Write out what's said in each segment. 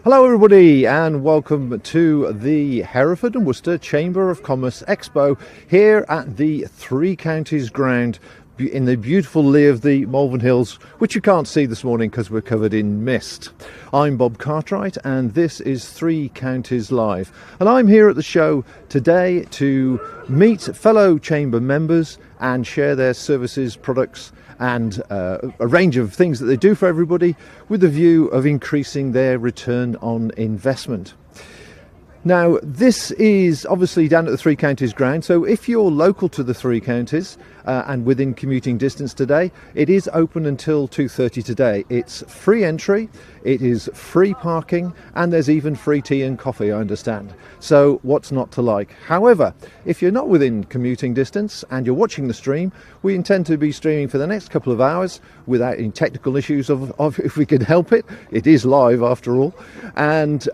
Hello everybody and welcome to the Hereford and Worcester Chamber of Commerce Expo here at the Three Counties ground in the beautiful lee of the Malvern Hills, which you can't see this morning because we're covered in mist. I'm Bob Cartwright and this is Three Counties Live, and I'm here at the show today to meet fellow chamber members and share their services, products and a range of things that they do for everybody with the view of increasing their return on investment. Now, this is obviously down at the Three Counties ground, so if you're local to the Three Counties and within commuting distance today, it is open until 2:30 today. It's free entry, it is free parking, and there's even free tea and coffee, I understand. So what's not to like? However, if you're not within commuting distance and you're watching the stream, we intend to be streaming for the next couple of hours without any technical issues of if we can help it. It is live after all, and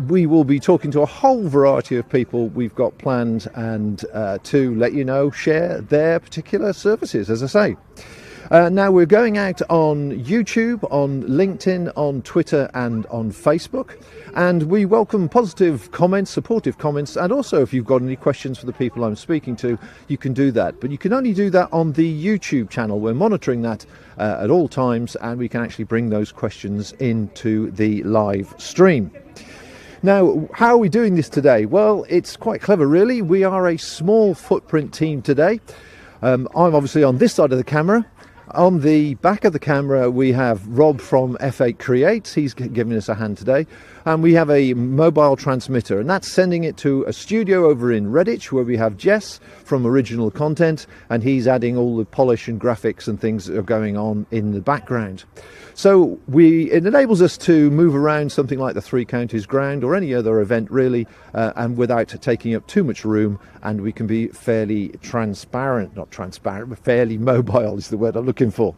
we will be talking to a whole variety of people we've got planned and to let you know, share their particular services, as I say. Now we're going out on YouTube, on LinkedIn, on Twitter and on Facebook, and we welcome positive comments, supportive comments, and also if you've got any questions for the people I'm speaking to, you can do that. But you can only do that on the YouTube channel. We're monitoring that at all times, and we can actually bring those questions into the live stream. Now, how are we doing this today? Well, it's quite clever really. We are a small footprint team today. I'm obviously on this side of the camera. On the back of the camera we have Rob from F8 Creates. He's giving us a hand today, and we have a mobile transmitter, and that's sending it to a studio over in Redditch where we have Jess from Original Content, and he's adding all the polish and graphics and things that are going on in the background. So it enables us to move around something like the Three Counties ground or any other event really, and without taking up too much room, and we can be fairly transparent, not transparent, but fairly mobile is the word I'm looking for.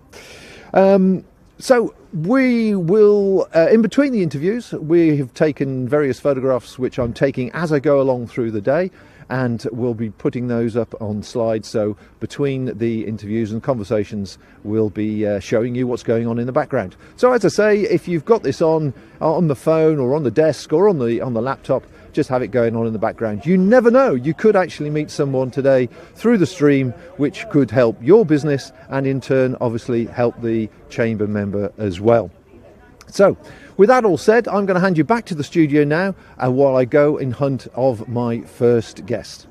So we will, in between the interviews, we have taken various photographs which I'm taking as I go along through the day, and we'll be putting those up on slides. So between the interviews and conversations, we'll be showing you what's going on in the background. So as I say, if you've got this on the phone or on the desk or on the laptop, just have it going on in the background. You never know, you could actually meet someone today through the stream which could help your business and in turn obviously help the chamber member as well. So with that all said, I'm going to hand you back to the studio now while I go in hunt of my first guest.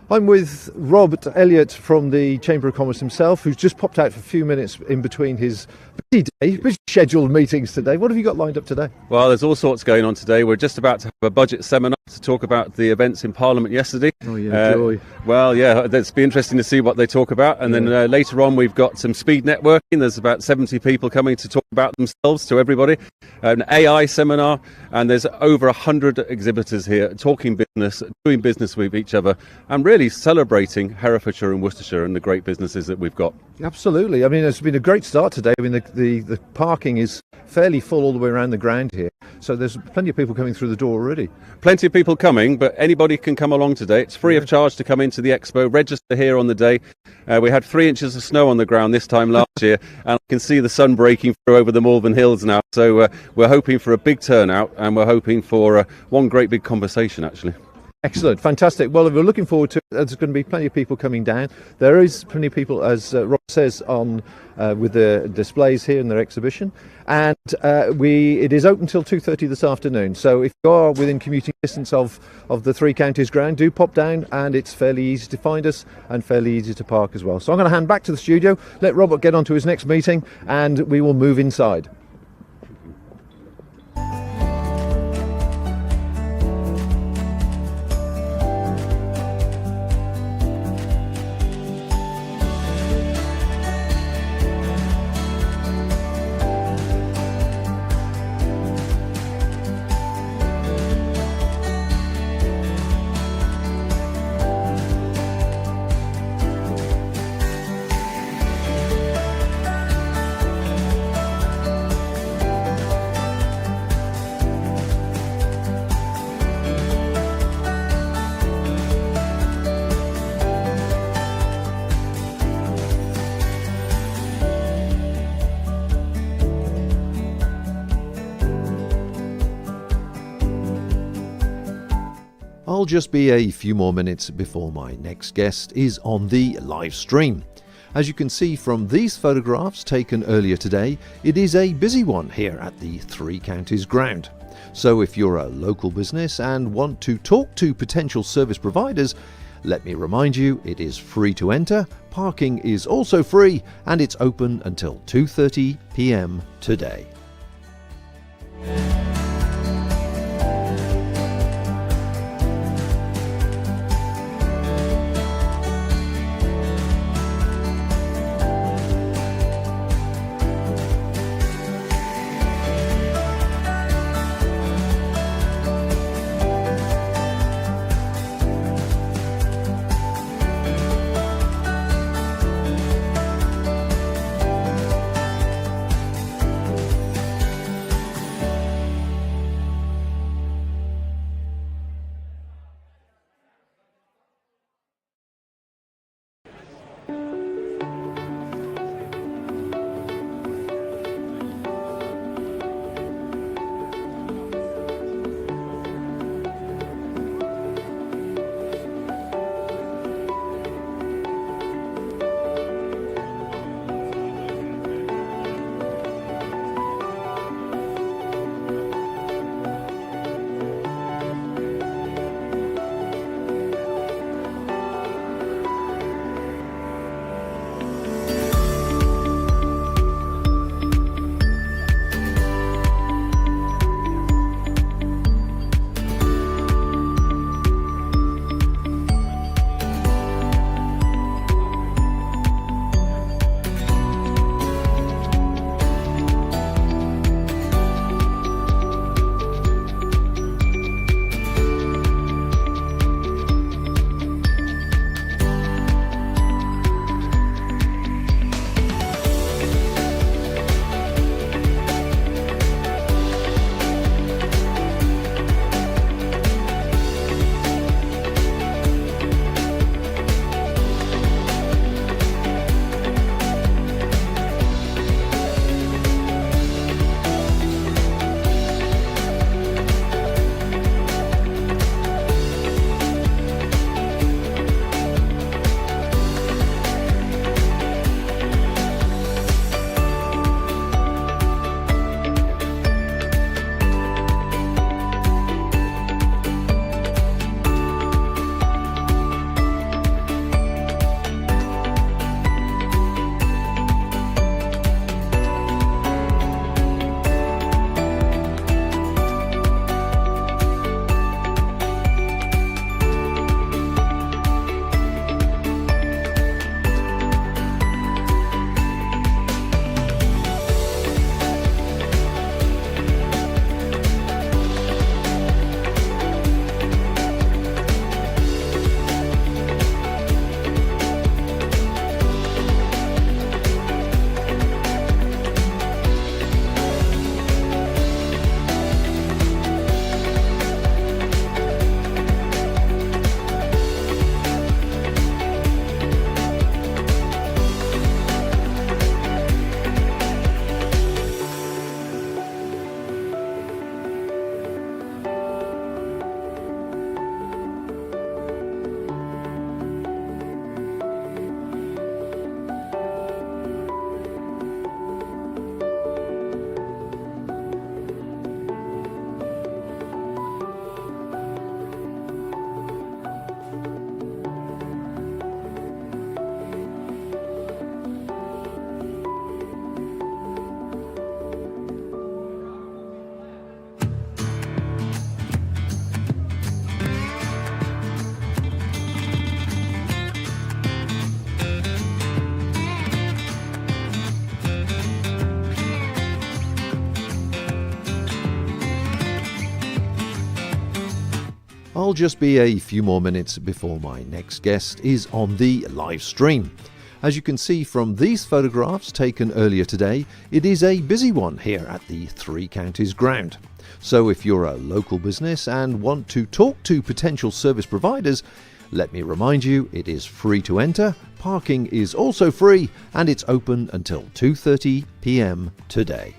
I'm with Robert Elliot from the Chamber of Commerce himself, who's just popped out for a few minutes in between his busy scheduled meetings today. What have you got lined up today? Well, there's all sorts going on today. We're just about to have a budget seminar to talk about the events in Parliament yesterday. Oh, yeah, joy. Well, yeah, it's be interesting to see what they talk about. And then later on, we've got some speed networking. There's about 70 people coming to talk about themselves to everybody. An AI seminar, and there's over 100 exhibitors here talking business, doing business with each other, and really celebrating Herefordshire and Worcestershire and the great businesses that we've got. Absolutely. I mean, it's been a great start today. I mean, the parking is fairly full all the way around the ground here, so there's plenty of people coming through the door already. Plenty of people coming, but anybody can come along today. It's free of charge to come into the Expo. Register here on the day. We had 3 inches of snow on the ground this time last year, and I can see the sun breaking through over the Malvern Hills now. So we're hoping for a big turnout, and we're hoping for one great big conversation, actually. Excellent, fantastic. Well, we're looking forward to it. There's going to be plenty of people coming down. There is plenty of people, as Rob says, on with the displays here in their exhibition, and it is open till 2:30 this afternoon. So if you are within commuting distance of the Three Counties ground, do pop down, and it's fairly easy to find us and fairly easy to park as well. So I'm going to hand back to the studio, let Robert get on to his next meeting, and we will move inside. I'll just be a few more minutes before my next guest is on the live stream. As you can see from these photographs taken earlier today, it is a busy one here at the Three Counties ground. So if you're a local business and want to talk to potential service providers, let me remind you, it is free to enter, parking is also free, and it's open until 2:30 p.m. today. I'll just be a few more minutes before my next guest is on the live stream. As you can see from these photographs taken earlier today, it is a busy one here at the Three Counties ground. So if you're a local business and want to talk to potential service providers, let me remind you, it is free to enter, parking is also free, and it's open until 2:30 p.m. today.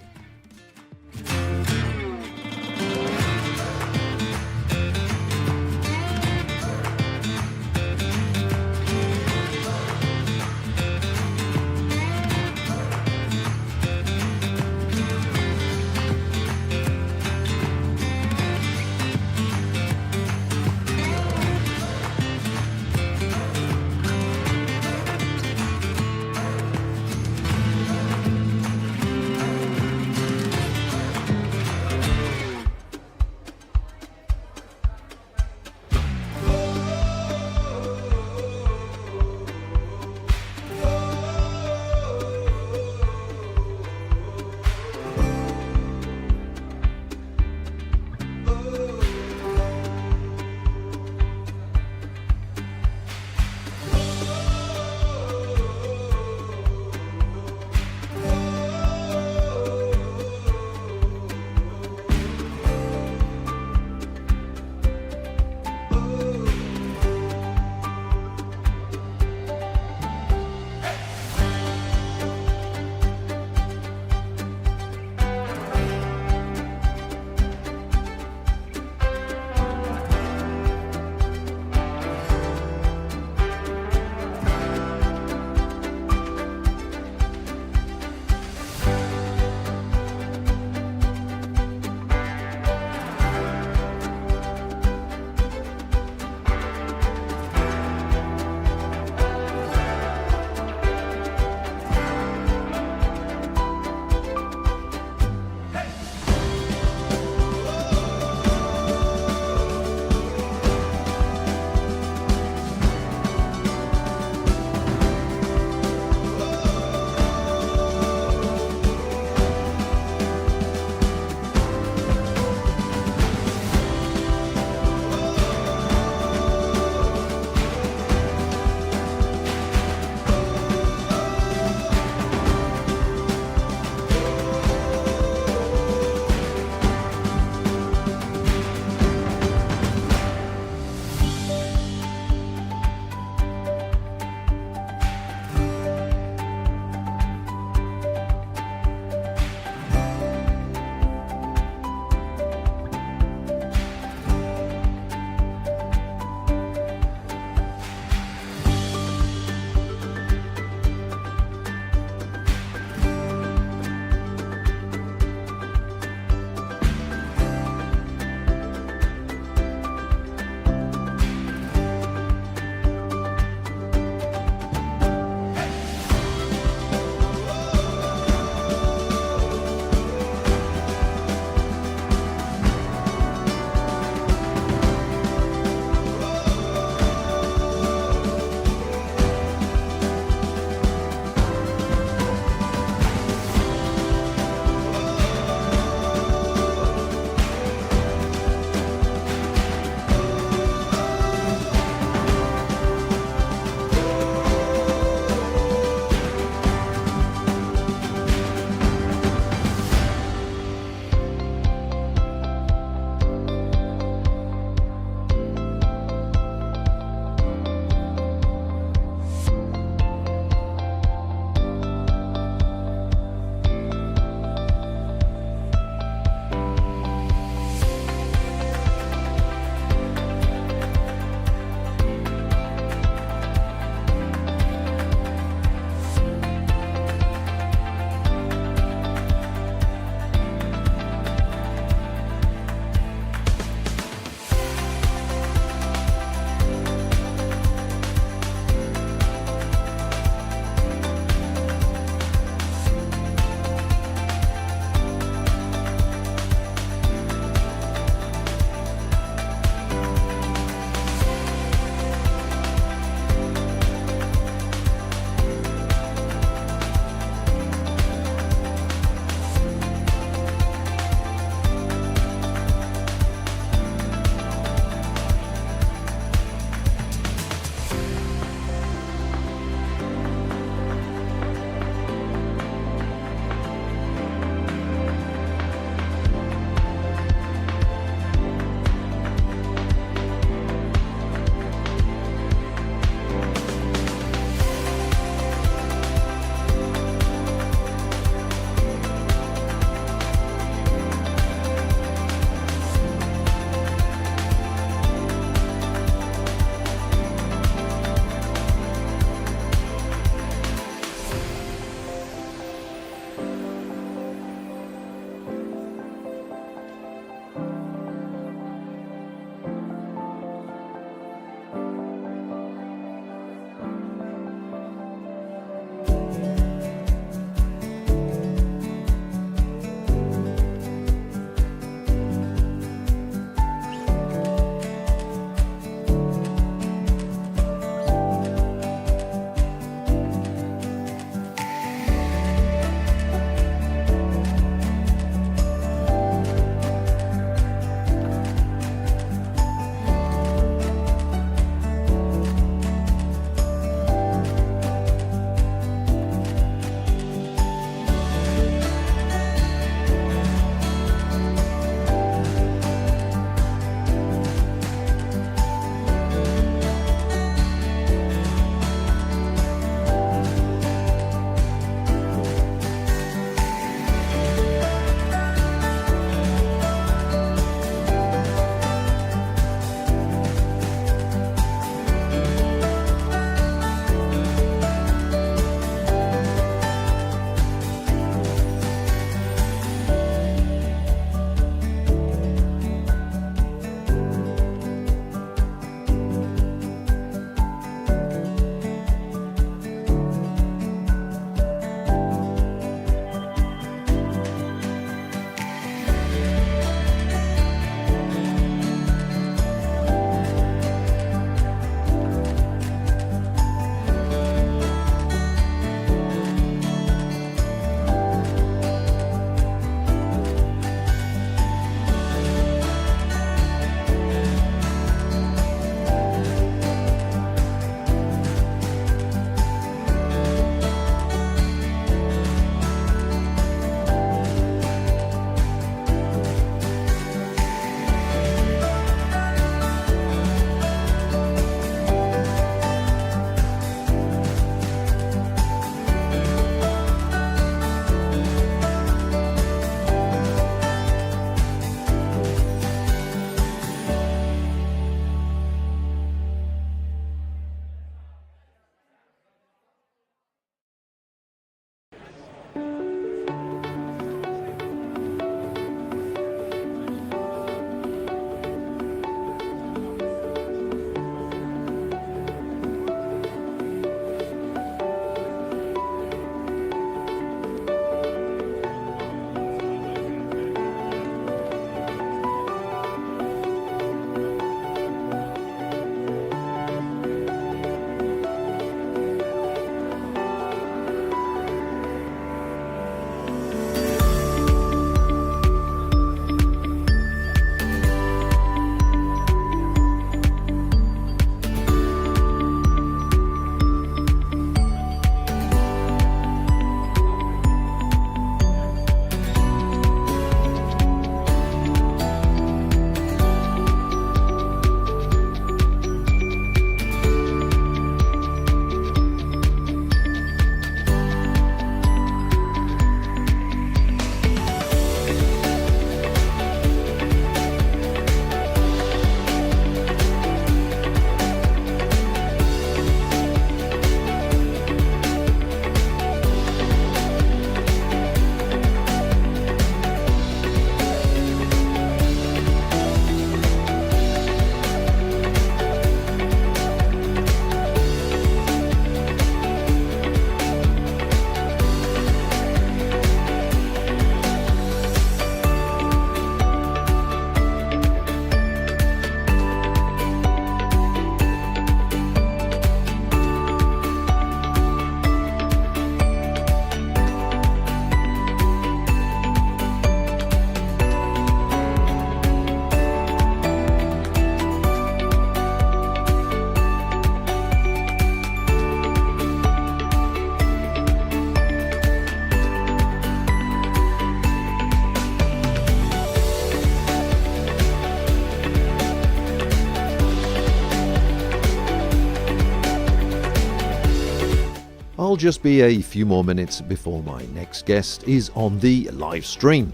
I'll just be a few more minutes before my next guest is on the live stream.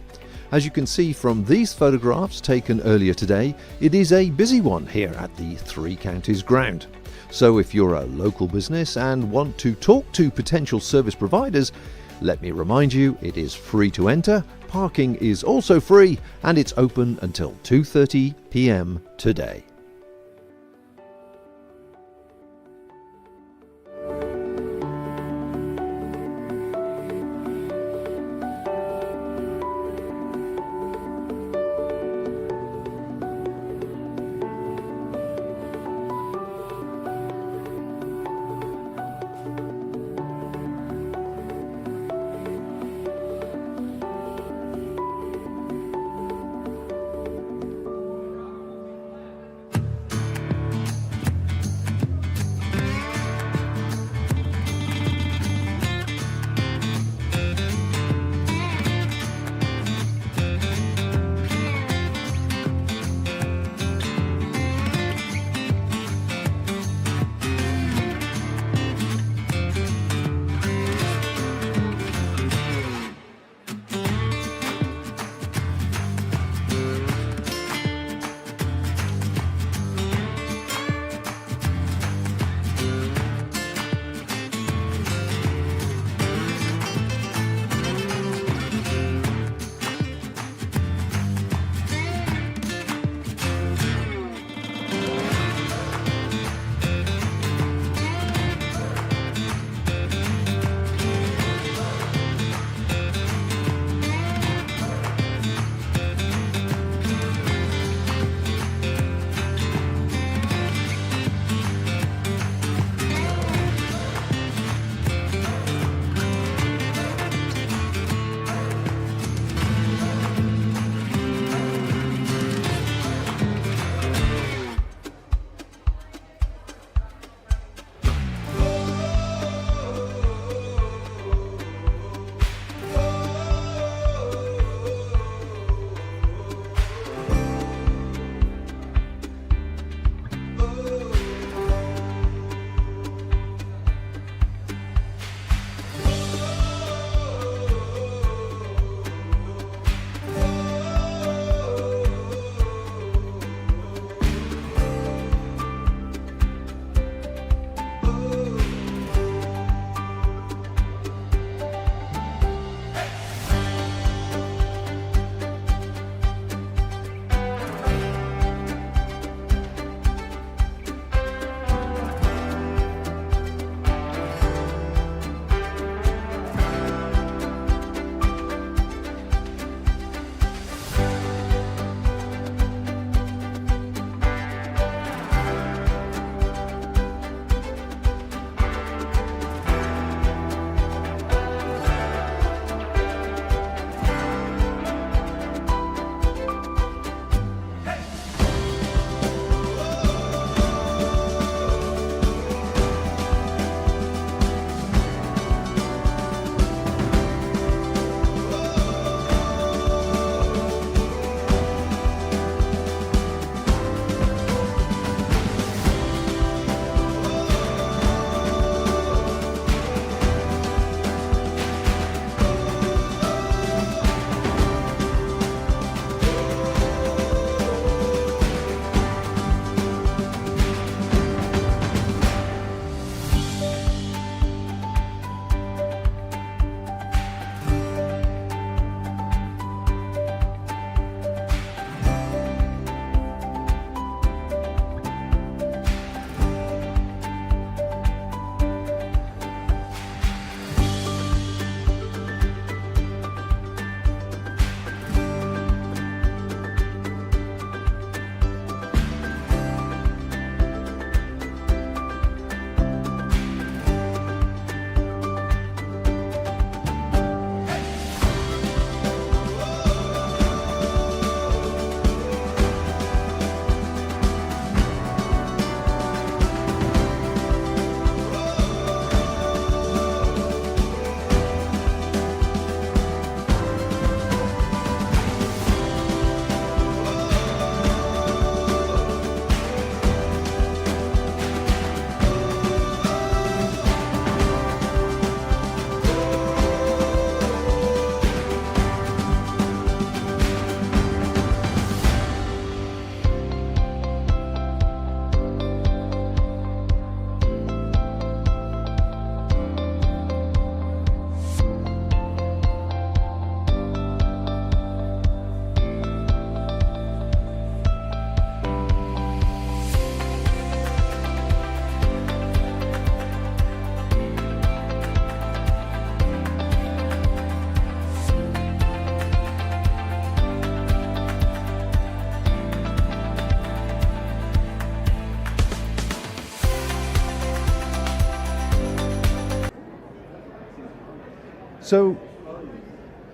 As you can see from these photographs taken earlier today, it is a busy one here at the Three Counties ground. So if you're a local business and want to talk to potential service providers, let me remind you, it is free to enter, parking is also free, and it's open until 2:30 p.m. today.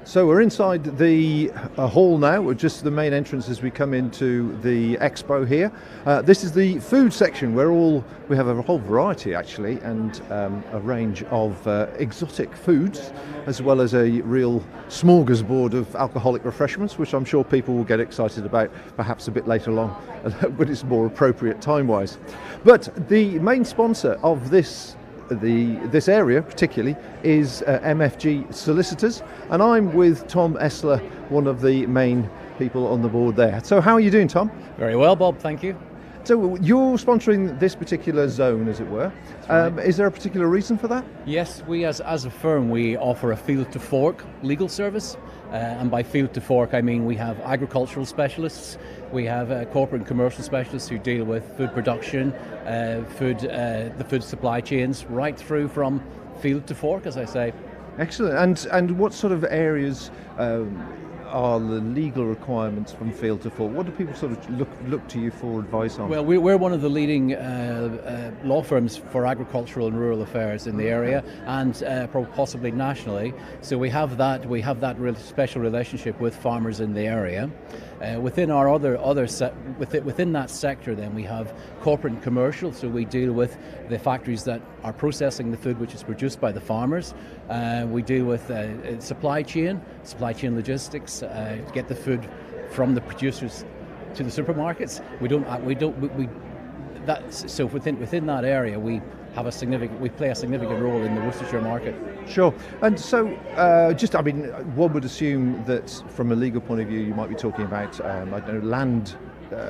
So we're inside the hall now. We're just the main entrance as we come into the expo here. This is the food section where we have a whole variety actually, and a range of exotic foods, as well as a real smorgasbord of alcoholic refreshments, which I'm sure people will get excited about perhaps a bit later along when it's more appropriate time-wise. But the main sponsor of this area particularly is MFG Solicitors, and I'm with Tom Essler, one of the main people on the board there. So how are you doing, Tom? Very well, Bob, thank you. So you're sponsoring this particular zone, as it were. Right. Is there a particular reason for that? Yes, we as a firm, we offer a field to fork legal service, and by field to fork I mean we have agricultural specialists, we have corporate and commercial specialists who deal with food production, the food supply chains, right through from field to fork, as I say. Excellent. And what sort of areas are the legal requirements from field to fork? What do people sort of look to you for advice on? Well, we're one of the leading law firms for agricultural and rural affairs in the area, and possibly nationally. So we have that real special relationship with farmers in the area. Within our within that sector, then we have corporate and commercial. So we deal with the factories that are processing the food which is produced by the farmers. We deal with supply chain logistics, to get the food from the producers to the supermarkets. So within that area we play a significant role in the Worcestershire market. Sure. And so, one would assume that from a legal point of view, you might be talking about, land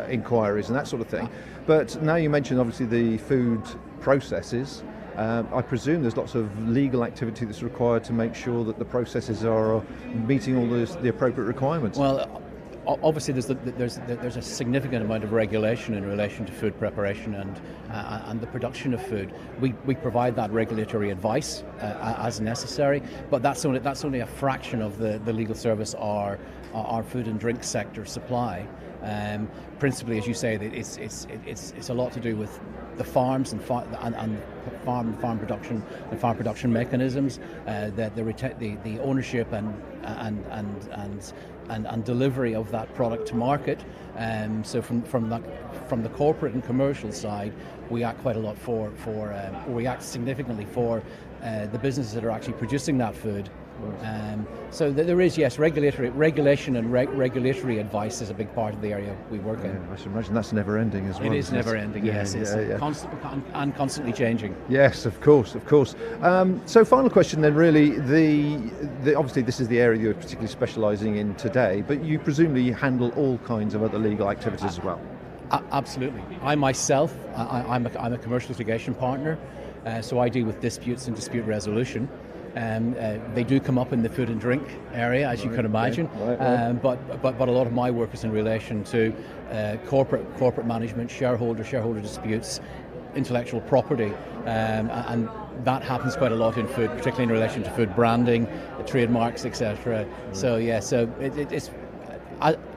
inquiries and that sort of thing. But now you mentioned obviously the food processes. I presume there's lots of legal activity that's required to make sure that the processes are meeting all the appropriate requirements. Well, obviously there's a significant amount of regulation in relation to food preparation and the production of food. We provide that regulatory advice as necessary, but that's only a fraction of the legal service our food and drink sector supply. Principally, as you say, it's a lot to do with the farms and farm production mechanisms, the ownership and delivery of that product to market. So from the corporate and commercial side, we act quite a lot we act significantly for the businesses that are actually producing that food. So there is, yes, regulation and regulatory advice is a big part of the area we work in. I should imagine that's never ending as well. It is never ending, yes. It's constantly changing. Yes, of course. So final question then, really, the obviously this is the area you're particularly specialising in today, but you presumably handle all kinds of other legal activities as well. Absolutely. I myself, I'm a commercial litigation partner, so I deal with disputes and dispute resolution. They do come up in the food and drink area, as you can imagine. Right. But a lot of my work is in relation to corporate management, shareholder disputes, intellectual property, and that happens quite a lot in food, particularly in relation to food branding, trademarks, etc. Right. So it's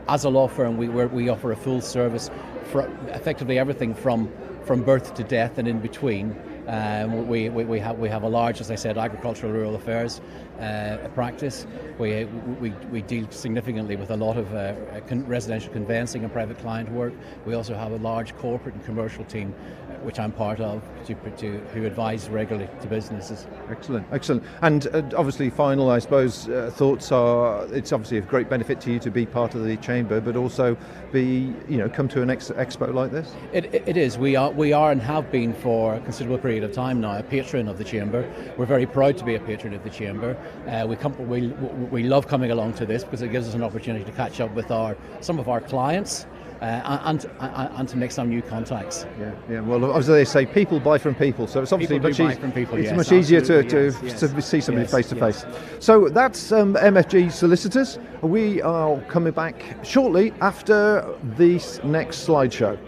as a law firm, we offer a full service for effectively everything from birth to death and in between. We have a large, as I said, agricultural rural affairs practice. We deal significantly with a lot of residential conveyancing and private client work. We also have a large corporate and commercial team, which I'm part of, who advise regularly to businesses. Excellent. And obviously, final, I suppose, thoughts are it's obviously of great benefit to you to be part of the chamber, but also come to an expo like this. It is. We are and have been for a considerable period of time now a patron of the chamber. We're very proud to be a patron of the chamber. We love coming along to this because it gives us an opportunity to catch up with some of our clients. And to make some new contacts. Yeah. Well, as they say, people buy from people, so it's obviously much easier to see somebody face to face. So that's MFG Solicitors. We are coming back shortly after this next slideshow.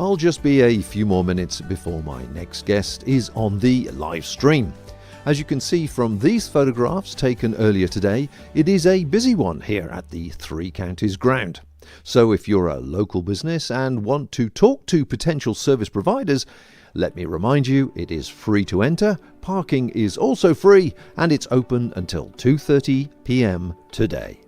I'll just be a few more minutes before my next guest is on the live stream. As you can see from these photographs taken earlier today, it is a busy one here at the Three Counties ground. So if you're a local business and want to talk to potential service providers, let me remind you, it is free to enter, parking is also free, and it's open until 2:30 p.m. today.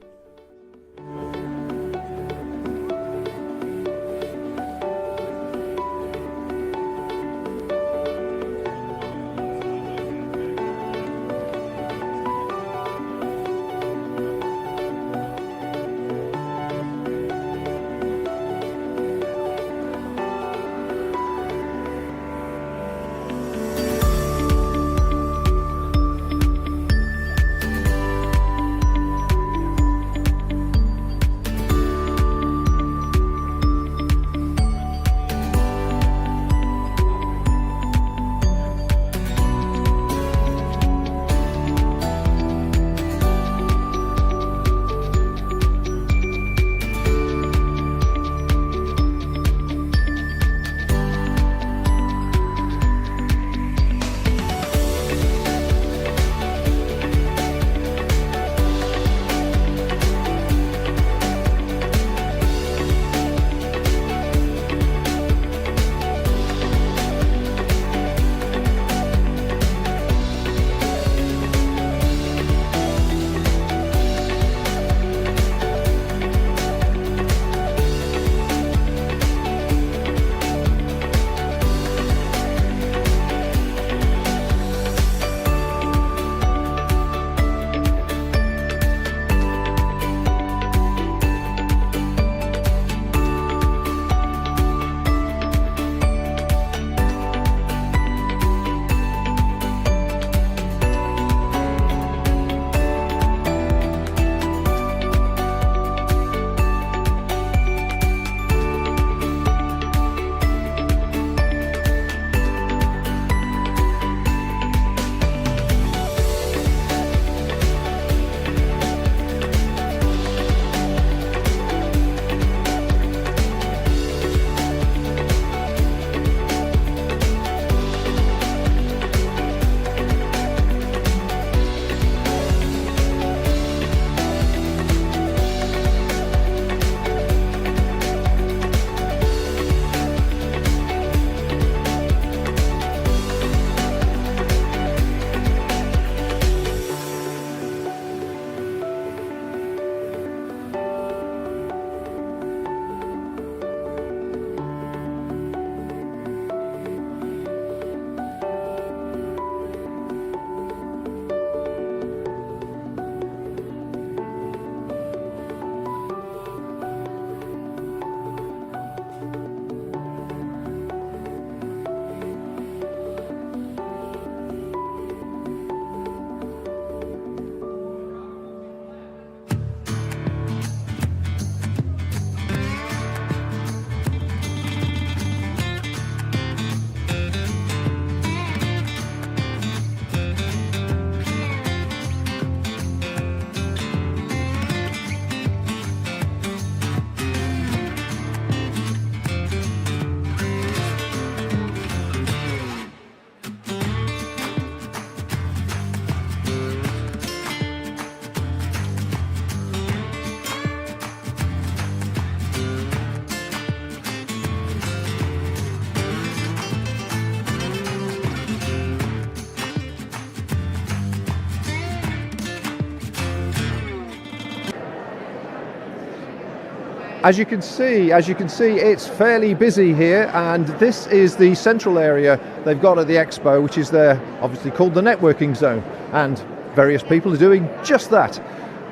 As you can see, it's fairly busy here, and this is the central area they've got at the Expo, which is there, obviously called the networking zone, and various people are doing just that.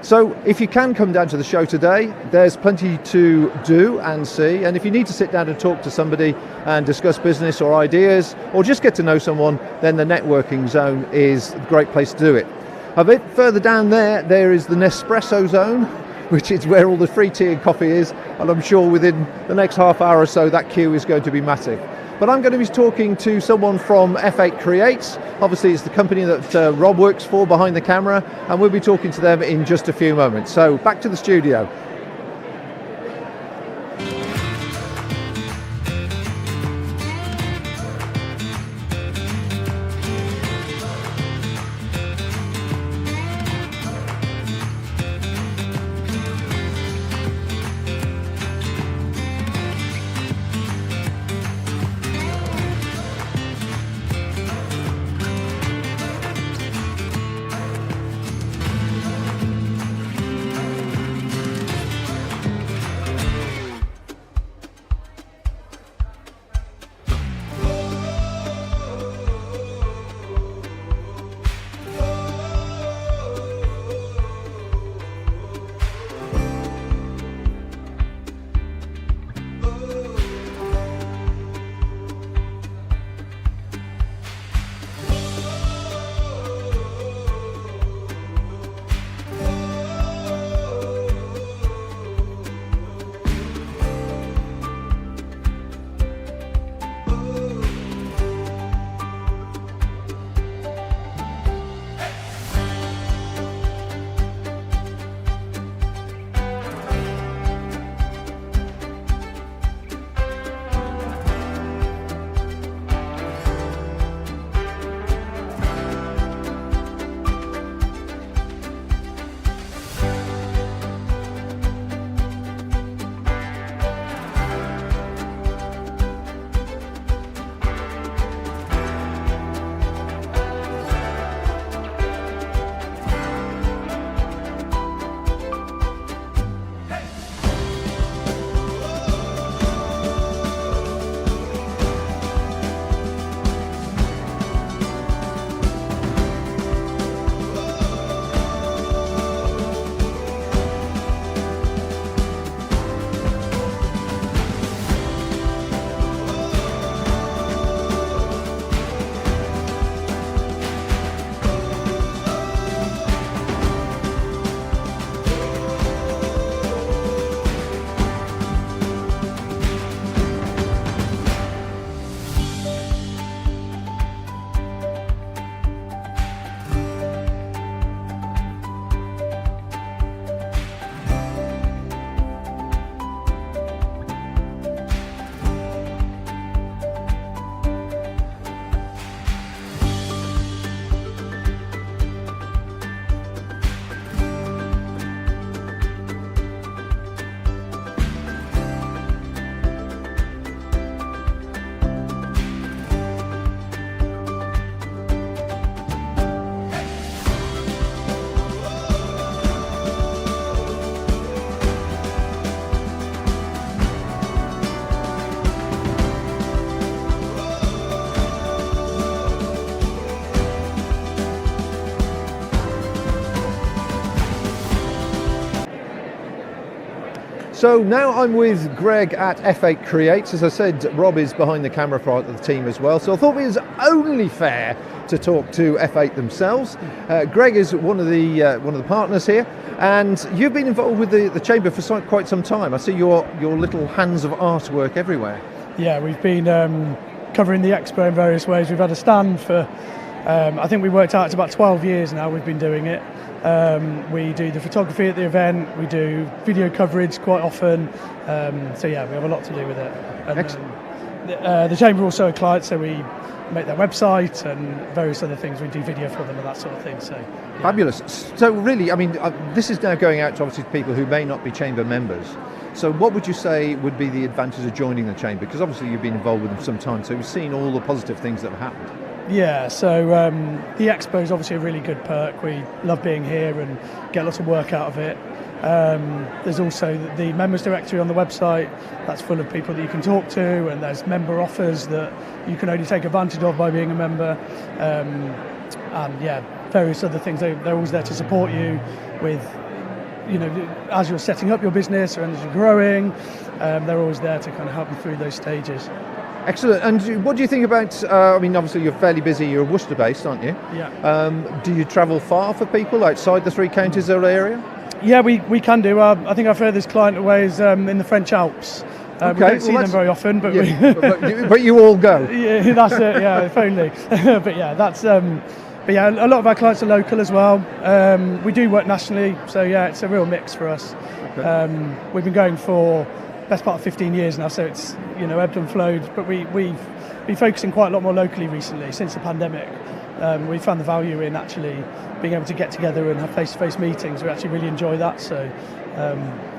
So if you can come down to the show today, there's plenty to do and see, and if you need to sit down and talk to somebody and discuss business or ideas, or just get to know someone, then the networking zone is a great place to do it. A bit further down there is the Nespresso zone, which is where all the free tea and coffee is, and I'm sure within the next half hour or so that queue is going to be massive. But I'm going to be talking to someone from F8 Creates. Obviously it's the company that Rob works for behind the camera, and we'll be talking to them in just a few moments. So back to the studio. So now I'm with Greg at F8 Creates. As I said, Rob is behind the camera part of the team as well. So I thought it was only fair to talk to F8 themselves. Greg is one of the partners here, and you've been involved with the chamber for quite some time. I see your little hands of artwork everywhere. Yeah, we've been covering the Expo in various ways. We've had a stand for, I think we worked out it's about 12 years now we've been doing it. We do the photography at the event, we do video coverage quite often, so yeah, we have a lot to do with it. And, the chamber also a client, so we make their website and various other things. We do video for them and that sort of thing. So yeah. Fabulous. So really, I mean, this is now going out to obviously people who may not be chamber members. So what would you say would be the advantage of joining the chamber? Because obviously you've been involved with them some time, so you've seen all the positive things that have happened. Yeah, so the Expo is obviously a really good perk. We love being here and get lots of work out of it. There's also the members directory on the website that's full of people that you can talk to, and there's member offers that you can only take advantage of by being a member, and yeah, various other things. They're always there to support you with, you know, as you're setting up your business or as you're growing. They're always there to kind of help you through those stages. Excellent. And what do you think about, I mean, obviously you're fairly busy, you're Worcester based, aren't you? Yeah. Do you travel far for people outside the three counties area? Yeah, we can do. I think our furthest client away is in the French Alps. Okay, we don't see them very often, but yeah, but you all go. Yeah, that's it. Yeah, if only. But yeah, that's. But yeah, a lot of our clients are local as well. We do work nationally, so yeah, it's a real mix for us. Okay. We've been going for best part of 15 years now, so it's, you know, ebbed and flowed. But we've been focusing quite a lot more locally recently since the pandemic. We found the value in actually being able to get together and have face-to-face meetings. We actually really enjoy that. So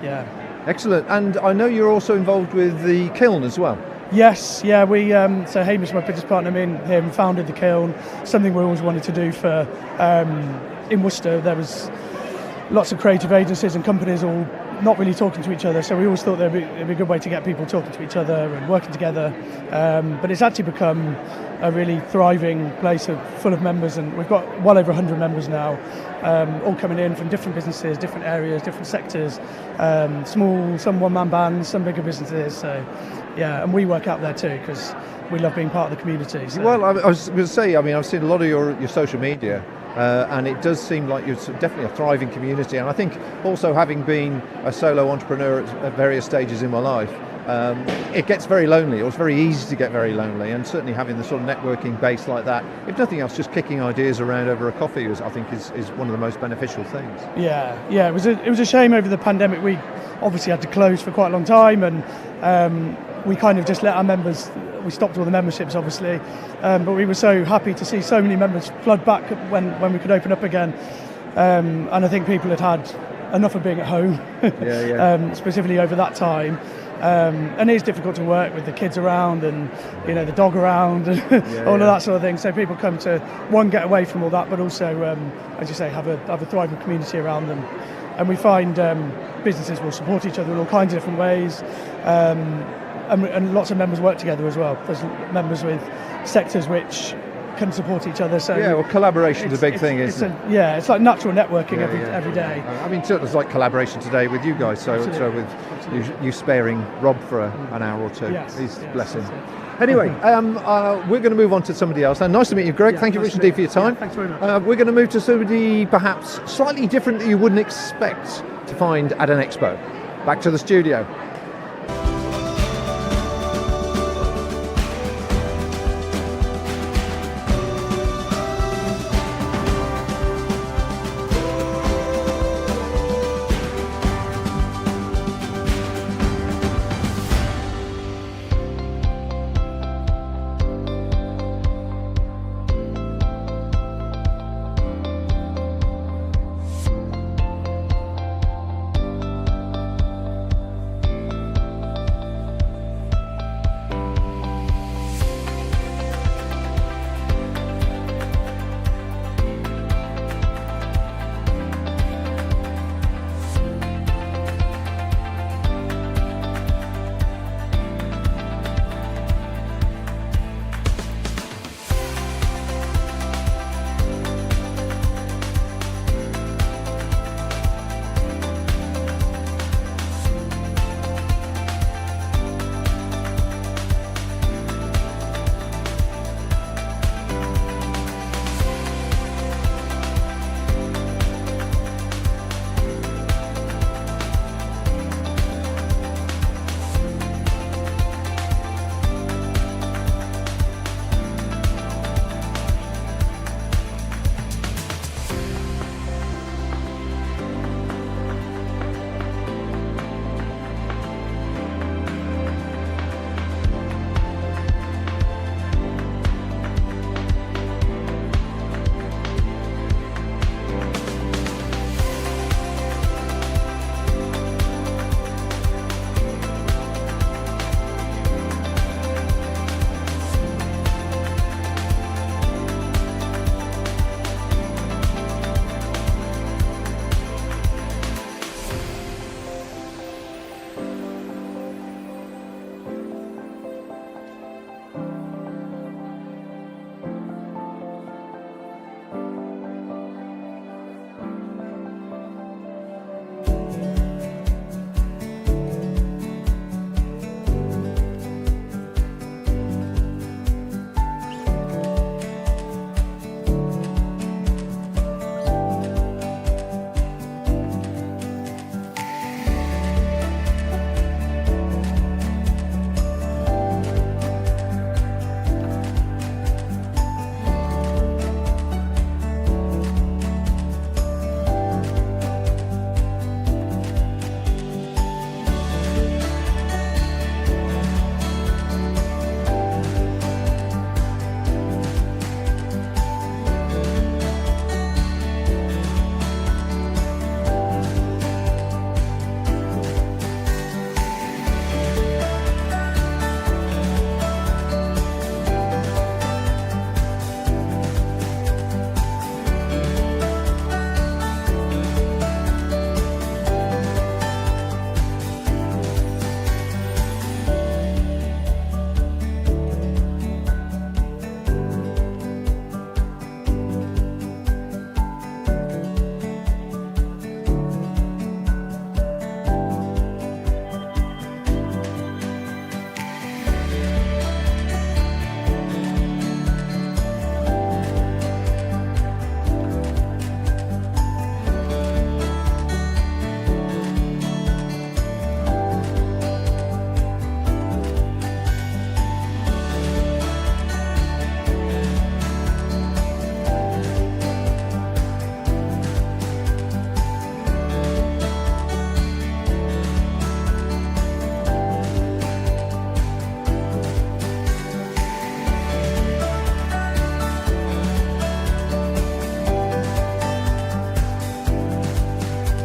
yeah. Excellent. And I know you're also involved with the kiln as well. Yes, yeah, we so Hamish, my business partner, him founded the kiln. Something we always wanted to do for in Worcester. There was lots of creative agencies and companies all not really talking to each other, so we always thought it'd be a good way to get people talking to each other and working together. But it's actually become a really thriving place full of members, and we've got well over 100 members now, all coming in from different businesses, different areas, different sectors, small, some one-man bands, some bigger businesses. So, yeah, and we work out there too because we love being part of the community. So. Well, I was going to say, I mean, I've seen a lot of your social media, and it does seem like you're definitely a thriving community. And I think also having been a solo entrepreneur at various stages in my life, it gets very lonely, or it's very easy to get very lonely, and certainly having the sort of networking base like that, if nothing else, just kicking ideas around over a coffee is one of the most beneficial things. Yeah, it was a shame over the pandemic. We obviously had to close for quite a long time, and we kind of just let our members, we stopped all the memberships obviously, but we were so happy to see so many members flood back when we could open up again, and I think people had enough of being at home, specifically over that time. And it is difficult to work with the kids around and the dog around and all of that sort of thing. So people come to get away from all that, but also, as you say, have a thriving community around them. And we find businesses will support each other in all kinds of different ways, and lots of members work together as well. There's members with sectors which can support each other. So yeah, well, collaboration's a big thing, isn't it? It's like natural networking every day. I mean, certainly it's like collaboration today with you guys. So with you sparing Rob for an hour or two. Yes, bless him. Anyway, we're going to move on to somebody else. Nice to meet you, Greg. Thank you, Richard D, for your time. Thanks very much. We're going to move to somebody perhaps slightly different that you wouldn't expect to find at an expo. Back to the studio.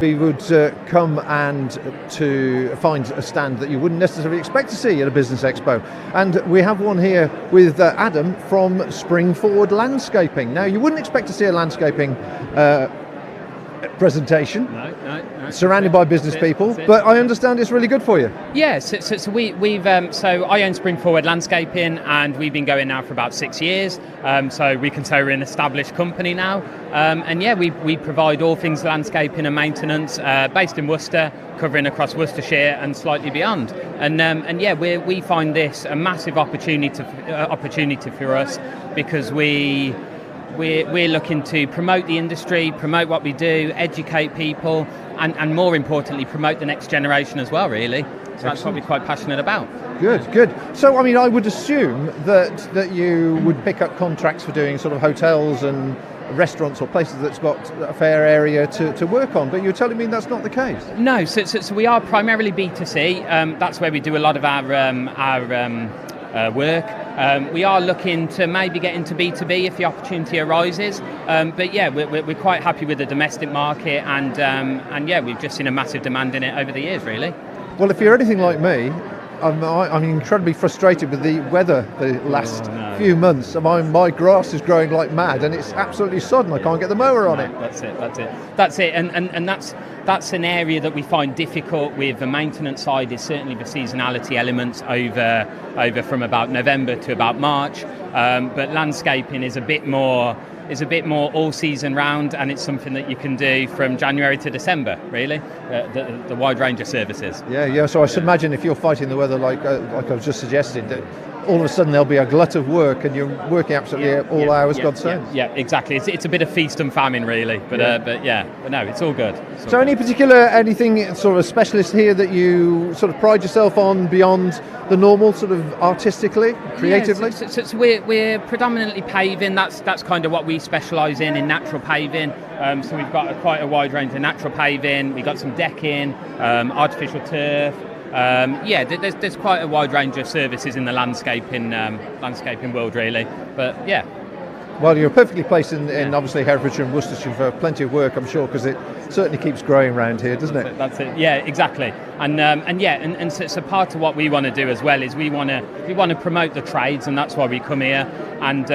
you would come and to find a stand that you wouldn't necessarily expect to see at a business expo. And we have one here with Adam from Spring Forward Landscaping. Now, you wouldn't expect to see a landscaping presentation. No. Surrounded by business people, but I understand it's really good for you. Yeah, so I own Spring Forward Landscaping, and we've been going now for about 6 years. So we can say we're an established company now. And yeah, we provide all things landscaping and maintenance, based in Worcester, covering across Worcestershire and slightly beyond. And yeah, we find this a massive opportunity for us, because we're looking to promote the industry, promote what we do, educate people, and more importantly, promote the next generation as well, really. So that's what we're quite passionate about. Good. So, I mean, I would assume that you would pick up contracts for doing sort of hotels and restaurants or places that's got a fair area to work on, but you're telling me that's not the case? No, so we are primarily B2C. That's where we do a lot of our work. We are looking to maybe get into B2B if the opportunity arises, but yeah, we're quite happy with the domestic market, and yeah, we've just seen a massive demand in it over the years, really. Well, if you're anything like me, I'm incredibly frustrated with the weather the last few months. My grass is growing like mad, and it's absolutely sodden. I can't get the mower on it. That's it. And that's an area that we find difficult with the maintenance side, is certainly the seasonality elements over from about November to about March. But landscaping is a bit more all season round, and it's something that you can do from January to December, really, the wide range of services. Yeah. So I should imagine if you're fighting the weather like I was just suggesting, that all of a sudden there'll be a glut of work and you're working absolutely all hours, God sends. Yeah, exactly. It's a bit of feast and famine, really, but no, it's all good. So anything sort of specialist here that you sort of pride yourself on beyond the normal, sort of artistically, creatively? Yeah, so we're predominantly paving. That's kind of what we specialise in natural paving. So we've got quite a wide range of natural paving. We've got some decking, artificial turf. There's quite a wide range of services in the landscaping world, really. But yeah. Well, you're perfectly placed in obviously Herefordshire and Worcestershire for plenty of work, I'm sure, because it certainly keeps growing around here, doesn't it? That's it. Yeah, exactly. And so part of what we want to do as well is we want to promote the trades, and that's why we come here. And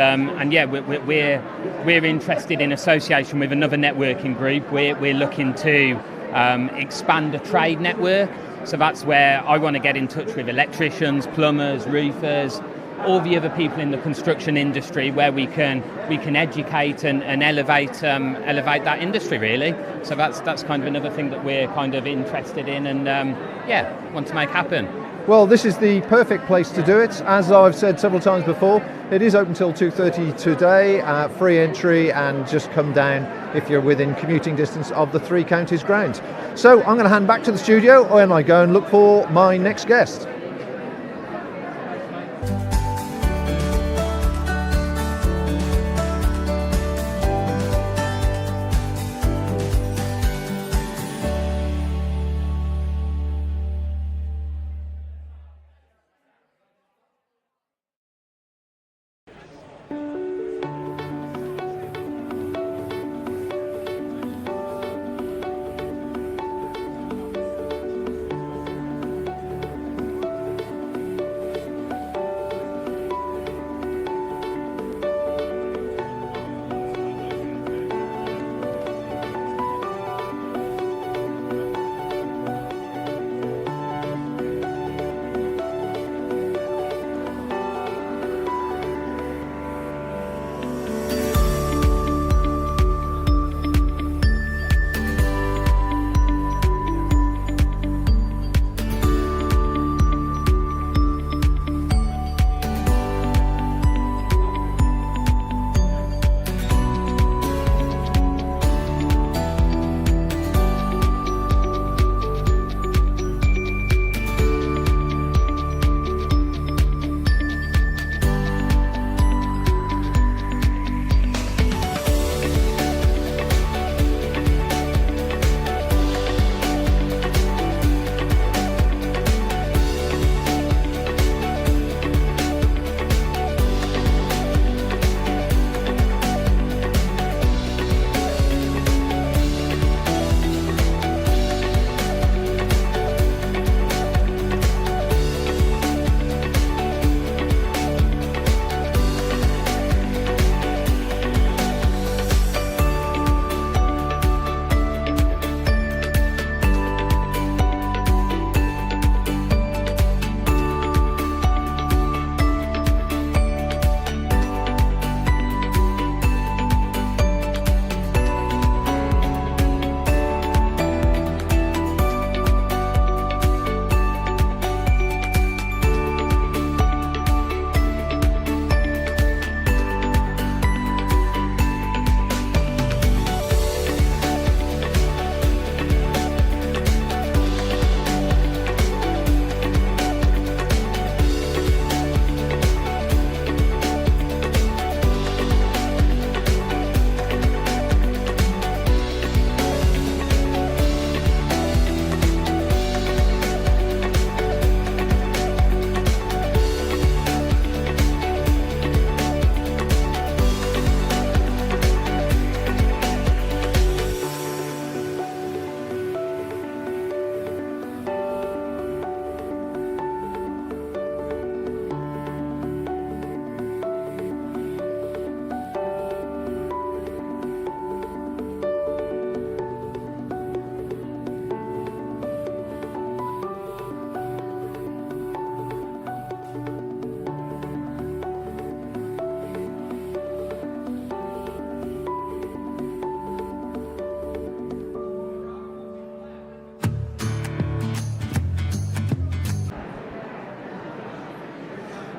we're interested in association with another networking group. We're looking to expand a trade network. So that's where I want to get in touch with electricians, plumbers, roofers, all the other people in the construction industry, where we can educate and elevate that industry, really. So that's kind of another thing that we're kind of interested in, and want to make happen. Well, this is the perfect place to do it. As I've said several times before, it is open till 2:30 today, free entry, and just come down if you're within commuting distance of the Three Counties ground. So I'm going to hand back to the studio and I go and look for my next guest.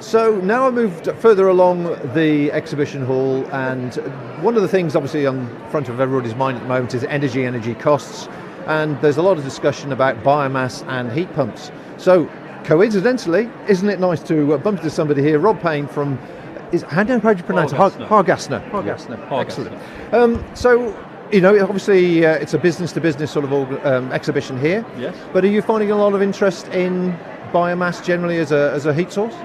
So now I moved further along the exhibition hall, and one of the things obviously on front of everybody's mind at the moment is energy costs, and there's a lot of discussion about biomass and heat pumps. So coincidentally, isn't it nice to bump into somebody here, Rob Payne from, how do you pronounce it? Hargassner. Excellent. So, you know, obviously it's a business-to-business sort of exhibition here. Yes. But are you finding a lot of interest in biomass generally as a heat source?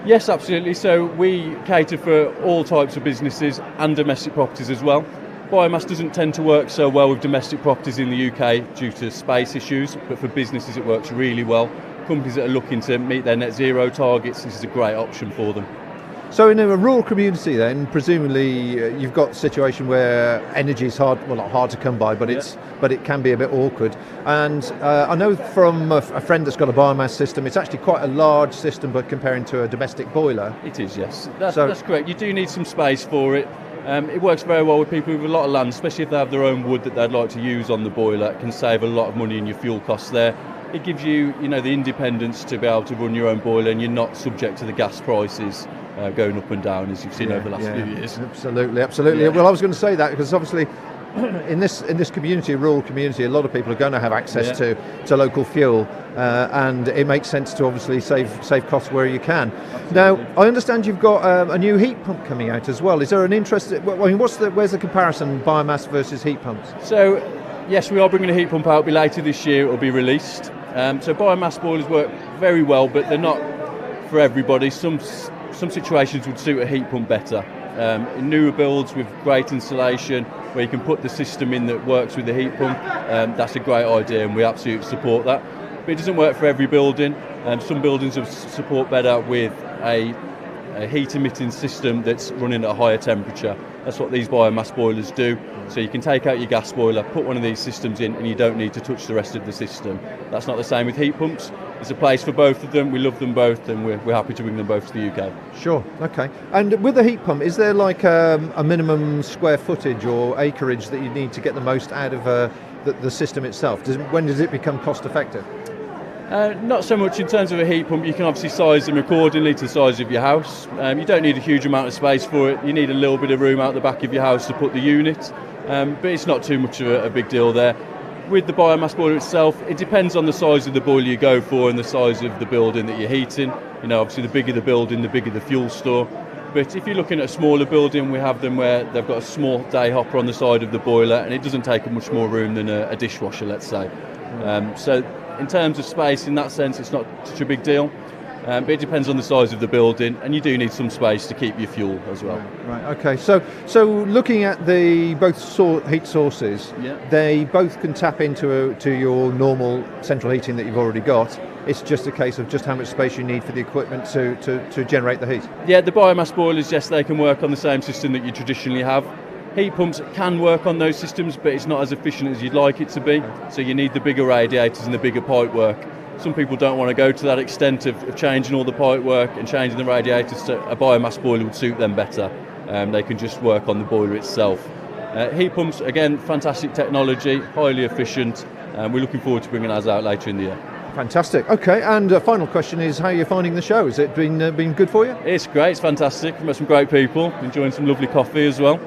Yes, absolutely. So we cater for all types of businesses and domestic properties as well. Biomass doesn't tend to work so well with domestic properties in the UK due to space issues, but for businesses it works really well. Companies that are looking to meet their net zero targets, this is a great option for them. So in a rural community then, presumably you've got a situation where energy is hard, well not hard to come by, but it can be a bit awkward. And I know from a friend that's got a biomass system, it's actually quite a large system, but comparing to a domestic boiler. It is, yes. That's correct. You do need some space for it. It works very well with people with a lot of land, especially if they have their own wood that they'd like to use on the boiler. It can save a lot of money in your fuel costs there. It gives you, the independence to be able to run your own boiler, and you're not subject to the gas prices going up and down as you've seen over the last few years. Absolutely. Yeah. Well, I was going to say that because obviously in this community, rural community, a lot of people are going to have access to local fuel, and it makes sense to obviously save costs where you can. Absolutely. Now, I understand you've got a new heat pump coming out as well. Is there an interest? I mean, where's the comparison, biomass versus heat pumps? So, yes, we are bringing a heat pump out. It'll be later this year. It'll be released. So biomass boilers work very well, but they're not for everybody. Some situations would suit a heat pump better. In newer builds with great insulation, where you can put the system in that works with the heat pump, that's a great idea, and we absolutely support that. But it doesn't work for every building. Some buildings will support better with a heat emitting system that's running at a higher temperature. That's what these biomass boilers do. So you can take out your gas boiler, put one of these systems in, and you don't need to touch the rest of the system. That's not the same with heat pumps. There's a place for both of them. We love them both, and we're happy to bring them both to the UK. Sure, okay. And with the heat pump, is there like a minimum square footage or acreage that you need to get the most out of the system itself? When does it become cost effective? Not so much in terms of a heat pump. You can obviously size them accordingly to the size of your house. You don't need a huge amount of space for it. You need a little bit of room out the back of your house to put the unit, but it's not too much of a big deal there. With the biomass boiler itself, it depends on the size of the boiler you go for and the size of the building that you're heating. Obviously the bigger the building, the bigger the fuel store. But if you're looking at a smaller building, we have them where they've got a small day hopper on the side of the boiler, and it doesn't take up much more room than a dishwasher, let's say. So in terms of space, in that sense, it's not such a big deal. But it depends on the size of the building, and you do need some space to keep your fuel as well. Right. Okay. So looking at the both heat sources, they both can tap into your normal central heating that you've already got. It's just a case of just how much space you need for the equipment to generate the heat. Yeah, the biomass boilers, yes, they can work on the same system that you traditionally have. Heat pumps can work on those systems, but it's not as efficient as you'd like it to be. So you need the bigger radiators and the bigger pipe work. Some people don't want to go to that extent of changing all the pipe work and changing the radiators, so a biomass boiler would suit them better. They can just work on the boiler itself. Heat pumps, again, fantastic technology, highly efficient, and we're looking forward to bringing ours out later in the year. Fantastic. Okay, and final question is, how are you finding the show? Has it been good for you? It's great, it's fantastic. We've met some great people, enjoying some lovely coffee as well.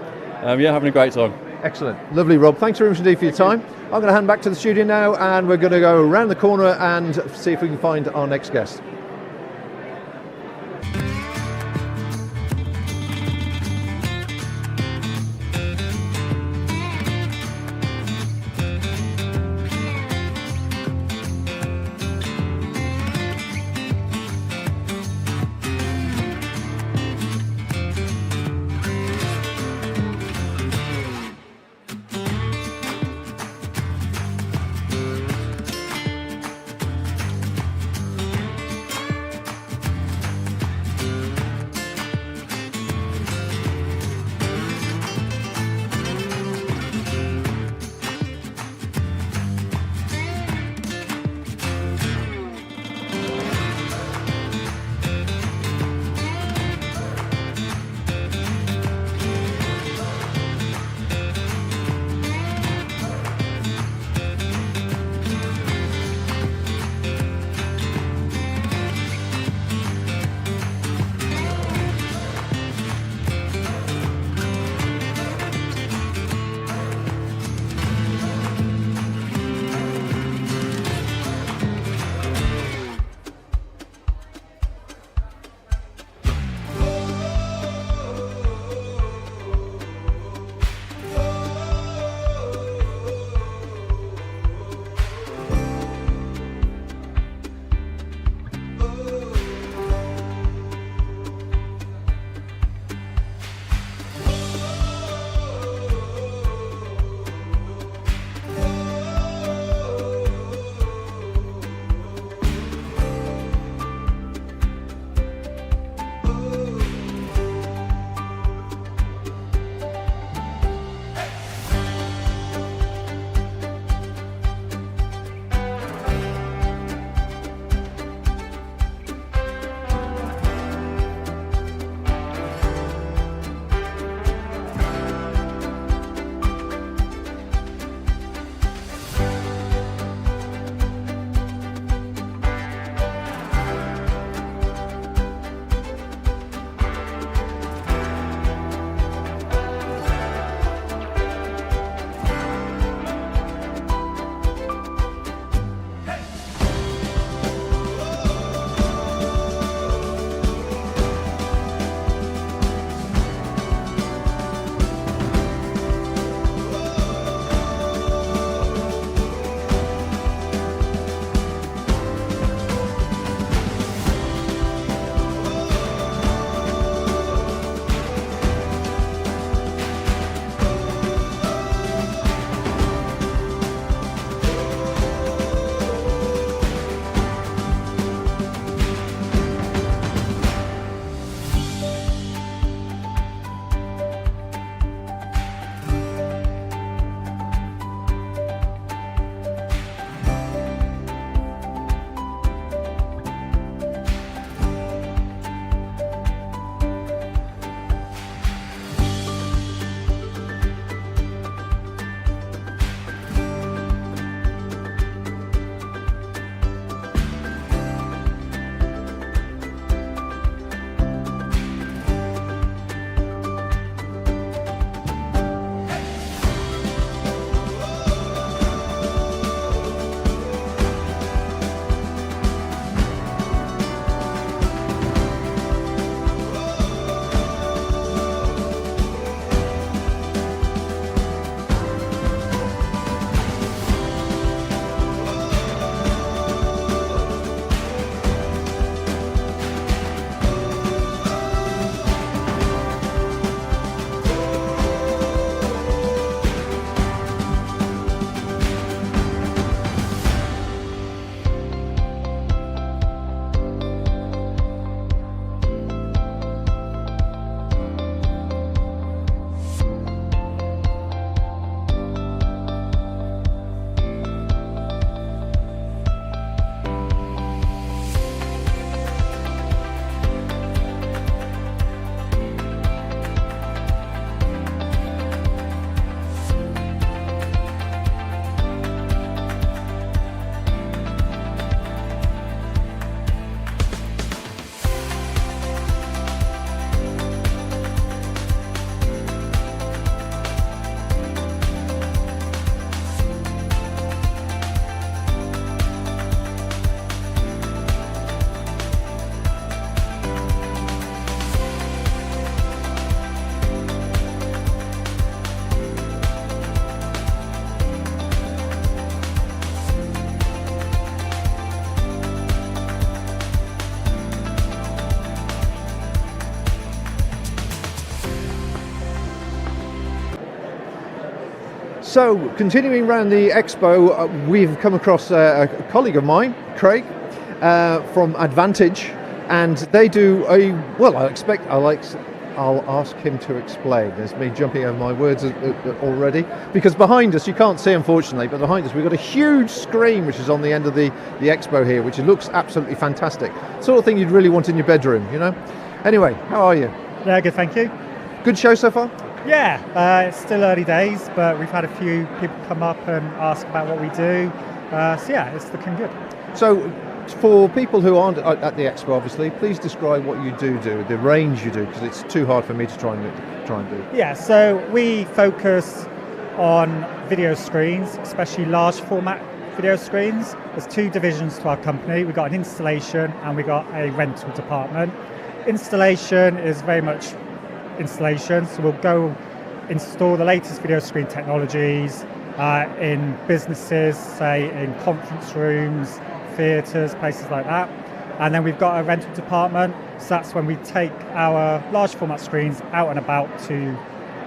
Having a great time. Excellent. Lovely, Rob. Thanks very much indeed for your time. I'm going to hand back to the studio now, and we're going to go around the corner and see if we can find our next guest. So, continuing around the Expo, we've come across a colleague of mine, Craig, from Vantage, and they do I'll ask him to explain. There's me jumping over my words already, because behind us, you can't see unfortunately, but behind us we've got a huge screen which is on the end of the Expo here, which looks absolutely fantastic. Sort of thing you'd really want in your bedroom, you know? Anyway, how are you? Yeah, good, thank you. Good show so far? Yeah, it's still early days, but we've had a few people come up and ask about what we do. So yeah, it's looking good. So, for people who aren't at the Expo, obviously, please describe what you do, the range you do, because it's too hard for me to try and do. Yeah, so we focus on video screens, especially large format video screens. There's two divisions to our company. We've got an installation and we've got a rental department. Installation is very much installation, so we'll go install the latest video screen technologies in businesses, say in conference rooms, theatres, places like that. And then we've got a rental department, so that's when we take our large format screens out and about to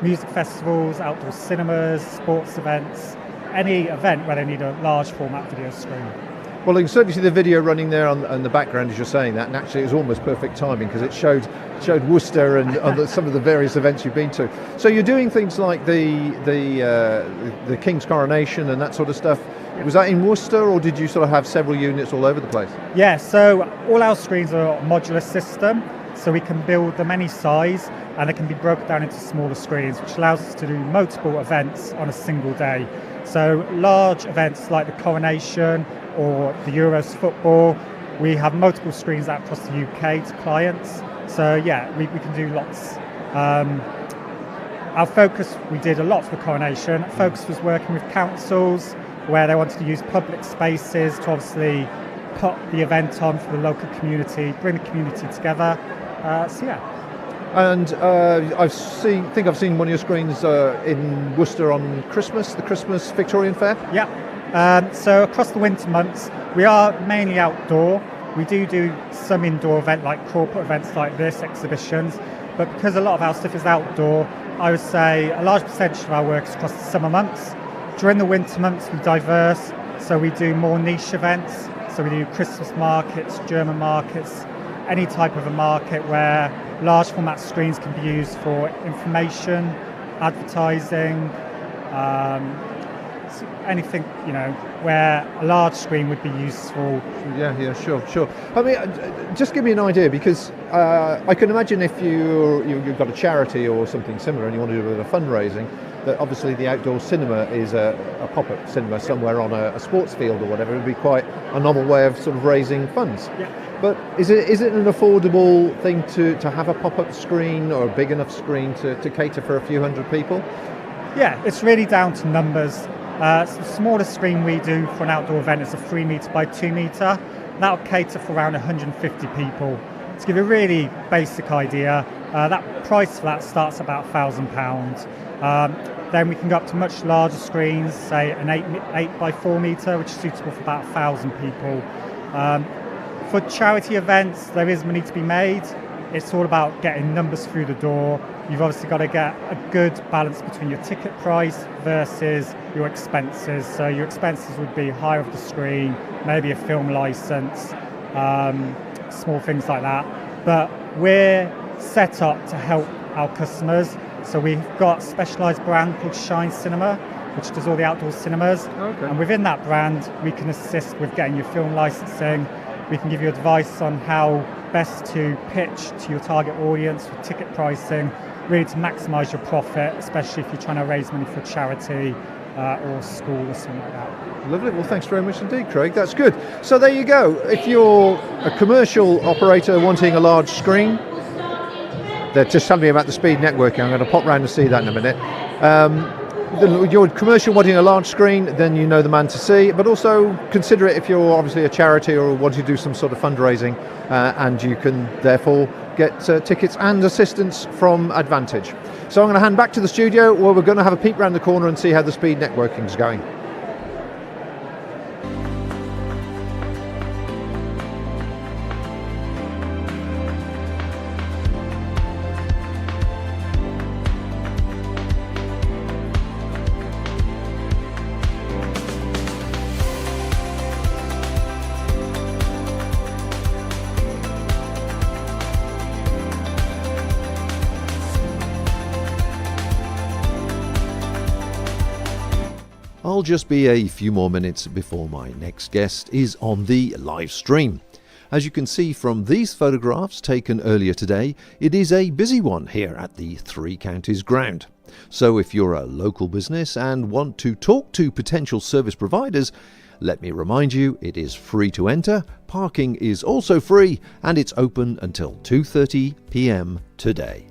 music festivals, outdoor cinemas, sports events, any event where they need a large format video screen. Well, you can certainly see the video running there on the background as you're saying that, and actually it was almost perfect timing because it showed Worcester and some of the various events you've been to. So you're doing things like the King's Coronation and that sort of stuff. Was that in Worcester, or did you sort of have several units all over the place? Yeah, so all our screens are a modular system, so we can build them any size and they can be broken down into smaller screens, which allows us to do multiple events on a single day. So large events like the Coronation or the Euros football, we have multiple screens out across the UK to clients. So yeah, we can do lots. Our focus, we did a lot for the Coronation. Focus was working with councils where they wanted to use public spaces to obviously put the event on for the local community, bring the community together. So yeah. And I've seen one of your screens in Worcester on Christmas, the Christmas Victorian Fair. Yeah. So across the winter months, we are mainly outdoor. We do some indoor event like corporate events like this, exhibitions, but because a lot of our stuff is outdoor, I would say a large percentage of our work is across the summer months. During the winter months, we diverse, so we do more niche events. So we do Christmas markets, German markets, any type of a market where large format screens can be used for information, advertising, anything, you know, where a large screen would be useful. Yeah, sure. I mean, just give me an idea, because I can imagine if you've got a charity or something similar and you want to do a bit of fundraising, that obviously the outdoor cinema is a pop-up cinema somewhere on a sports field or whatever. It would be quite a novel way of sort of raising funds. Yeah. But is it an affordable thing to have a pop-up screen or a big enough screen to cater for a few hundred people? Yeah, it's really down to numbers. So the smallest screen we do for an outdoor event is a 3 metre by 2 metre. That'll cater for around 150 people. To give you a really basic idea, that price for that starts at about £1,000. Then we can go up to much larger screens, say an 8 by 4 metre, which is suitable for about 1,000 people. For charity events, there is money to be made. It's all about getting numbers through the door. You've obviously got to get a good balance between your ticket price versus your expenses. So your expenses would be higher of the screen, maybe a film license, small things like that. But we're set up to help our customers. So we've got a specialised brand called Shine Cinema, which does all the outdoor cinemas. Okay. And within that brand, we can assist with getting your film licensing. We can give you advice on how best to pitch to your target audience for ticket pricing, really to maximise your profit, especially if you're trying to raise money for charity or school or something like that. Lovely. Well, thanks very much indeed, Craig. That's good. So there you go. If you're a commercial operator wanting a large screen, they're just telling me about the speed networking. I'm going to pop round and see that in a minute. Your commercial wanting a large screen, then you know the man to see, but also consider it if you're obviously a charity or want to do some sort of fundraising, and you can therefore get tickets and assistance from Vantage. So I'm going to hand back to the studio where we're going to have a peek round the corner and see how the speed networking is going. I'll just be a few more minutes before my next guest is on the live stream. As you can see from these photographs taken earlier today, it is a busy one here at the Three Counties ground. So if you're a local business and want to talk to potential service providers, let me remind you, it is free to enter, parking is also free, and it's open until 2:30 p.m. today.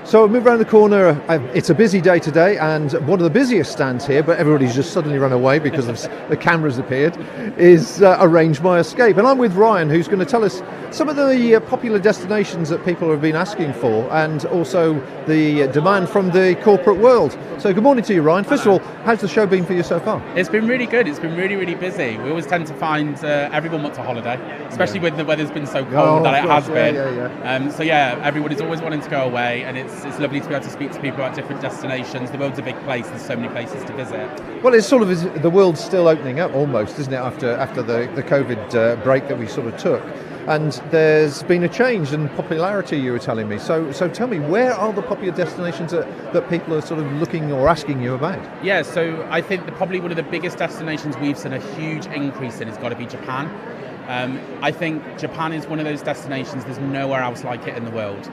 So I've moved around the corner. It's a busy day today, and one of the busiest stands here, but everybody's just suddenly run away because the cameras appeared, is Arrange My Escape. And I'm with Ryan, who's going to tell us some of the popular destinations that people have been asking for, and also the demand from the corporate world. So good morning to you, Ryan. First of all, how's the show been for you so far? It's been really good. It's been really, really busy. We always tend to find everyone wants a holiday, especially when the weather's been so cold that it has been. So everybody's always wanting to go away, and it's lovely to be able to speak to people about different destinations. The world's a big place. There's so many places to visit. Well, it's sort of the world's still opening up almost, isn't it, after the COVID break that we sort of took. And there's been a change in popularity, you were telling me. So tell me, where are the popular destinations that people are sort of looking or asking you about? Yeah, so I think probably one of the biggest destinations we've seen a huge increase in has got to be Japan. I think Japan is one of those destinations, there's nowhere else like it in the world.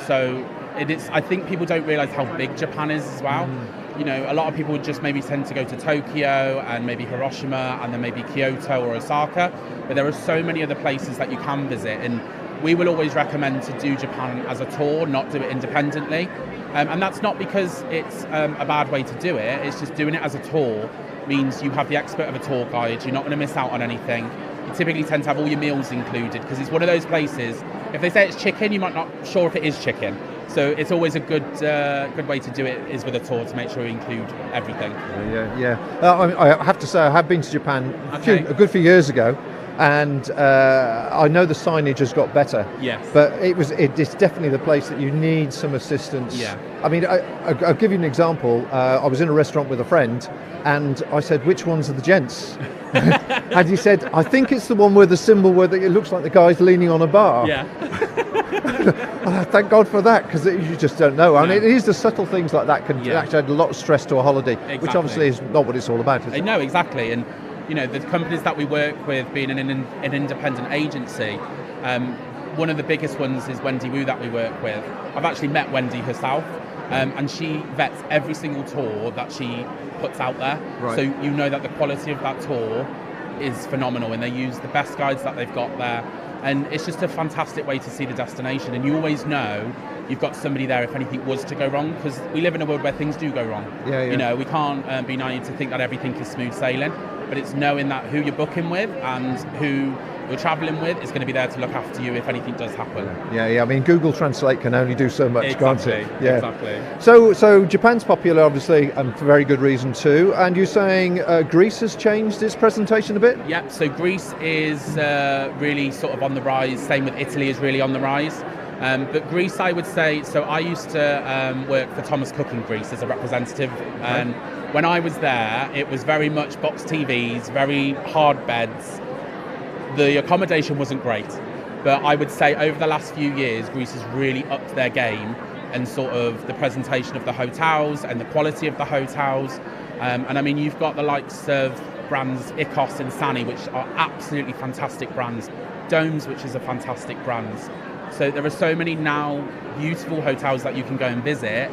So I think people don't realise how big Japan is as well. You know, a lot of people would just maybe tend to go to Tokyo and maybe Hiroshima and then maybe Kyoto or Osaka, but there are so many other places that you can visit, and we will always recommend to do Japan as a tour, not do it independently. And that's not because it's a bad way to do it, it's just doing it as a tour means you have the expert of a tour guide, you're not going to miss out on anything. You typically tend to have all your meals included because it's one of those places if they say it's chicken, you might not sure if it is chicken. So it's always a good way to do it is with a tour to make sure you include everything. I have to say, I have been to Japan a good few years ago, and I know the signage has got better. Yes. But it's definitely the place that you need some assistance. Yeah. I mean, I'll give you an example. I was in a restaurant with a friend, and I said, "Which ones are the gents?" And he said, "I think it's the one with the symbol where it looks like the guy's leaning on a bar." Yeah. Thank God for that, because you just don't know. I mean, it is the subtle things like that can actually add a lot of stress to a holiday, which obviously is not what it's all about, is it? No, exactly. And you know, the companies that we work with, being an independent agency, one of the biggest ones is Wendy Wu that we work with. I've actually met Wendy herself, and she vets every single tour that she puts out there. Right. So you know that the quality of that tour is phenomenal, and they use the best guides that they've got there. And it's just a fantastic way to see the destination, and you always know you've got somebody there if anything was to go wrong, because we live in a world where things do go wrong. You know, we can't be naive to think that everything is smooth sailing, but it's knowing that who you're booking with and who you're travelling with is going to be there to look after you if anything does happen. I mean, Google Translate can only do so much, can't it? Yeah. Exactly. So Japan's popular, obviously, and for very good reason too. And you're saying Greece has changed its presentation a bit? Yep. So Greece is really sort of on the rise. Same with Italy is really on the rise. But Greece, I would say, so I used to work for Thomas Cook in Greece as a representative. And when I was there, it was very much box TVs, very hard beds. The accommodation wasn't great. But I would say over the last few years, Greece has really upped their game, and sort of the presentation of the hotels and the quality of the hotels. And I mean, you've got the likes of brands Ikos and Sani, which are absolutely fantastic brands. Domes, which is a fantastic brand. So there are so many now beautiful hotels that you can go and visit.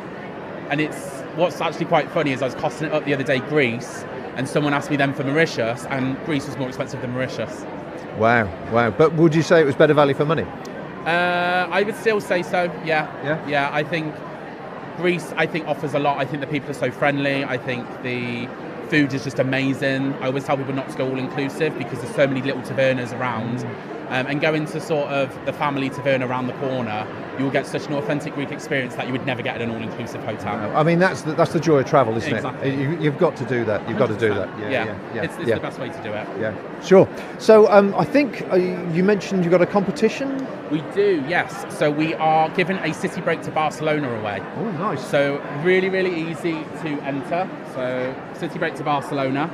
And what's actually quite funny is I was costing it up the other day, Greece, and someone asked me then for Mauritius, and Greece was more expensive than Mauritius. Wow. But would you say it was better value for money? I would still say so, yeah. I think Greece, offers a lot. I think the people are so friendly. I think the food is just amazing. I always tell people not to go all-inclusive because there's so many little tavernas around. And going to sort of the family tavern around the corner, you will get such an authentic Greek experience that you would never get at an all-inclusive hotel. I mean, that's the joy of travel, isn't exactly. it? You've got to do that. You've got to do that. It's the best way to do it. Yeah, sure. So I think you mentioned you got a competition? We do, yes. So we are giving a city break to Barcelona away. Oh, nice. So really, really easy to enter. So city break to Barcelona.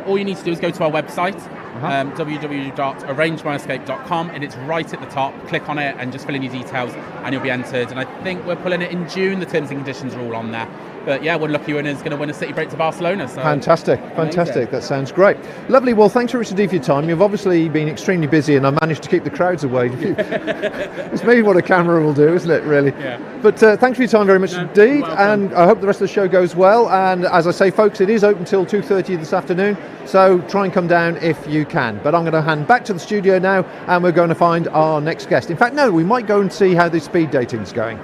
All you need to do is go to our website, www.arrangemyescape.com, and it's right at the top. Click on it and just fill in your details and you'll be entered. And I think we're pulling it in June. The terms and conditions are all on there. But yeah, one lucky winner is going to win a city break to Barcelona. So fantastic. That sounds great. Lovely. Well, thanks Richard D for your time. You've obviously been extremely busy, and I managed to keep the crowds away. It's maybe what a camera will do, isn't it, really? Yeah. But thanks for your time very much indeed, and I hope the rest of the show goes well. And as I say, folks, it is open till 2:30 this afternoon, so try and come down if you can. But I'm going to hand back to the studio now, and we're going to find our next guest. In fact, no, we might go and see how the speed dating's going.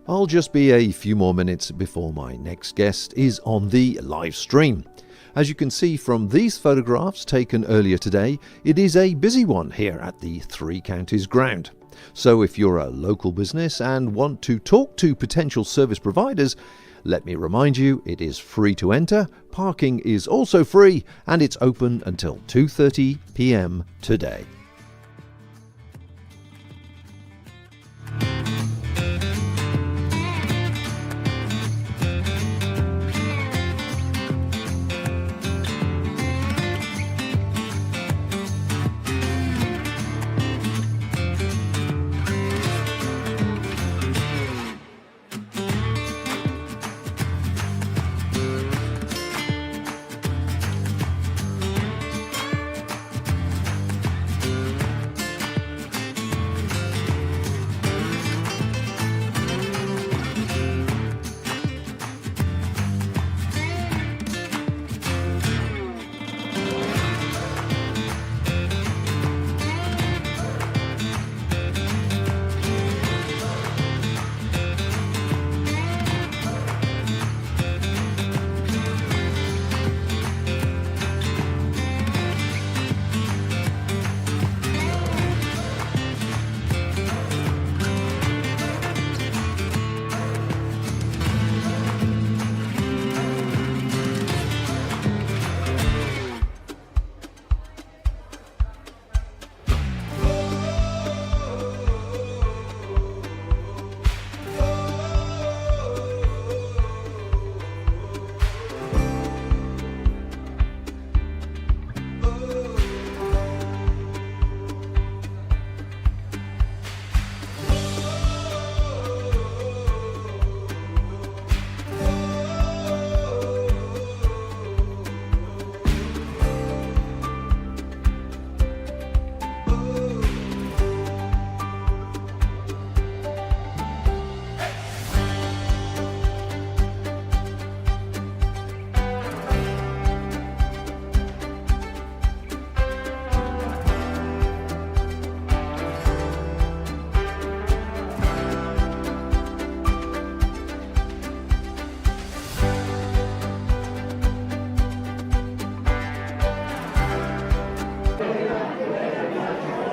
I'll just be a few more minutes before my next guest is on the live stream. As you can see from these photographs taken earlier today, it is a busy one here at the Three Counties ground. So if you're a local business and want to talk to potential service providers, let me remind you, it is free to enter, parking is also free, and it's open until 2:30 p.m. today.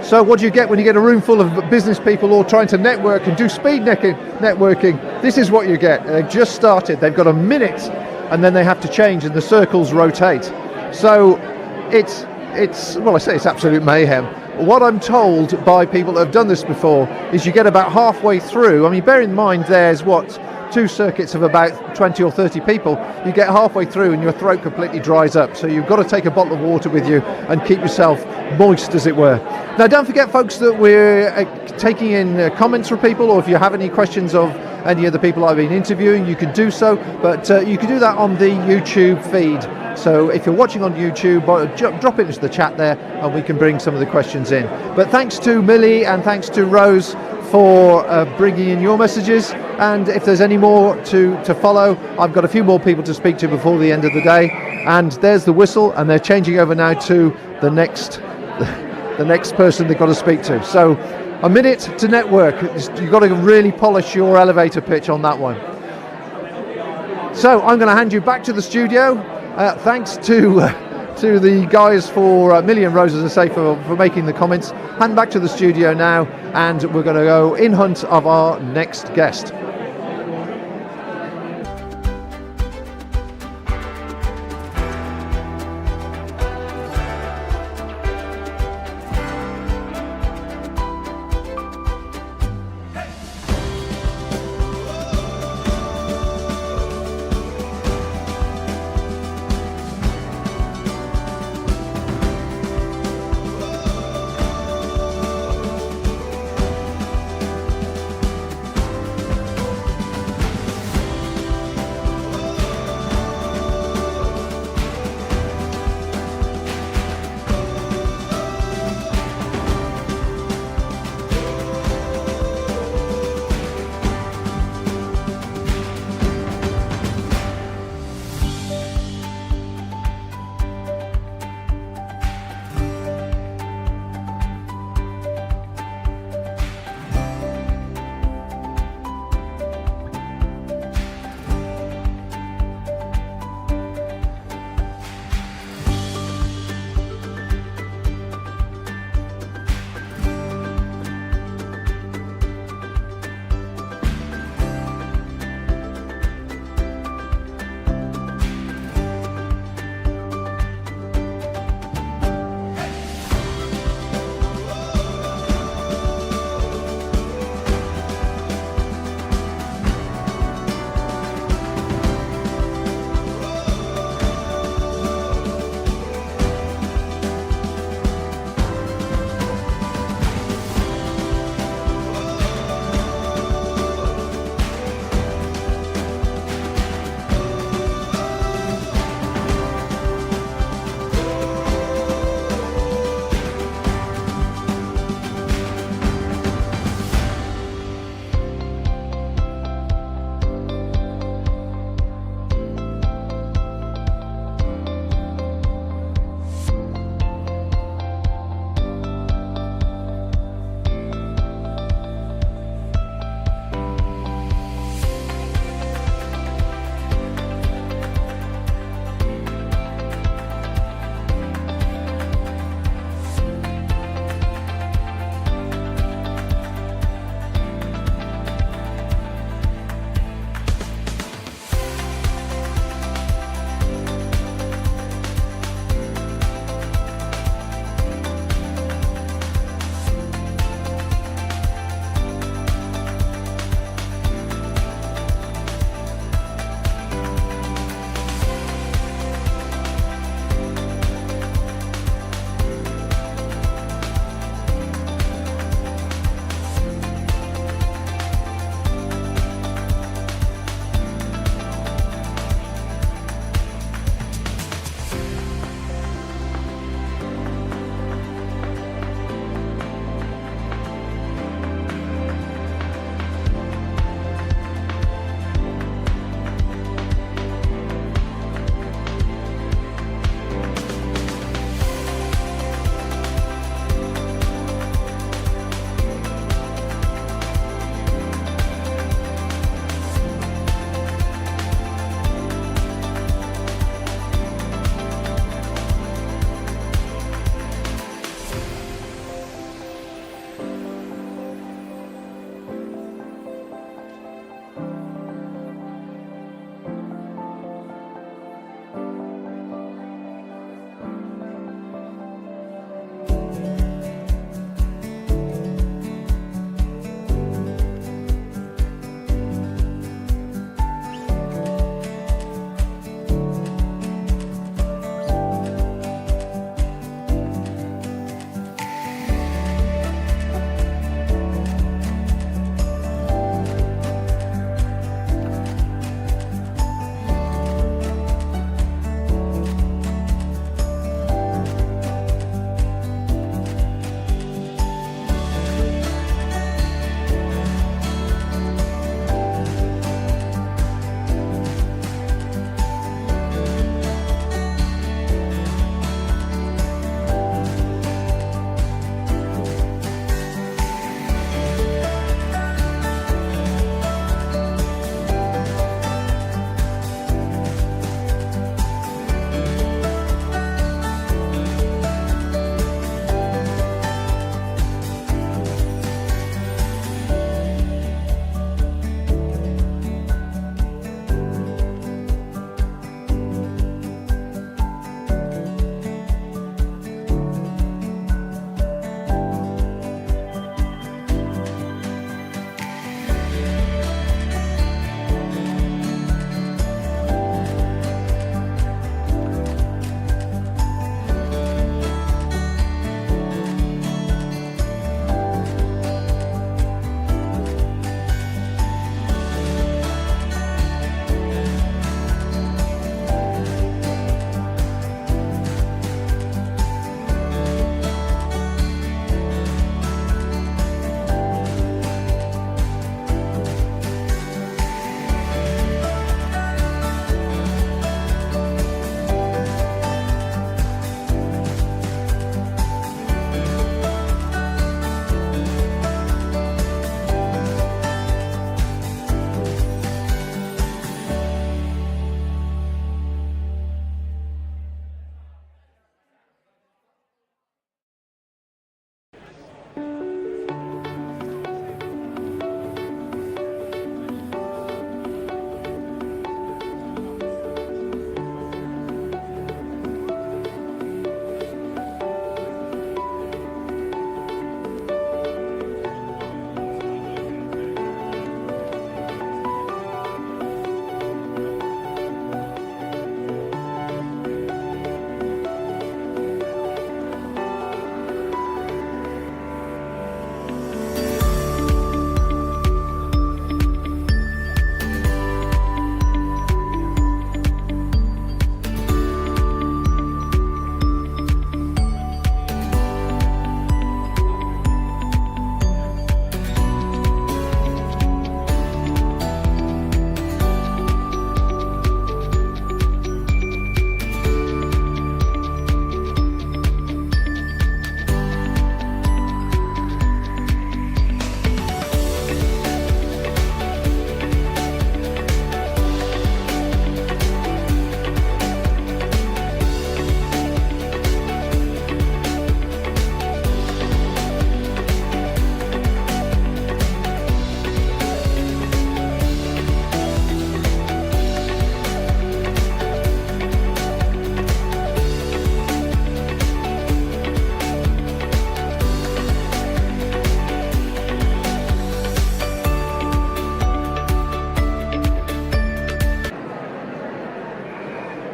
So what do you get when you get a room full of business people all trying to network and do speed networking? This is what you get. They've just started. They've got a minute and then they have to change and the circles rotate. So it's well, I say it's absolute mayhem. What I'm told by people that have done this before is you get about halfway through. I mean, bear in mind there's two circuits of about 20 or 30 people. You get halfway through and your throat completely dries up. So you've got to take a bottle of water with you and keep yourself moist, as it were. Now, don't forget, folks, that we're taking in comments from people, or if you have any questions of any of the people I've been interviewing, you can do so. But you can do that on the YouTube feed. So if you're watching on YouTube, drop it into the chat there and we can bring some of the questions in. But thanks to Millie and thanks to Rose for bringing in your messages, and if there's any more to follow, I've got a few more people to speak to before the end of the day. And there's the whistle, and they're changing over now to the next person they've got to speak to. So a minute to network. You've got to really polish your elevator pitch on that one. So I'm going to hand you back to the studio. Thanks to the guys for Millie and Rose, as I say, for making the comments. Hand back to the studio now, and we're going to go in hunt of our next guest.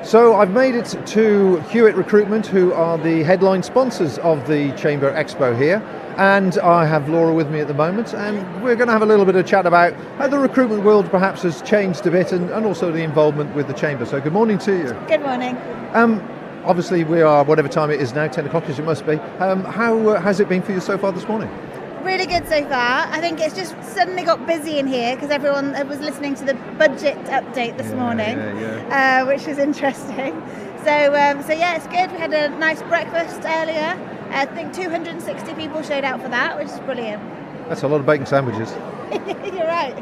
So I've made it to Hewett Recruitment, who are the headline sponsors of the Chamber Expo here. And I have Laura with me at the moment, and we're going to have a little bit of chat about how the recruitment world perhaps has changed a bit, and also the involvement with the Chamber. So good morning to you. Good morning. Obviously we are, whatever time it is now, 10 o'clock as it must be. How has it been for you so far this morning? Really good so far. I think it's just suddenly got busy in here because everyone was listening to the budget update this morning, which was interesting. So yeah, it's good. We had a nice breakfast earlier. I think 260 people showed out for that, which is brilliant. That's a lot of bacon sandwiches. You're right.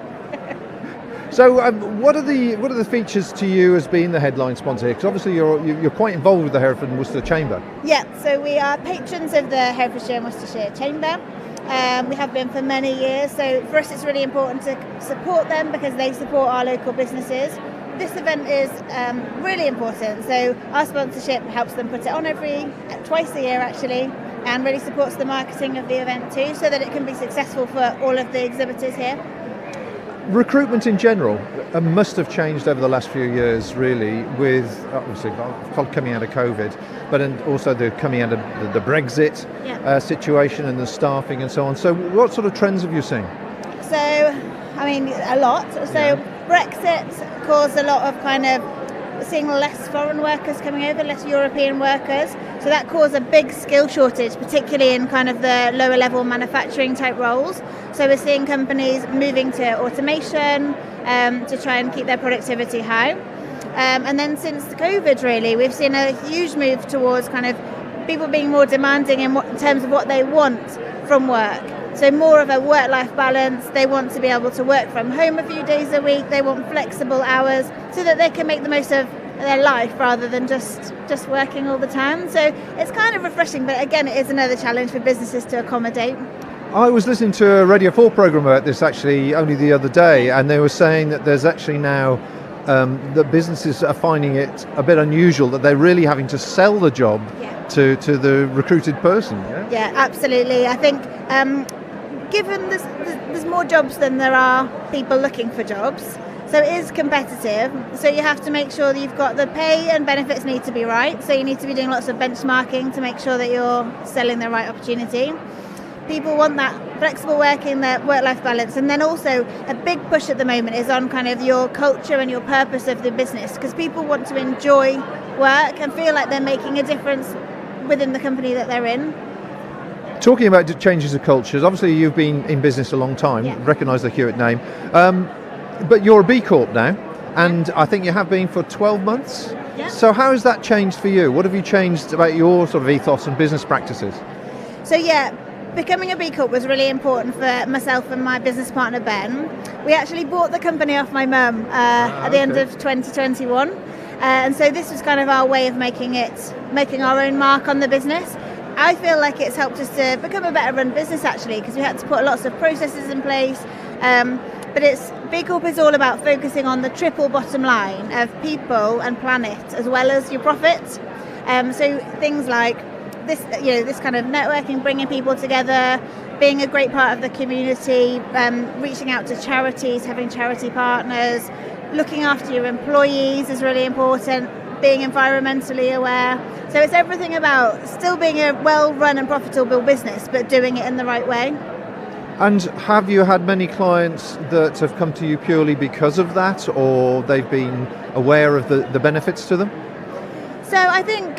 So, what are the features to you as being the headline sponsor here? Because obviously you're quite involved with the Hereford and Worcester Chamber. Yeah. So we are patrons of the Herefordshire and Worcestershire Chamber. We have been for many years. So for us, it's really important to support them because they support our local businesses. This event is really important. So our sponsorship helps them put it on twice a year actually, and really supports the marketing of the event too, so that it can be successful for all of the exhibitors here. Recruitment in general must have changed over the last few years, really, with obviously coming out of COVID, but also the coming out of the Brexit situation and the staffing and so on. So what sort of trends have you seen? So, I mean, a lot. So Brexit caused a lot of kind of seeing less foreign workers coming over, less European workers. So that caused a big skill shortage, particularly in kind of the lower level manufacturing type roles. So we're seeing companies moving to automation to try and keep their productivity high. And then since COVID, really, we've seen a huge move towards kind of people being more demanding in terms of what they want from work. So more of a work-life balance. They want to be able to work from home a few days a week. They want flexible hours so that they can make the most of their life rather than just working all the time. So it's kind of refreshing, but again, it is another challenge for businesses to accommodate. I was listening to a Radio 4 programme about this actually only the other day, and they were saying that there's actually now that businesses are finding it a bit unusual that they're really having to sell the job to the recruited person. Yeah, absolutely. I think given there's more jobs than there are people looking for jobs, so it is competitive. So you have to make sure that you've got the pay and benefits need to be right. So you need to be doing lots of benchmarking to make sure that you're selling the right opportunity. People want that flexible working, that work-life balance, and then also a big push at the moment is on kind of your culture and your purpose of the business, because people want to enjoy work and feel like they're making a difference within the company that they're in. Talking about changes of cultures, obviously you've been in business a long time, recognise the Hewett name, but you're a B Corp now, and I think you have been for 12 months. So how has that changed for you? What have you changed about your sort of ethos and business practices? So becoming a B Corp was really important for myself and my business partner Ben. We actually bought the company off my mum at the end of 2021, and so this was kind of our way of making our own mark on the business. I feel like it's helped us to become a better run business actually, because we had to put lots of processes in place. But B Corp is all about focusing on the triple bottom line of people and planet as well as your profit. So things like this kind of networking, bringing people together, being a great part of the community, reaching out to charities, having charity partners, looking after your employees is really important, being environmentally aware. So it's everything about still being a well-run and profitable business, but doing it in the right way. And have you had many clients that have come to you purely because of that, or they've been aware of the benefits to them? So I think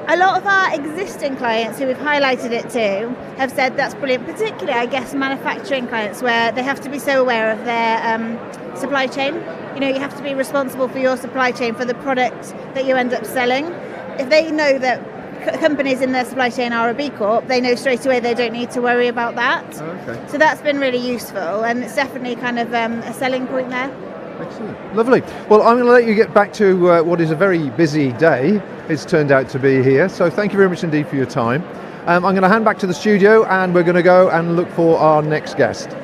a lot of our existing clients who we've highlighted it to have said that's brilliant, particularly I guess manufacturing clients where they have to be so aware of their supply chain. You know, you have to be responsible for your supply chain for the product that you end up selling. If they know that companies in their supply chain are a B Corp, they know straight away they don't need to worry about that. Okay. So that's been really useful, and it's definitely kind of a selling point there. Excellent. Lovely. Well, I'm going to let you get back to what is a very busy day. It's turned out to be here. So thank you very much indeed for your time. I'm going to hand back to the studio, and we're going to go and look for our next guest.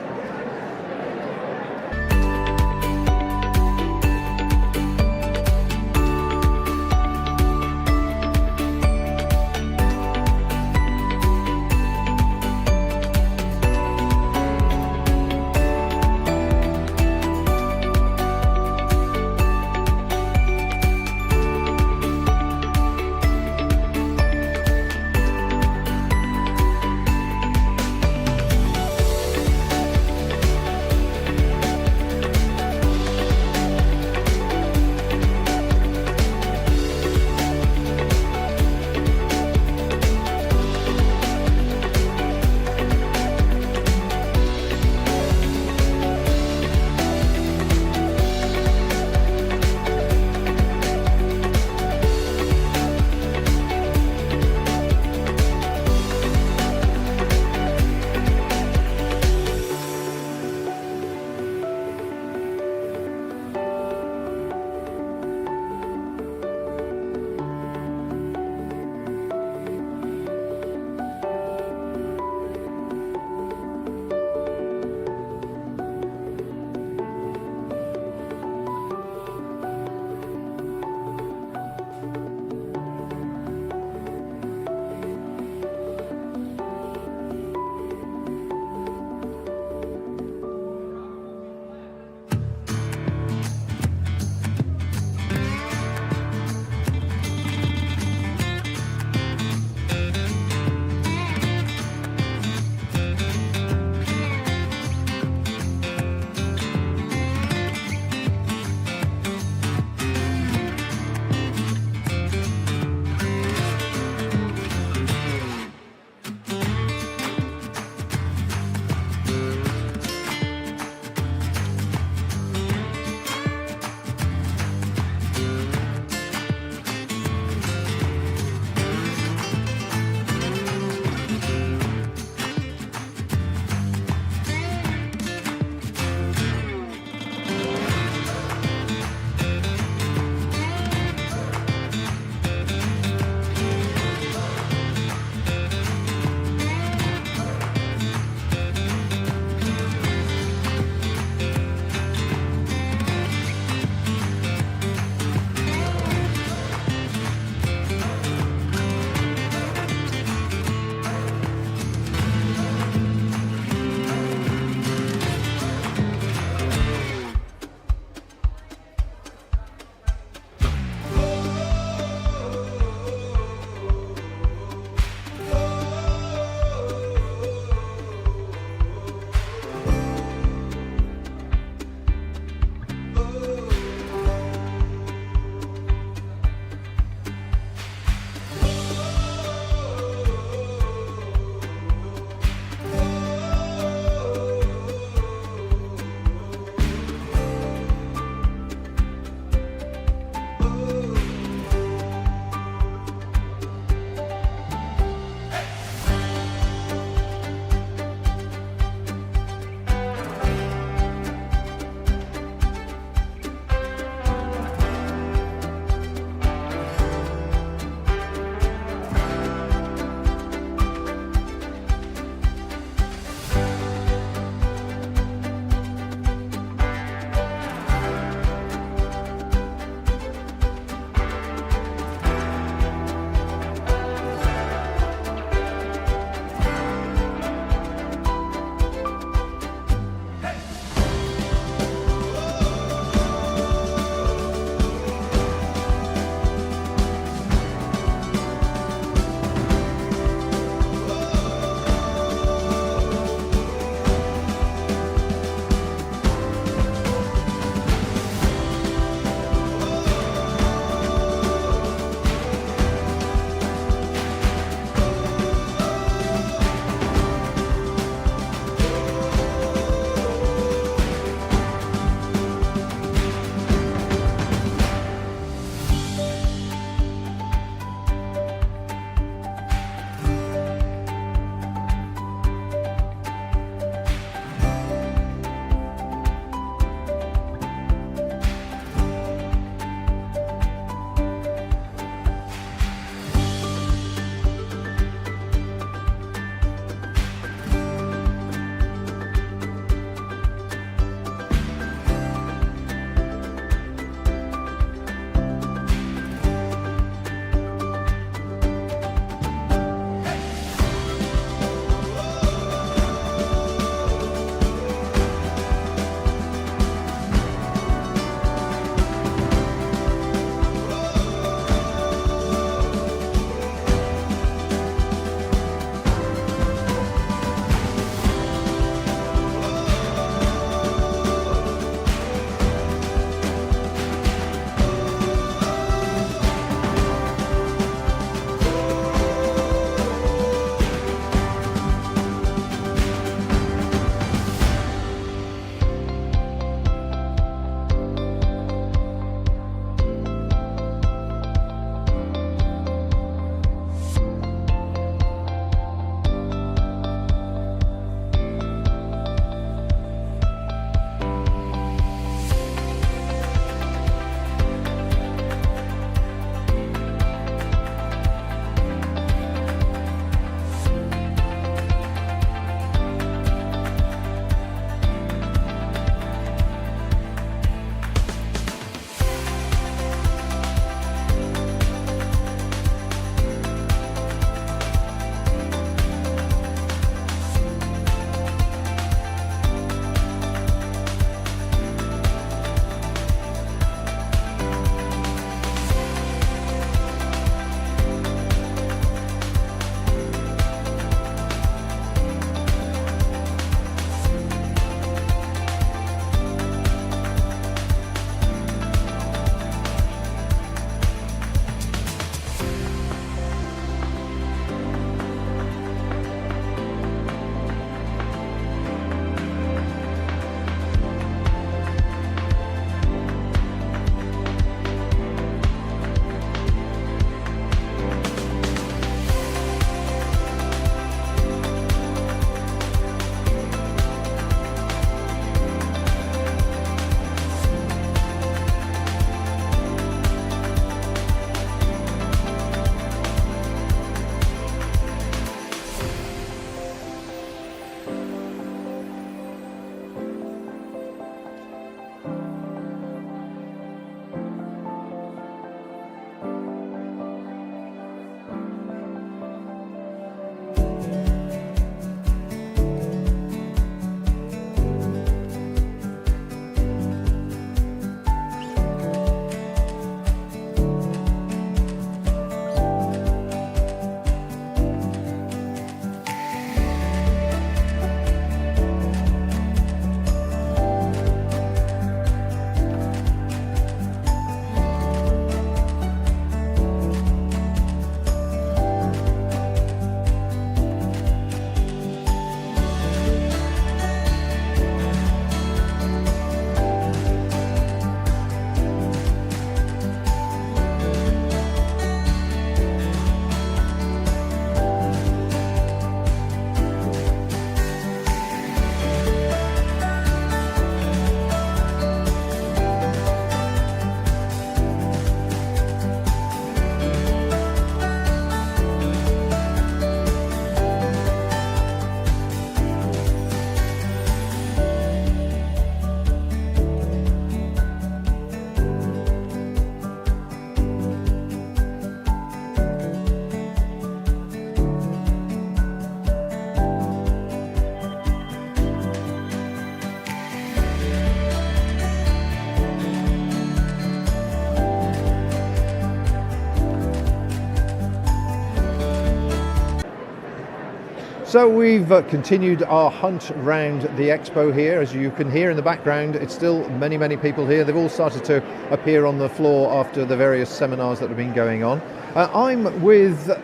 So we've continued our hunt round the Expo here. As you can hear in the background, it's still many people here. They've all started to appear on the floor after the various seminars that have been going on. I'm with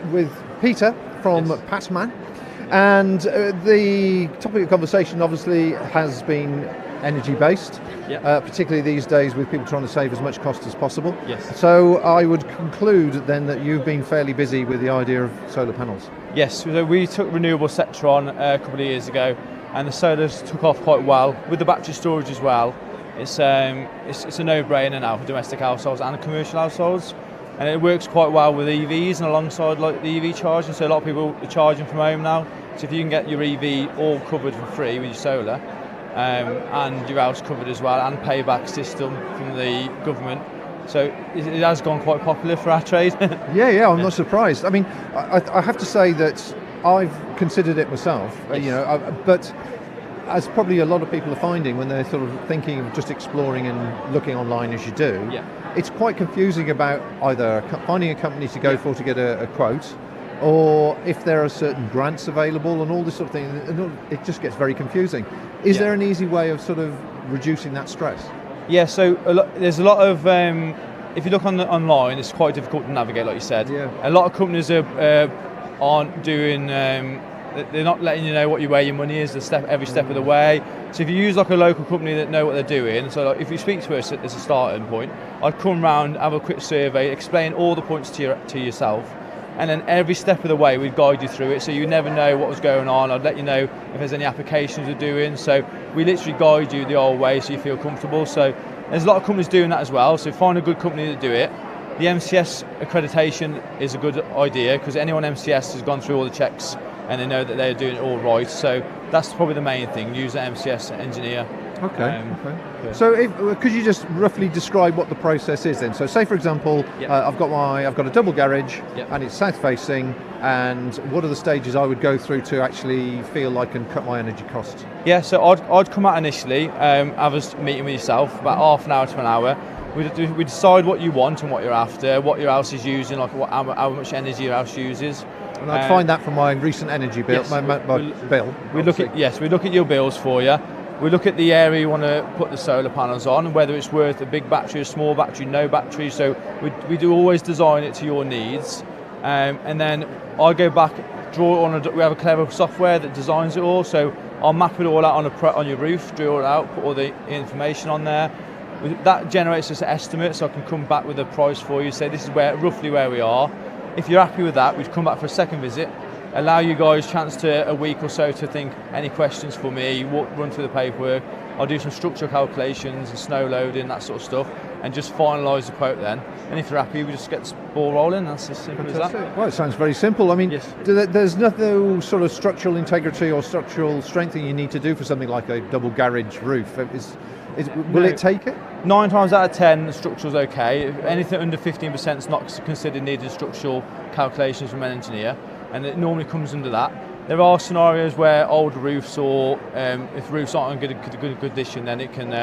Peter from Passman, and the topic of conversation obviously has been energy based, particularly these days with people trying to save as much cost as possible. Yes. So I would conclude then that you've been fairly busy with the idea of solar panels. Yes, so we took renewable sector on a couple of years ago, and the solars took off quite well with the battery storage as well. It's a no-brainer now for domestic households and commercial households, and it works quite well with EVs and alongside like the EV charging. So a lot of people are charging from home now. So if you can get your EV all covered for free with your solar, and your house covered as well, and payback system from the government. So it has gone quite popular for our trade. I'm not surprised. I mean, I have to say that I've considered it myself, but as probably a lot of people are finding when they're sort of thinking of just exploring and looking online as you do, it's quite confusing about either finding a company to go for to get a quote, or if there are certain grants available and all this sort of thing. It just gets very confusing. Is there an easy way of sort of reducing that stress? Yeah, so there's a lot of, if you look online, it's quite difficult to navigate, like you said. Yeah. A lot of companies aren't doing, they're not letting you know where your money is every step of the way. So if you use like a local company that know what they're doing, so like if you speak to us as a starting point, I'd come round, have a quick survey, explain all the points to yourself, and then every step of the way we'd guide you through it, so you never know what was going on. I'd let you know if there's any applications we're doing, so we literally guide you the old way so you feel comfortable. So there's a lot of companies doing that as well, so find a good company to do it. The MCS accreditation is a good idea, because anyone MCS has gone through all the checks and they know that they're doing it all right, so that's probably the main thing, use an MCS engineer. Okay. So could you just roughly describe what the process is then? So say for example, I've got a double garage, and it's south facing, and what are the stages I would go through to actually feel I can cut my energy costs? Yeah, so I'd come out initially, have a meeting with yourself, about half an hour to an hour. We decide what you want and what you're after, what your house is using, like how much energy your house uses. And I'd find that from my recent energy bill. Bill. We look at your bills for you. We look at the area you want to put the solar panels on, and whether it's worth a big battery, a small battery, no battery. So we do always design it to your needs, and then I go back, draw it on. We have a clever software that designs it all. So I'll map it all out on your roof, draw it out, put all the information on there. That generates us an estimate, so I can come back with a price for you. Say this is roughly where we are. If you're happy with that, we'd come back for a second visit. Allow you guys a chance to a week or so to think any questions for me, run through the paperwork. I'll do some structural calculations and snow loading, that sort of stuff, and just finalise the quote then. And if you're happy, we just get the ball rolling. That's as simple as that. Well, it sounds very simple. I mean, there's no sort of structural integrity or structural strengthening you need to do for something like a double garage roof. Will it take it? 9 times out of 10, the structural's okay. Anything under 15% is not considered needed structural calculations from an engineer, and it normally comes under that. There are scenarios where older roofs, or if roofs aren't in good condition, then it can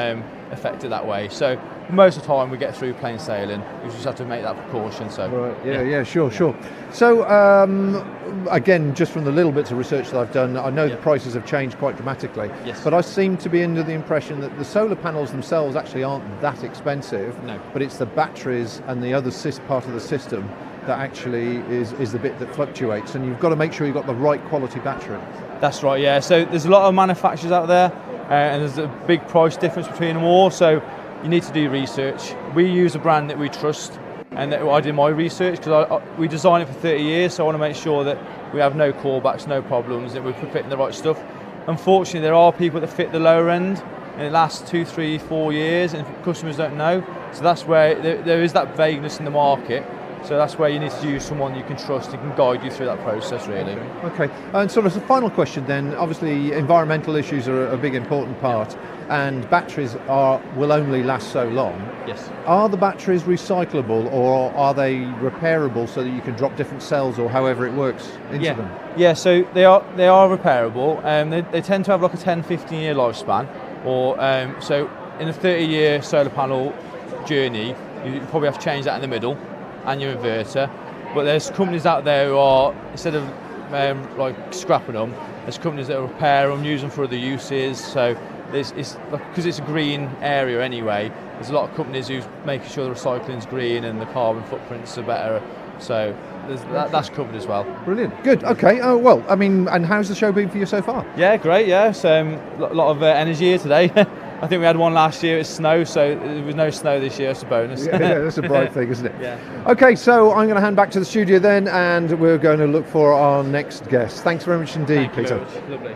affect it that way. So most of the time we get through plain sailing. We just have to make that precaution. So right. Sure. So again, just from the little bits of research that I've done, I know the prices have changed quite dramatically. Yes. But I seem to be under the impression that the solar panels themselves actually aren't that expensive. No. But it's the batteries and the other part of the system that actually is the bit that fluctuates, and you've got to make sure you've got the right quality battery. That's right, yeah. So there's a lot of manufacturers out there, and there's a big price difference between them all, so you need to do research. We use a brand that we trust, and that I did my research because we designed it for 30 years, so I want to make sure that we have no callbacks, no problems, that we're fitting the right stuff. Unfortunately, there are people that fit the lower end, and it lasts 2, 3, 4 years, and customers don't know. So that's where there is that vagueness in the market. So that's where you need to use someone you can trust and can guide you through that process, really. Okay. And sort of as a final question then, obviously environmental issues are a big important part, and batteries will only last so long. Yes. Are the batteries recyclable, or are they repairable so that you can drop different cells or however it works into them? Yeah, so they are repairable. They tend to have like a 10-15 year lifespan, or so in a 30-year solar panel journey, you probably have to change that in the middle, and your inverter. But there's companies out there who are, instead of like scrapping them, There's companies that repair them, use them for other uses. So because it's a green area anyway, there's a lot of companies who's making sure the recycling's green and the carbon footprints are better. So that's covered as well. Brilliant. Good. Okay. Oh well. I mean, and how's the show been for you so far? Yeah, great. Yeah, so a lot of energy here today. I think we had one last year. It's snow, so there was no snow this year. It's a bonus. Yeah, that's a bright thing, isn't it? Yeah. Okay, so I'm going to hand back to the studio then, and we're going to look for our next guest. Thanks very much indeed, Peter. Lovely.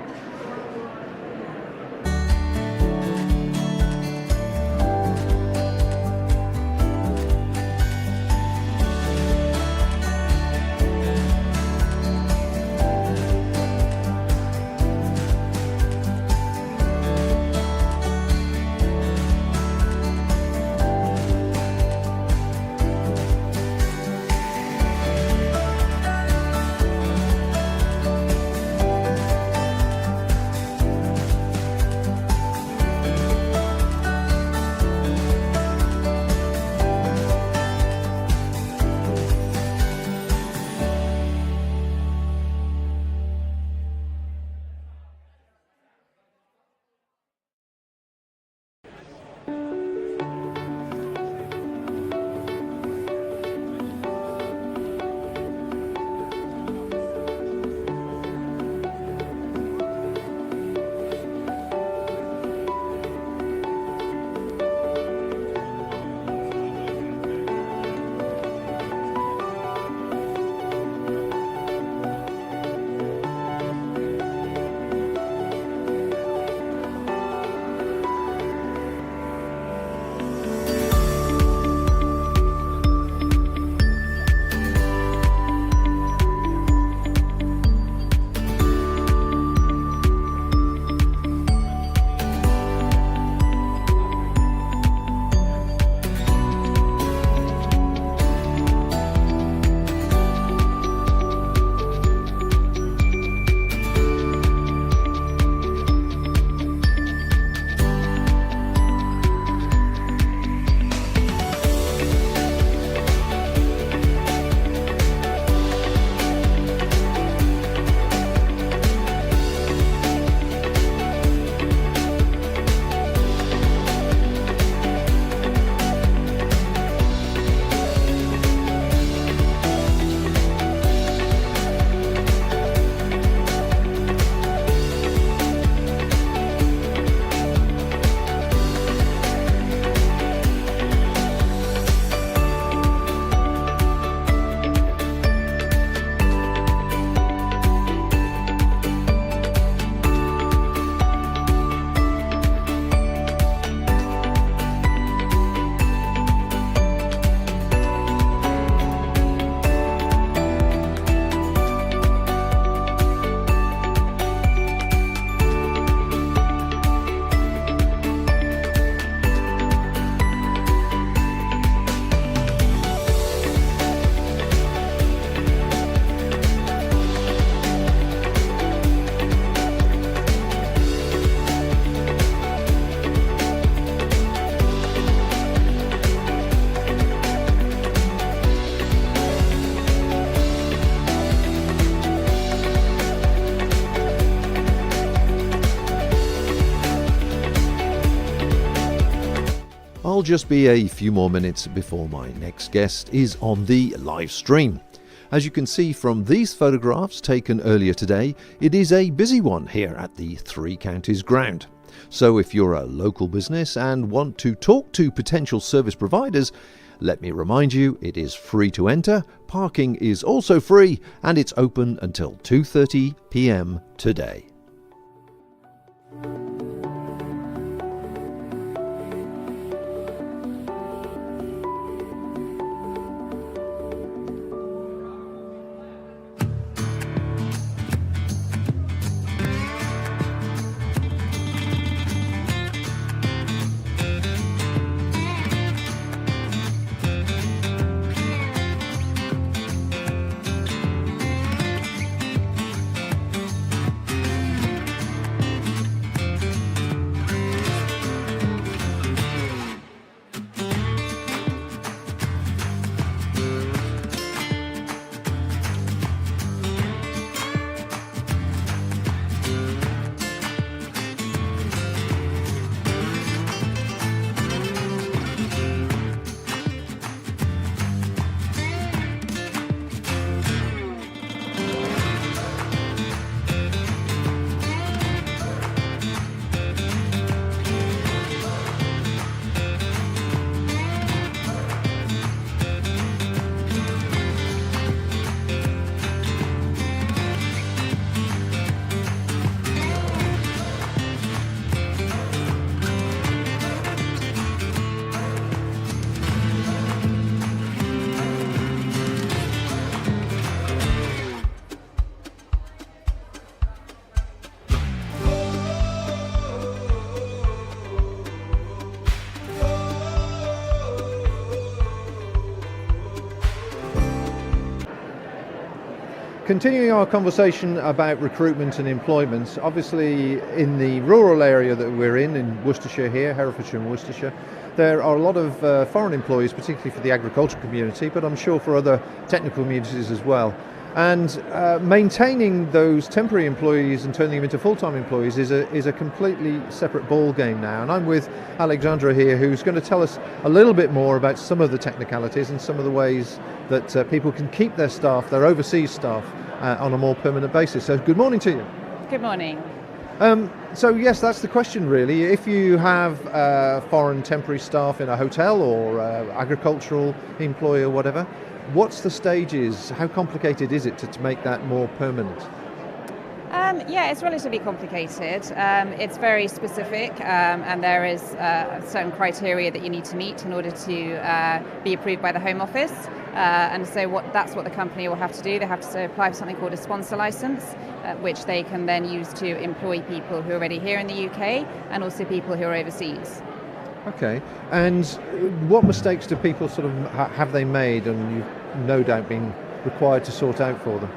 I'll just be a few more minutes before my next guest is on the live stream. As you can see from these photographs taken earlier today, it is a busy one here at the Three Counties ground. So if you're a local business and want to talk to potential service providers, let me remind you, it is free to enter, parking is also free, and it's open until 2:30 p.m. today. continuing our conversation about recruitment and employment, obviously in the rural area that we're in Worcestershire here, Herefordshire and Worcestershire, there are a lot of foreign employees, particularly for the agricultural community, but I'm sure for other technical communities as well. And maintaining those temporary employees and turning them into full-time employees is a completely separate ball game now. And I'm with Alexandra here, who's going to tell us a little bit more about some of the technicalities and some of the ways that people can keep their staff, their overseas staff, on a more permanent basis. So good morning to you. Good morning. So yes, that's the question really. If you have foreign temporary staff in a hotel or agricultural employee or whatever, what's the stages? How complicated is it to make that more permanent? Yeah, it's relatively complicated. It's very specific, and there is certain criteria that you need to meet in order to be approved by the Home Office. And so that's what the company will have to do. They have to apply for something called a sponsor license, which they can then use to employ people who are already here in the UK and also people who are overseas. Okay, and what mistakes do people sort of have they made, and you've no doubt been required to sort out for them?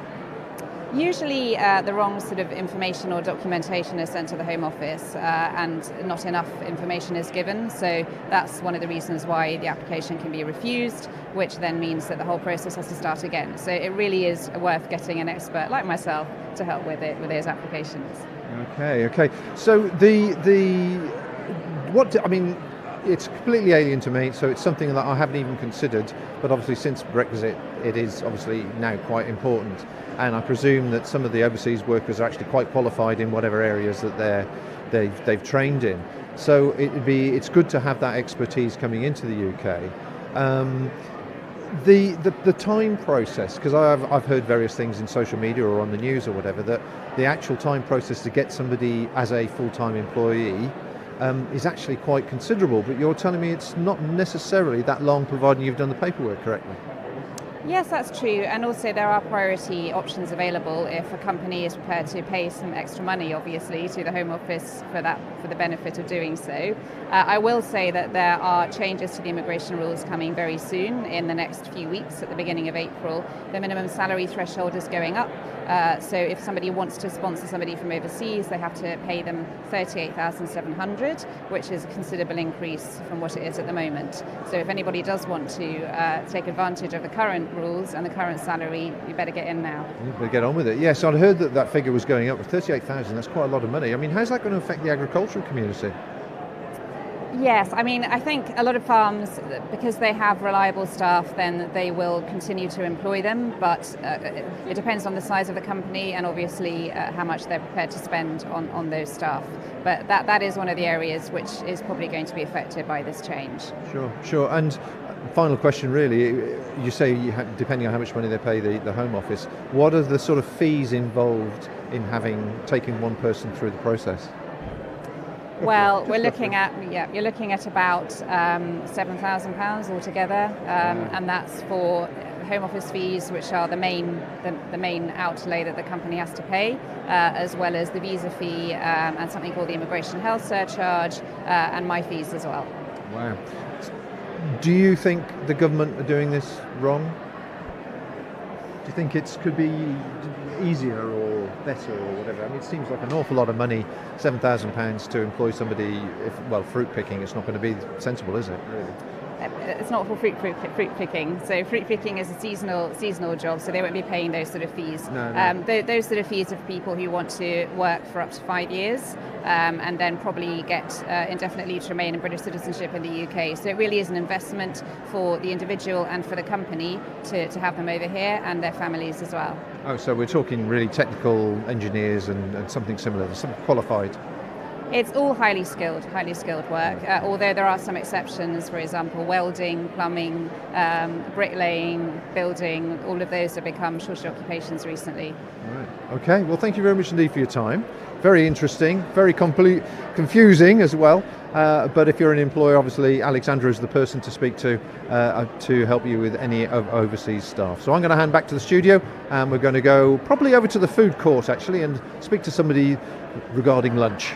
Usually the wrong sort of information or documentation is sent to the Home Office and not enough information is given. So that's one of the reasons why the application can be refused, which then means that the whole process has to start again. So it really is worth getting an expert like myself to help with those applications. Okay. So it's completely alien to me, so it's something that I haven't even considered, but obviously since Brexit it is obviously now quite important, and I presume that some of the overseas workers are actually quite qualified in whatever areas that they've trained in. So it's good to have that expertise coming into the UK. The time process, because I've heard various things in social media or on the news or whatever, that the actual time process to get somebody as a full-time employee is actually quite considerable, but you're telling me it's not necessarily that long, providing you've done the paperwork correctly. Yes, that's true, and also there are priority options available if a company is prepared to pay some extra money, obviously, to the Home Office for the benefit of doing so. I will say that there are changes to the immigration rules coming very soon, in the next few weeks, at the beginning of April. The minimum salary threshold is going up, so if somebody wants to sponsor somebody from overseas, they have to pay them $38,700, which is a considerable increase from what it is at the moment. So if anybody does want to take advantage of the current rules and the current salary, you better get in now. You better get on with it. Yes, I'd heard that figure was going up. 38,000, that's quite a lot of money. I mean, how's that going to affect the agricultural community? Yes, I mean, I think a lot of farms, because they have reliable staff, then they will continue to employ them, but it depends on the size of the company and obviously how much they're prepared to spend on those staff. But that is one of the areas which is probably going to be affected by this change. Sure. And final question really, you say depending on how much money they pay the Home Office, what are the sort of fees involved in taking one person through the process? Well, you're looking at about £7,000 altogether, and that's for Home Office fees, which are the main outlay that the company has to pay, as well as the visa fee and something called the immigration health surcharge, and my fees as well. Wow. Do you think the government are doing this wrong? Do you think it could be easier or better or whatever? I mean, it seems like an awful lot of money, £7,000 to employ somebody. Fruit picking, it's not going to be sensible, is it? Really? It's not for fruit picking. So fruit picking is a seasonal job, so they won't be paying those sort of fees. No. Those sort of fees are for people who want to work for up to 5 years and then probably get indefinite leave to remain in British citizenship in the UK. So it really is an investment for the individual and for the company to have them over here and their families as well. Oh, so we're talking really technical engineers and something similar, something qualified. It's all highly skilled work, although there are some exceptions, for example, welding, plumbing, bricklaying, building, all of those have become shorter occupations recently. All right. Okay, well, thank you very much indeed for your time. Very interesting, very confusing as well, but if you're an employer, obviously Alexandra is the person to speak to help you with any overseas staff. So I'm going to hand back to the studio, and we're going to go probably over to the food court actually and speak to somebody regarding lunch.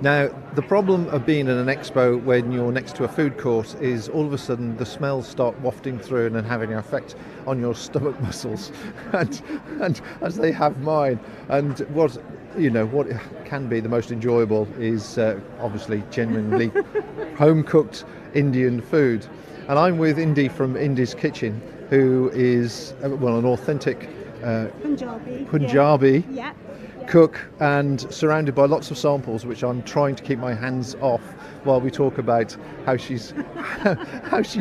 Now, the problem of being in an expo when you're next to a food court is all of a sudden the smells start wafting through and then having an effect on your stomach muscles, and as they have mine. And what can be the most enjoyable is obviously genuinely home-cooked Indian food. And I'm with Indy from Indys Kitchen, who is an authentic Punjabi cook, and surrounded by lots of samples, which I'm trying to keep my hands off while we talk about how she's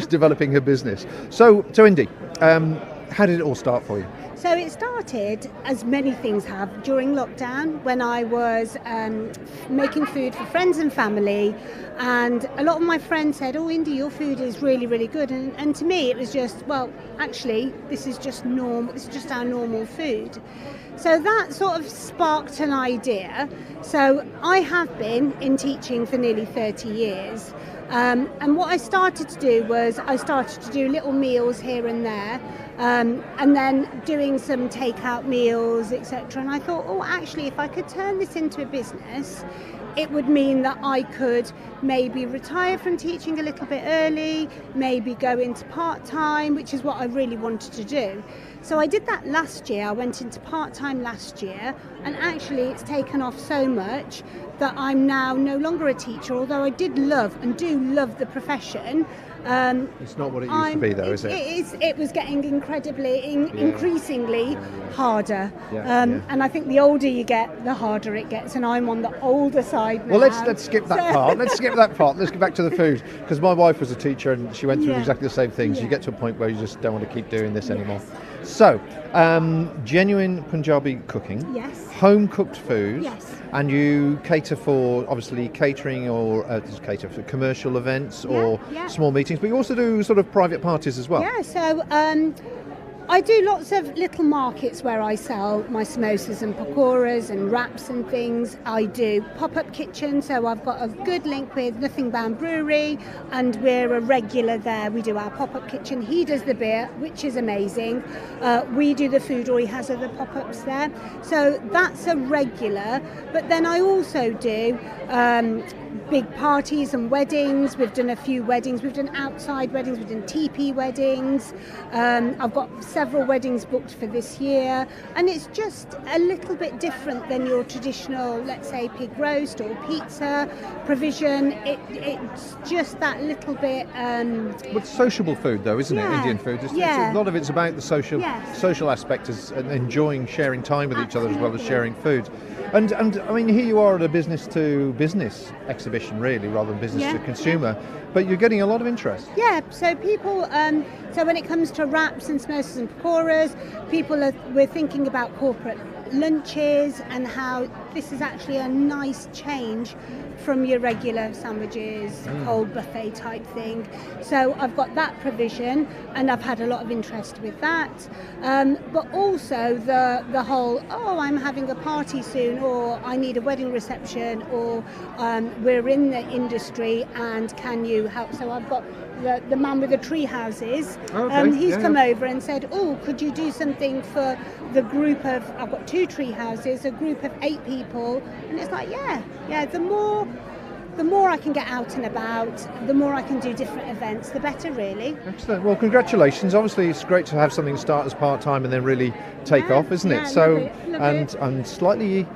developing her business. So Indy, how did it all start for you? So it started, as many things have, during lockdown, when I was making food for friends and family, and a lot of my friends said, "Oh, Indy, your food is really, really good." And to me, it was just, well, actually, this is just normal. This is just our normal food. So that sort of sparked an idea. So I have been in teaching for nearly 30 years. And what I started to do was I started to do little meals here and there, and then doing some takeout meals, etc. And I thought, oh, actually, if I could turn this into a business, it would mean that I could maybe retire from teaching a little bit early, maybe go into part-time, which is what I really wanted to do. So I did that last year. I went into part-time last year, and actually it's taken off so much that I'm now no longer a teacher, although I did love and do love the profession. It's not what it used to be, though, is it? It was getting increasingly harder. And I think the older you get, the harder it gets, and I'm on the older side now. Well, let's skip that part. Let's skip that part. Let's get back to the food, because my wife was a teacher and she went through exactly the same things. You get to a point where you just don't want to keep doing this anymore. So, genuine Punjabi cooking, home-cooked food, and you cater for, obviously, catering or cater for commercial events or small meetings, but you also do sort of private parties as well. Yeah, so I do lots of little markets where I sell my samosas and pakoras and wraps and things. I do pop-up kitchen, so I've got a good link with Nothing Bound Brewery, and we're a regular there. We do our pop-up kitchen. He does the beer, which is amazing. We do the food, or he has other pop-ups there. So that's a regular. But then I also do big parties and weddings. We've done a few weddings. We've done outside weddings. We've done teepee weddings. I've got several weddings booked for this year, and it's just a little bit different than your traditional, let's say, pig roast or pizza provision. It's just that little bit. It's sociable food, though, isn't it? Indian food. A lot of it's about the social aspect and enjoying sharing time with each other as well as sharing food. And I mean, here you are at a business to business exhibition, really, rather than business to consumer. But you're getting a lot of interest. Yeah, so people, so when it comes to wraps and samosas and pakoras, we're thinking about corporate lunches and how this is actually a nice change from your regular sandwiches, cold buffet type thing. So I've got that provision, and I've had a lot of interest with that. But also the whole, I'm having a party soon, or I need a wedding reception, or we're in the industry and can you help? So I've got the man with the tree houses. He's come over and said, could you do something for the group of, I've got 2 tree houses, a group of 8 people, and it's like, the more I can get out and about, the more I can do different events, the better, really. Excellent. Well, congratulations. Obviously, it's great to have something start as part-time and then really take off, isn't it? So, and slightly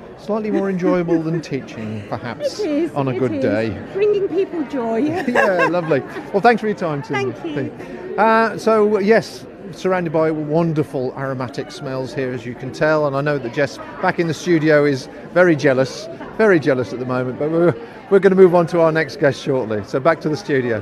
more enjoyable than teaching, perhaps, on a good day. Bringing people joy. Yeah, lovely. Well, thanks for your time, Tim. Thank you. So, yes, surrounded by wonderful aromatic smells here, as you can tell, and I know that Jess back in the studio is very jealous at the moment, but we're going to move on to our next guest shortly. So back to the studio.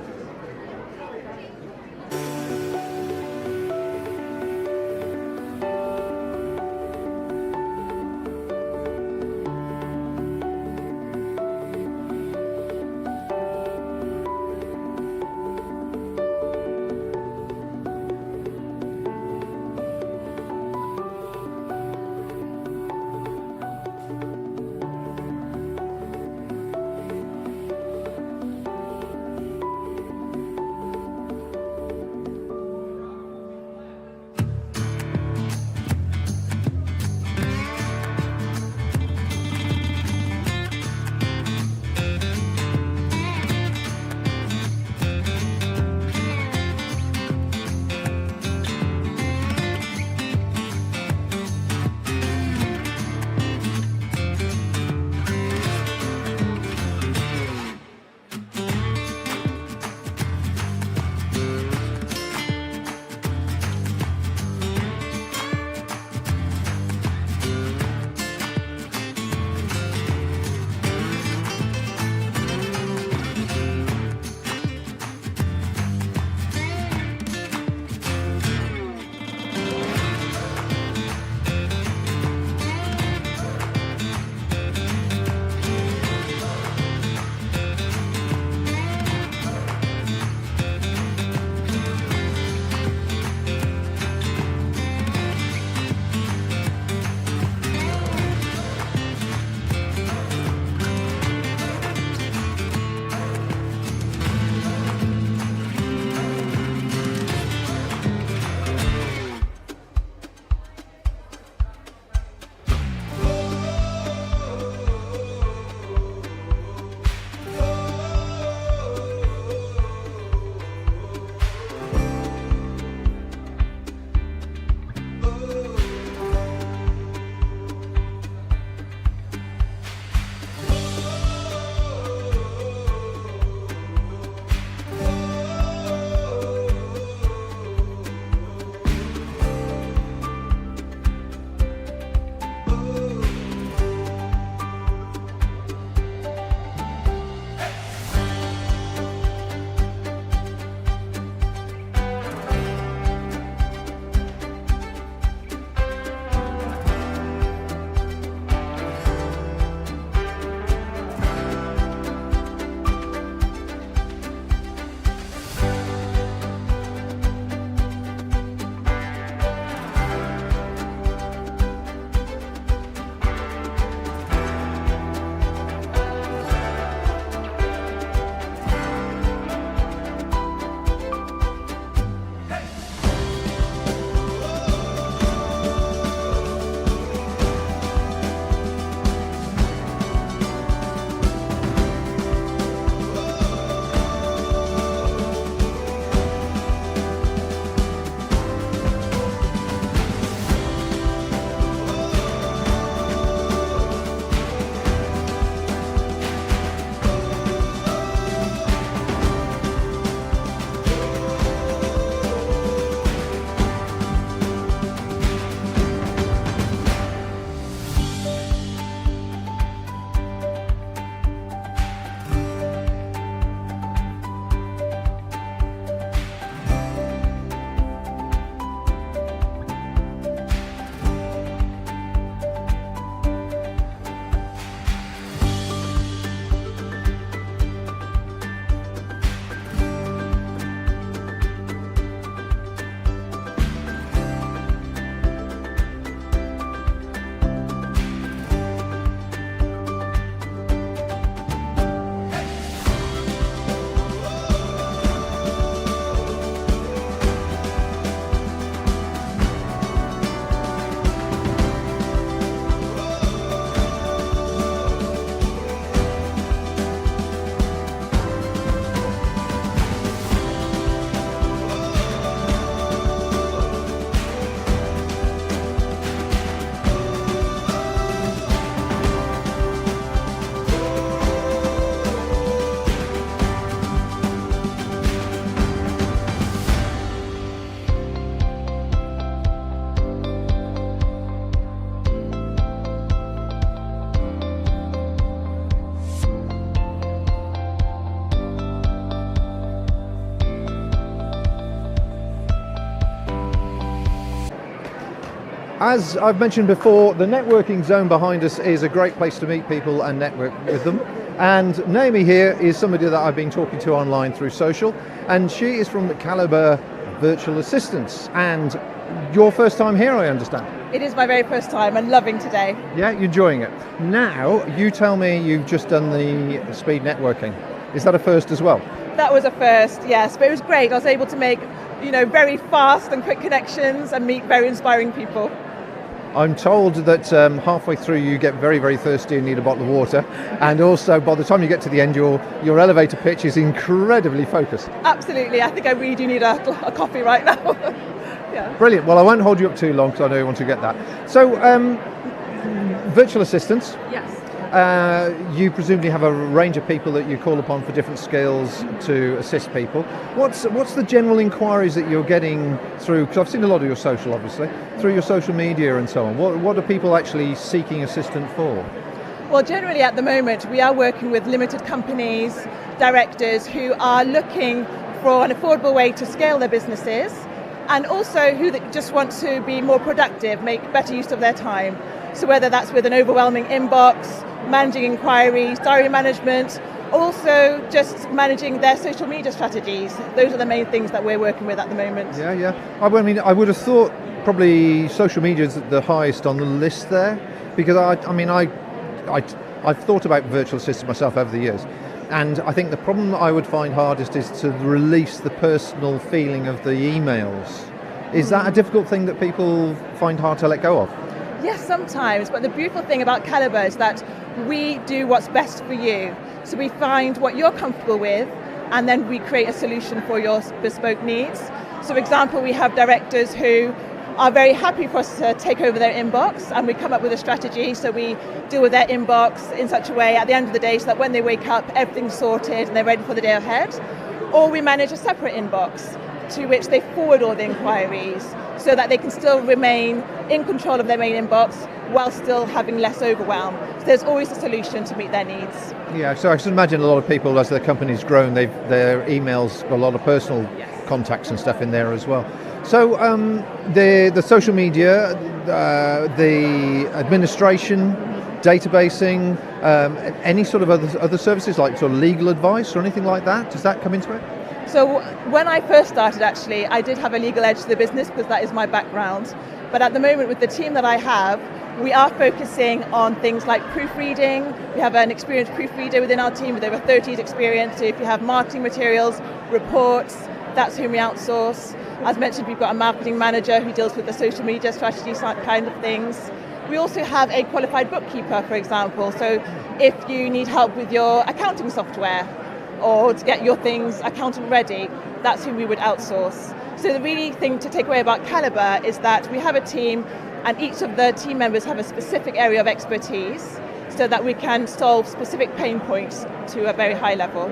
As I've mentioned before, the networking zone behind us is a great place to meet people and network with them. And Naomi here is somebody that I've been talking to online through social, and she is from the Calibre Virtual Assistants. And your first time here, I understand? It is my very first time and loving today. Yeah, you're enjoying it. Now, you tell me you've just done the speed networking. Is that a first as well? That was a first, yes, but it was great. I was able to make, very fast and quick connections and meet very inspiring people. I'm told that halfway through you get very, very thirsty and need a bottle of water, and also by the time you get to the end your elevator pitch is incredibly focused. Absolutely, I think I really do need a coffee right now. Yeah. Brilliant. Well, I won't hold you up too long because I know you want to get that. So, virtual assistants. Yes. You presumably have a range of people that you call upon for different skills to assist people. What's the general inquiries that you're getting through? Because I've seen a lot of your social, obviously, through your social media and so on. What are people actually seeking assistance for? Well, generally at the moment we are working with limited companies, directors who are looking for an affordable way to scale their businesses, and also who just want to be more productive, make better use of their time. So whether that's with an overwhelming inbox, managing inquiries, diary management, also just managing their social media strategies. Those are the main things that we're working with at the moment. Yeah. I mean, I would have thought probably social media is the highest on the list there, because I've thought about virtual assistants myself over the years, and I think the problem that I would find hardest is to release the personal feeling of the emails. Is that a difficult thing that people find hard to let go of? Yes, sometimes, but the beautiful thing about Calibre is that we do what's best for you. So we find what you're comfortable with, and then we create a solution for your bespoke needs. So for example, we have directors who are very happy for us to take over their inbox, and we come up with a strategy, so we deal with their inbox in such a way at the end of the day so that when they wake up, everything's sorted and they're ready for the day ahead. Or we manage a separate inbox to which they forward all the inquiries, so that they can still remain in control of their main inbox while still having less overwhelm. So there's always a solution to meet their needs. Yeah, so I should imagine a lot of people, as their company's grown, their emails got a lot of personal contacts and stuff in there as well. So the social media, the administration, databasing, any sort of other services like sort of legal advice or anything like that, does that come into it? So when I first started, actually, I did have a legal edge to the business because that is my background. But at the moment, with the team that I have, we are focusing on things like proofreading. We have an experienced proofreader within our team with over 30 years experience. So if you have marketing materials, reports, that's whom we outsource. As mentioned, we've got a marketing manager who deals with the social media strategy kind of things. We also have a qualified bookkeeper, for example. So if you need help with your accounting software, or to get your things accountant ready, that's who we would outsource. So the really thing to take away about Calibre is that we have a team, and each of the team members have a specific area of expertise, so that we can solve specific pain points to a very high level.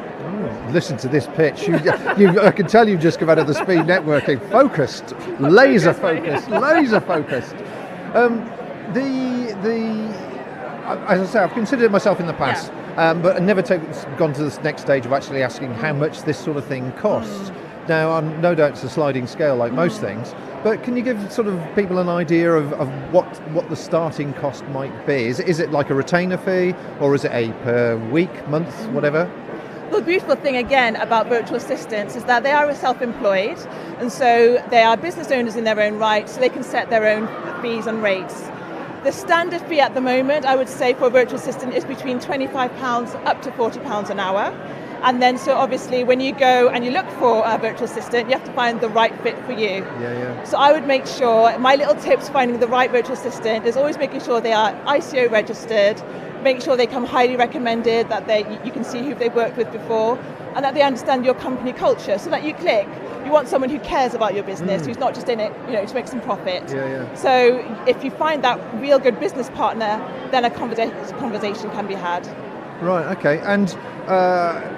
Listen to this pitch. I can tell you've just come out of the speed networking. Focused, laser focused. As I say, I've considered it myself in the past. Yeah. But I've never gone to this next stage of actually asking how much this sort of thing costs. Now, no doubt it's a sliding scale like most things, but can you give sort of people an idea of what the starting cost might be? Is it like a retainer fee, or is it a per week, month, whatever? Well, the beautiful thing again about virtual assistants is that they are self-employed, and so they are business owners in their own right, so they can set their own fees and rates. The standard fee at the moment, I would say, for a virtual assistant is between £25 up to £40 an hour. And then, so obviously, when you go and you look for a virtual assistant, you have to find the right fit for you. Yeah. So I would make sure, my little tips finding the right virtual assistant is always making sure they are ICO registered, make sure they come highly recommended, that you can see who they've worked with before, and that they understand your company culture, so that you click. You want someone who cares about your business, who's not just in it, to make some profit. Yeah. So if you find that real good business partner, then a conversation can be had. Right, okay. And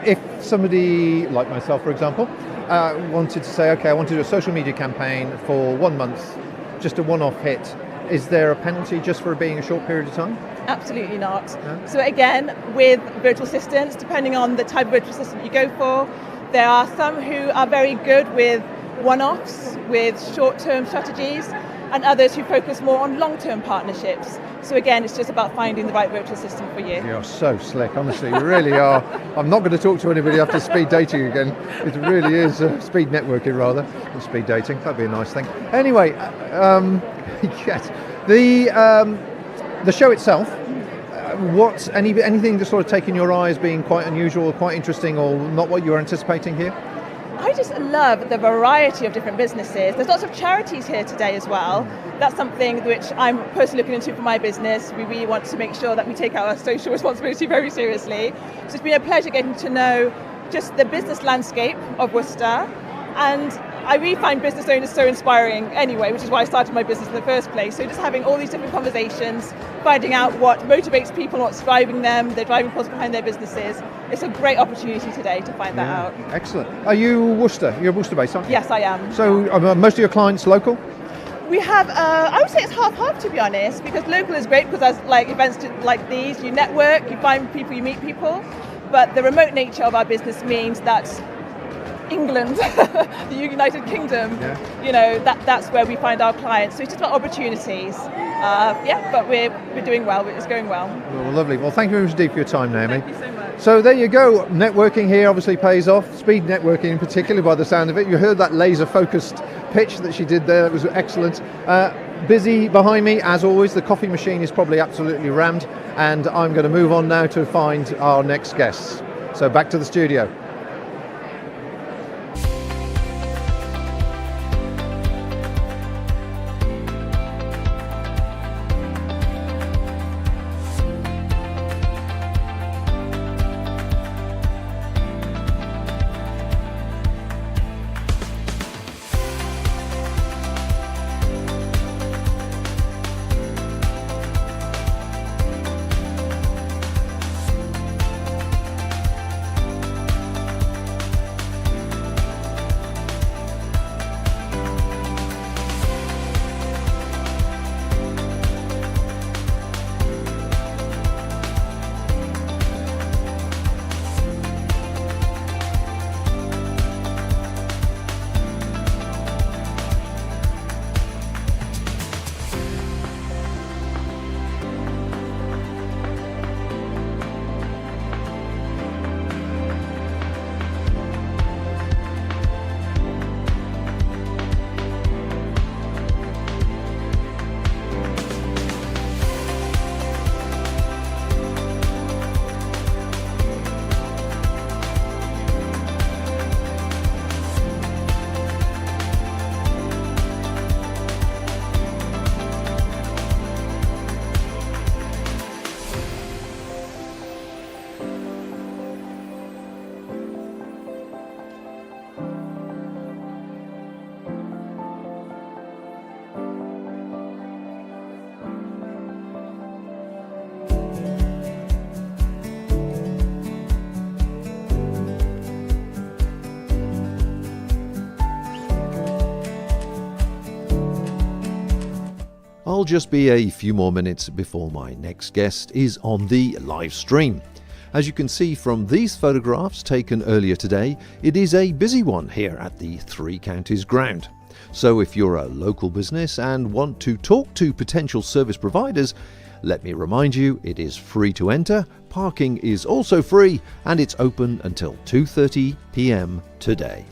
if somebody, like myself, for example, wanted to say, okay, I want to do a social media campaign for 1 month, just a one-off hit, is there a penalty just for being a short period of time? Absolutely not. No? So again, with virtual assistants, depending on the type of virtual assistant you go for, there are some who are very good with one-offs, with short-term strategies, and others who focus more on long-term partnerships. So again, it's just about finding the right virtual assistant for you. You're so slick, honestly, you really are. I'm not going to talk to anybody after speed dating again. It really is speed networking rather than speed dating. That'd be a nice thing. Anyway, yes, the show itself. Anything just sort of taking your eye as being quite unusual, or quite interesting, or not what you were anticipating here? I just love the variety of different businesses. There's lots of charities here today as well. That's something which I'm personally looking into for my business. We really want to make sure that we take our social responsibility very seriously. So it's been a pleasure getting to know just the business landscape of Worcester. And I really find business owners so inspiring anyway, which is why I started my business in the first place. So just having all these different conversations, finding out what motivates people, what's driving them, their driving force behind their businesses. It's a great opportunity today to find that out. Excellent. Are you Worcester? You're Worcester based, aren't you? Yes, I am. So most of your clients local? We have, I would say it's half-half to be honest, because local is great because there's like events like these, you network, you find people, you meet people. But the remote nature of our business means that England, the United Kingdom, that's where we find our clients. So it's just about opportunities. But we're doing well. It's going well. Well, lovely. Well, thank you very much indeed for your time, Naomi. Thank you so much. So there you go. Networking here obviously pays off. Speed networking in particular, by the sound of it. You heard that laser-focused pitch that she did there. It was excellent. Busy behind me, as always. The coffee machine is probably absolutely rammed. And I'm going to move on now to find our next guests. So back to the studio. I'll just be a few more minutes before my next guest is on the live stream. As you can see from these photographs taken earlier today, it is a busy one here at the Three Counties ground. So if you're a local business and want to talk to potential service providers, let me remind you it is free to enter, parking is also free, and it's open until 2:30 p.m. today.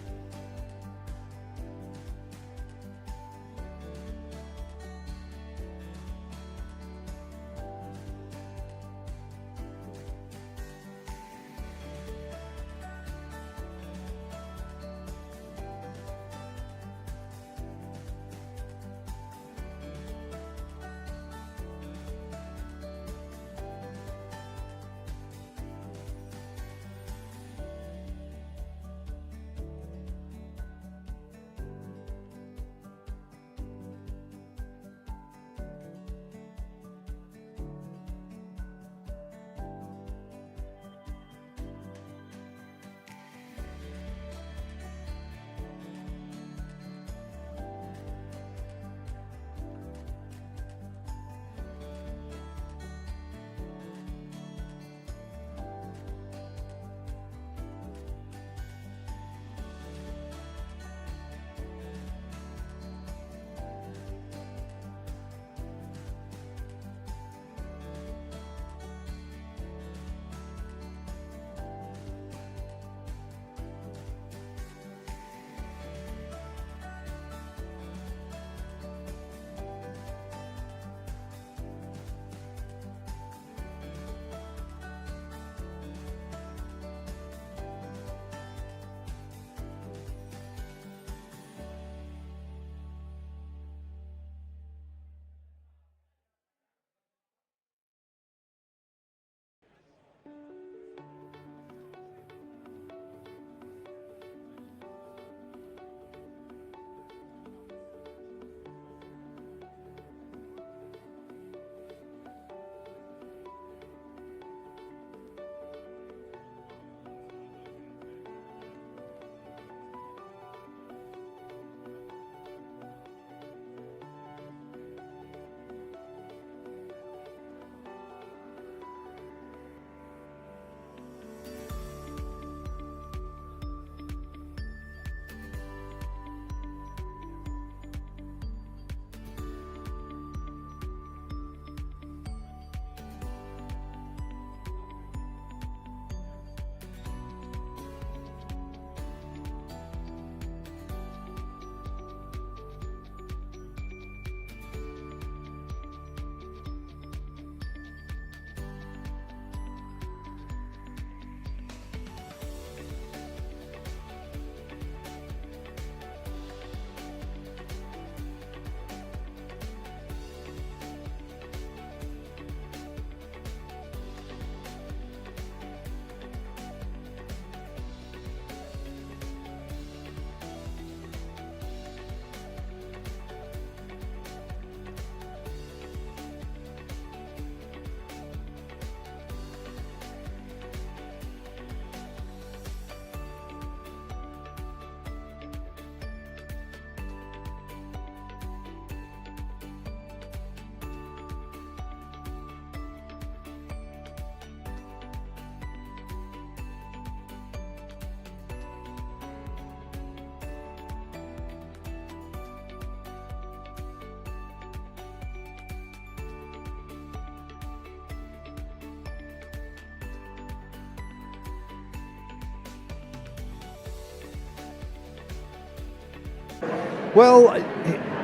Well,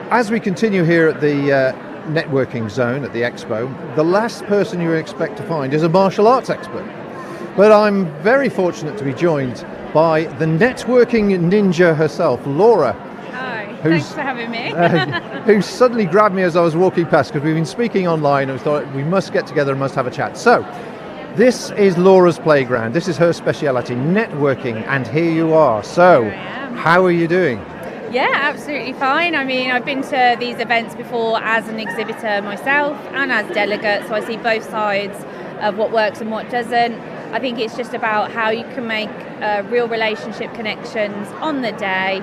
as we continue here at the networking zone at the Expo, the last person you expect to find is a martial arts expert. But I'm very fortunate to be joined by the networking ninja herself, Laura. Hi, thanks for having me. Who suddenly grabbed me as I was walking past, because we've been speaking online and we thought we must get together and must have a chat. So, this is Laura's playground. This is her speciality, networking, and here you are. So, how are you doing? Yeah, absolutely fine. I mean, I've been to these events before as an exhibitor myself and as delegate, so I see both sides of what works and what doesn't. I think it's just about how you can make real relationship connections on the day,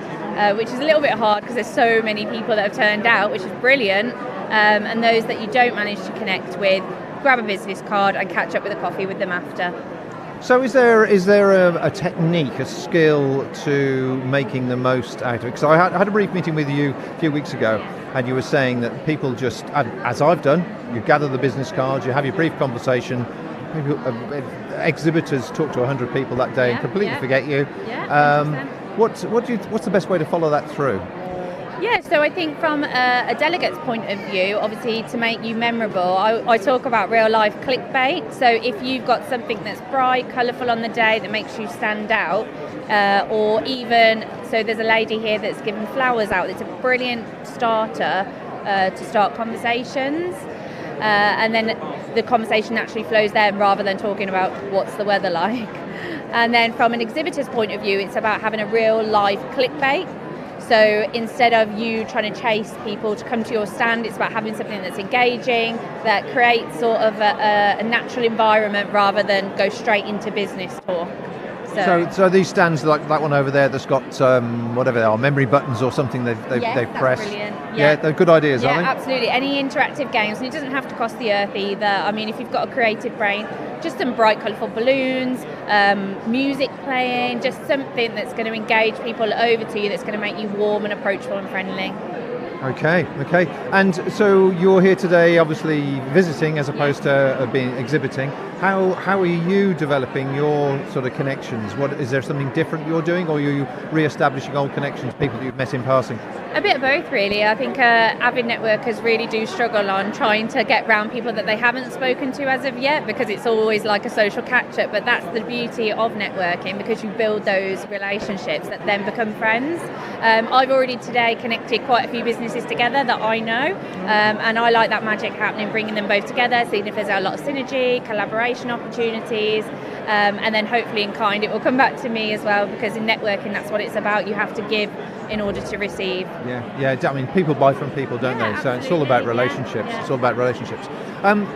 which is a little bit hard because there's so many people that have turned out, which is brilliant. And those that you don't manage to connect with, grab a business card and catch up with a coffee with them after. So is there a technique, a skill to making the most out of it? Because I had a brief meeting with you a few weeks ago, and you were saying that people just, as I've done, you gather the business cards, you have your brief conversation. Exhibitors talk to 100 people that day and completely forget you. What's the best way to follow that through? Yeah, so I think from a delegate's point of view, obviously to make you memorable, I talk about real life clickbait. So if you've got something that's bright, colourful on the day that makes you stand out, or even, so there's a lady here that's giving flowers out. It's a brilliant starter to start conversations. And then the conversation naturally flows there rather than talking about what's the weather like. And then from an exhibitor's point of view, it's about having a real life clickbait. So instead of you trying to chase people to come to your stand, it's about having something that's engaging, that creates sort of a natural environment rather than go straight into business talk. So these stands, like that one over there that's got whatever they are, memory buttons or something they've pressed. Brilliant. Yeah, they're good ideas, aren't they? Yeah, absolutely. Any interactive games, and it doesn't have to cost the earth either. I mean, if you've got a creative brain, just some bright, colourful balloons, music playing, just something that's going to engage people over to you, that's going to make you warm and approachable and friendly. Okay. And so you're here today, obviously visiting as opposed to being exhibiting. How are you developing your sort of connections? Is there something different you're doing, or are you re-establishing old connections, people that you've met in passing? A bit of both, really. I think avid networkers really do struggle on trying to get round people that they haven't spoken to as of yet, because it's always like a social catch-up. But that's the beauty of networking, because you build those relationships that then become friends. I've already today connected quite a few businesses together that I know, and I like that magic happening, bringing them both together, seeing if there's a lot of synergy, collaboration opportunities, and then hopefully in kind it will come back to me as well, because in networking that's what it's about. You have to give in order to receive. Yeah. I mean, people buy from people, don't they? So it's all about relationships. It's all about relationships.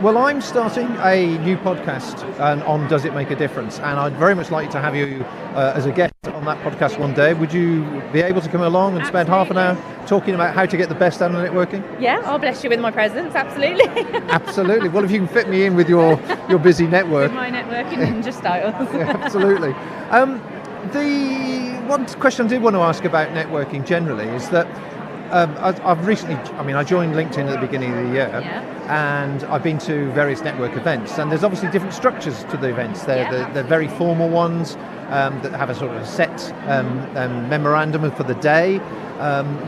Well, I'm starting a new podcast on Does It Make a Difference? And I'd very much like to have you as a guest on that podcast one day. Would you be able to come along and spend half an hour talking about how to get the best out of networking? Yeah, I'll bless you with my presence, absolutely. Absolutely. Well, if you can fit me in with your busy network. With my networking ninja styles. Yeah, absolutely. The one question I did want to ask about networking generally is that I've recently, I joined LinkedIn at the beginning of the year, and I've been to various network events, and there's obviously different structures to the events. They're very formal ones that have a sort of set memorandum for the day.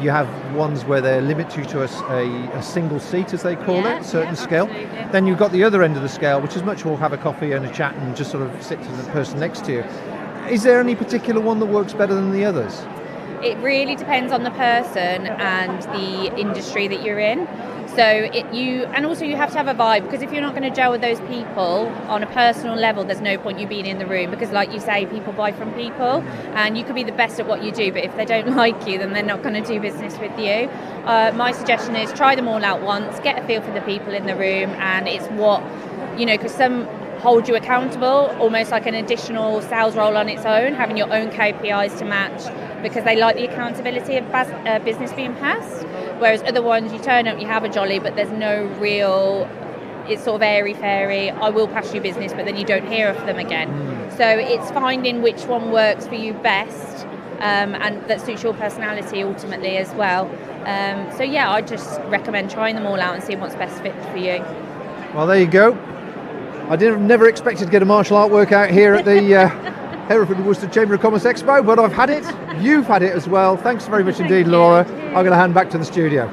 You have ones where they limit you to a single seat, as they call it, a certain scale. Absolutely. Then you've got the other end of the scale, which is much more have a coffee and a chat and just sort of sit to the person next to you. Is there any particular one that works better than the others? It really depends on the person and the industry that you're in. So you have to have a vibe, because if you're not going to gel with those people on a personal level, there's no point you being in the room, because like you say, people buy from people, and you could be the best at what you do, but if they don't like you, then they're not going to do business with you. My suggestion is try them all out once, get a feel for the people in the room, and it's because some hold you accountable, almost like an additional sales role on its own, having your own KPIs to match, because they like the accountability of business being passed. Whereas other ones, you turn up, you have a jolly, but there's no real, it's sort of airy-fairy, I will pass you business, but then you don't hear of them again. So it's finding which one works for you best, and that suits your personality ultimately as well. I just recommend trying them all out and seeing what's best fit for you. Well, there you go. I never expected to get a martial art workout here at the Hereford and Worcester Chamber of Commerce Expo, but I've had it. You've had it as well. Thanks very much indeed, Laura. I'm going to hand back to the studio.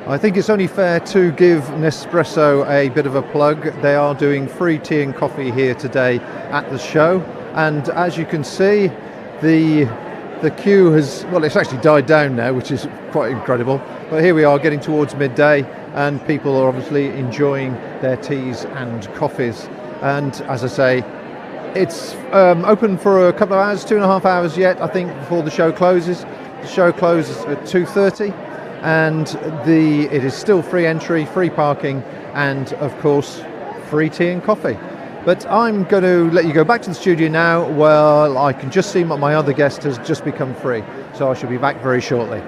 I think it's only fair to give Nespresso a bit of a plug. They are doing free tea and coffee here today at the show, and as you can see, the queue has, well, it's actually died down now, which is quite incredible. But here we are getting towards midday, and people are obviously enjoying their teas and coffees. And as I say, it's open for a couple of hours, 2.5 hours yet, I think, before the show closes. The show closes at 2:30, and it is still free entry, free parking, and of course free tea and coffee. But I'm going to let you go back to the studio now. Well, I can just see that my other guest has just become free, so I shall be back very shortly.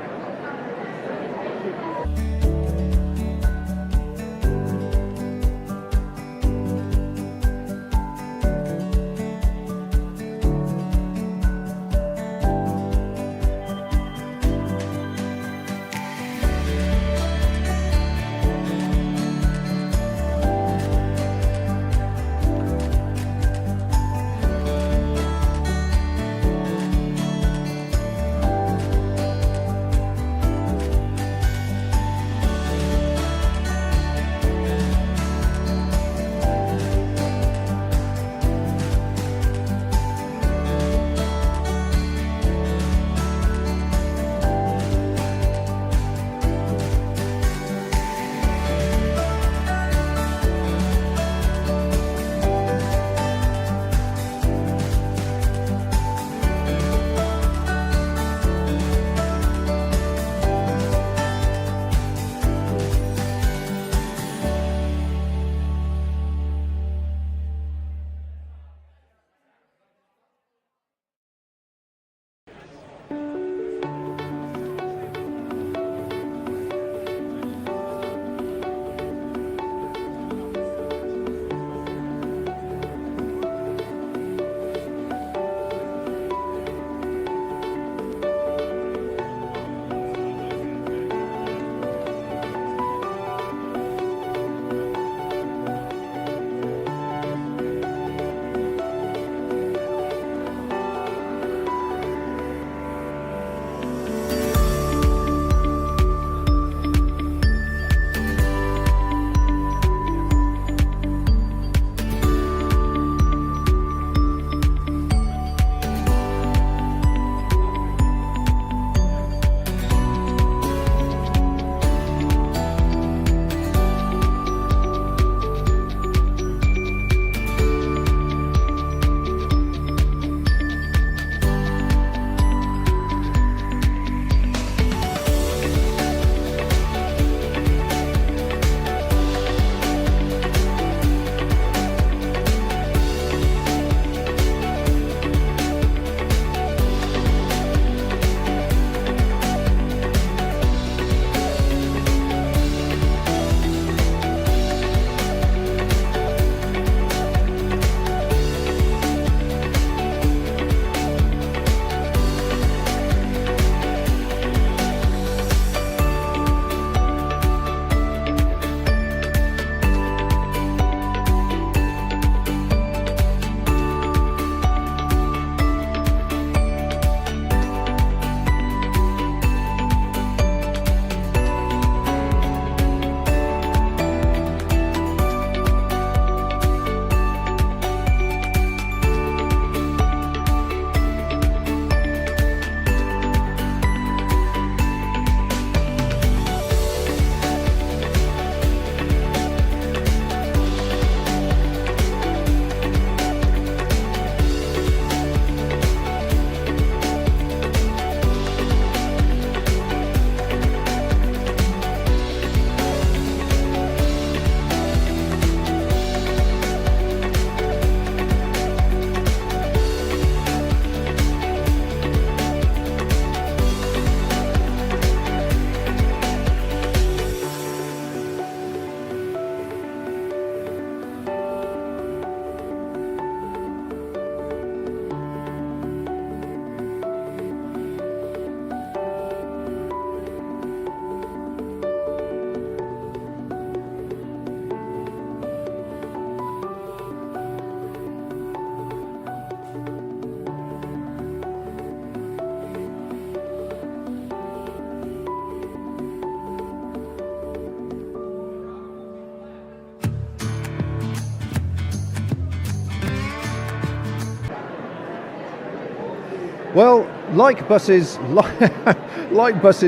Well, like buses,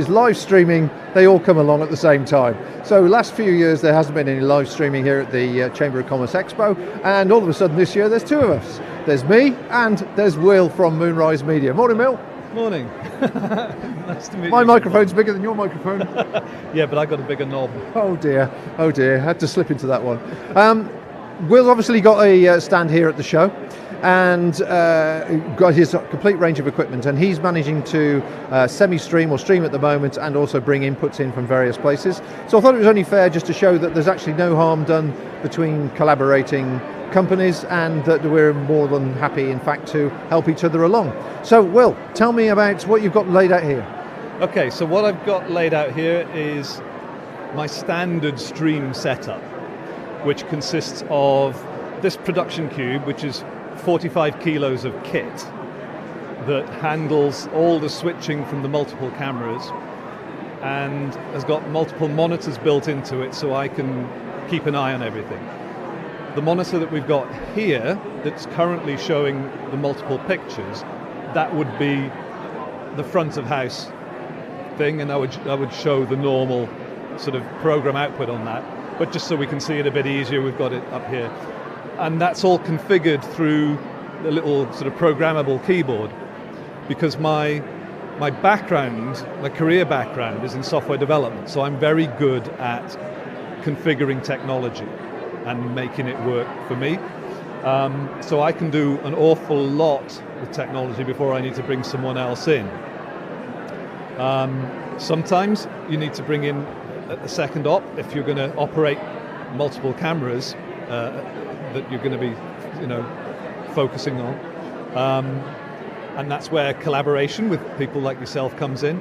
live streaming, they all come along at the same time. So last few years there hasn't been any live streaming here at the Chamber of Commerce Expo, and all of a sudden this year there's two of us. There's me and there's Will from Moonrise Media. Morning, Will. Morning. Nice to meet you. My microphone's bigger than your microphone. Yeah, but I got a bigger knob. Oh dear, had to slip into that one. Will's obviously got a stand here at the show, and got his complete range of equipment, and he's managing to semi-stream or stream at the moment, and also bring inputs in from various places. So I thought it was only fair just to show that there's actually no harm done between collaborating companies, and that we're more than happy, in fact, to help each other along. So, Will, tell me about what you've got laid out here. Okay, so what I've got laid out here is my standard stream setup, which consists of this production cube, which is 45 kilos of kit that handles all the switching from the multiple cameras, and has got multiple monitors built into it so I can keep an eye on everything. The monitor that we've got here that's currently showing the multiple pictures, that would be the front of house thing, and I would show the normal sort of program output on that. But just so we can see it a bit easier, we've got it up here. And that's all configured through the little sort of programmable keyboard, because my background, my career background is in software development, so I'm very good at configuring technology and making it work for me. So I can do an awful lot with technology before I need to bring someone else in. Sometimes you need to bring in a second op if you're going to operate multiple cameras that you're going to be, focusing on, and that's where collaboration with people like yourself comes in.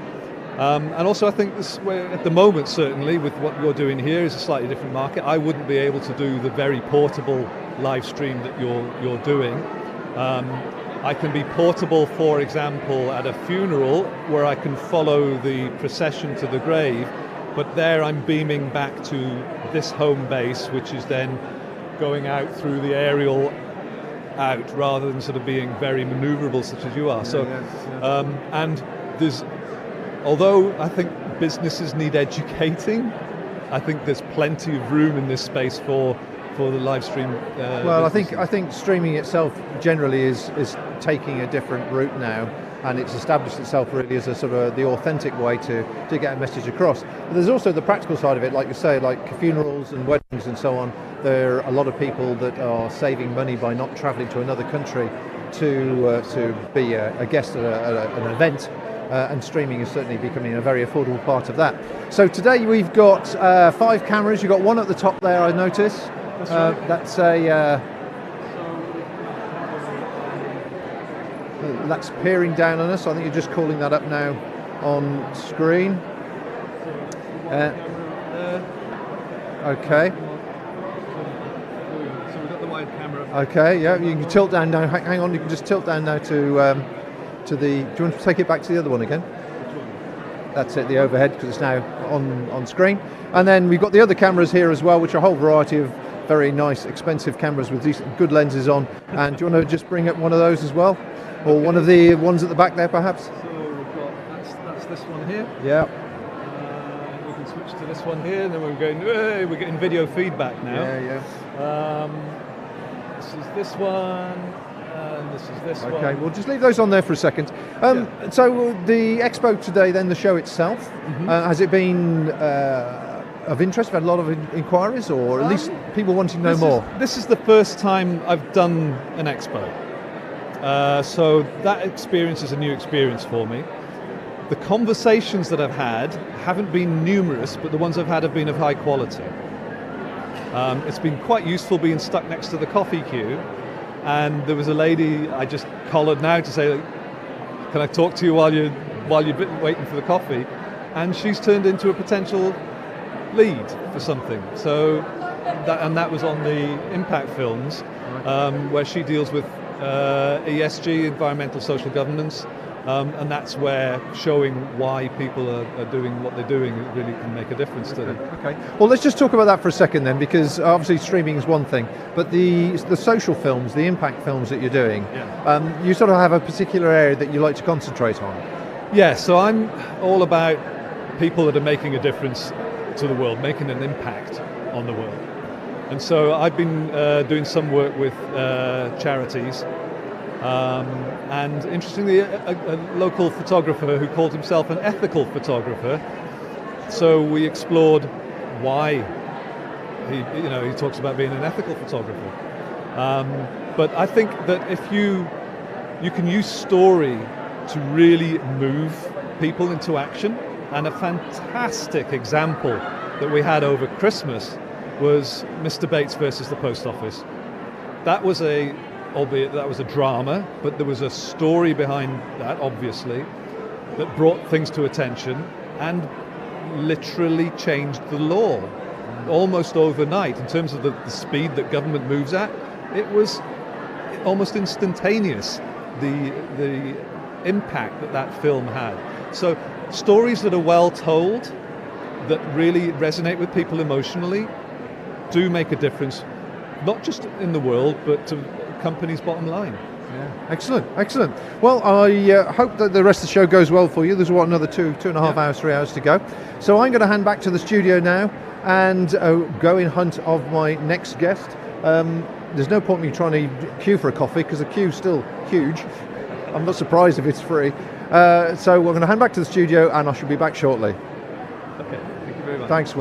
And also, I think this, where at the moment, certainly with what you're doing here, is a slightly different market. I wouldn't be able to do the very portable live stream that you're doing. I can be portable, for example, at a funeral where I can follow the procession to the grave, but there I'm beaming back to this home base, which is then going out through the aerial out, rather than sort of being very manoeuvrable such as you are. And there's, although I think businesses need educating, I think there's plenty of room in this space for the live stream. Well, I think streaming itself generally is taking a different route now, and it's established itself really as a sort of the authentic way to get a message across. But there's also the practical side of it, like you say, like funerals and weddings and so on. There are a lot of people that are saving money by not travelling to another country to be a guest at an event. And streaming is certainly becoming a very affordable part of that. So today we've got 5 cameras. You've got one at the top there, I notice. That's right. That's peering down on us. I think you're just calling that up now on screen. Okay. So we've got the wide camera. Okay, yeah, you can tilt down now. Hang on, you can just tilt down now to the. Do you want to take it back to the other one again? Which one? That's it, the overhead, because it's now on screen. And then we've got the other cameras here as well, which are a whole variety of very nice, expensive cameras with these good lenses on. And do you want to just bring up one of those as well, or one of the ones at the back there, perhaps? So we've got that's this one here. Yeah. We can switch to this one here, and then we're getting video feedback now. Yeah. This is this one. And this is this one. Okay, we'll just leave those on there for a second. So the expo today, then the show itself, has it been of interest? We've had a lot of inquiries, or at least people wanting to know more? This is the first time I've done an expo. So that experience is a new experience for me. The conversations that I've had haven't been numerous, but the ones I've had have been of high quality. It's been quite useful being stuck next to the coffee queue. And there was a lady I just collared now to say, can I talk to you while you're waiting for the coffee? And she's turned into a potential lead for something. So that was on the Impact Films, where she deals with ESG, environmental social governance, And that's where showing why people are doing what they're doing really can make a difference to them. Okay. Well, let's just talk about that for a second then, because obviously streaming is one thing, but the social films, the impact films that you're doing, you sort of have a particular area that you like to concentrate on. Yeah, so I'm all about people that are making a difference to the world, making an impact on the world. And so I've been doing some work with charities. And interestingly, a local photographer who called himself an ethical photographer. So we explored why he talks about being an ethical photographer. But I think that if you can use story to really move people into action, and a fantastic example that we had over Christmas was Mr. Bates versus the Post Office. Albeit that was a drama, but there was a story behind that, obviously, that brought things to attention and literally changed the law almost overnight in terms of the speed that government moves at. It was almost instantaneous, the impact that film had. So stories that are well told, that really resonate with people emotionally, do make a difference, not just in the world, but to company's bottom line. Yeah, excellent. Well, I hope that the rest of the show goes well for you. There's another two and a half hours, 3 hours to go. So I'm going to hand back to the studio now and go in hunt of my next guest. There's no point in me trying to queue for a coffee because the queue's still huge. I'm not surprised if it's free. So we're going to hand back to the studio and I shall be back shortly. Okay, thank you very much. Thanks.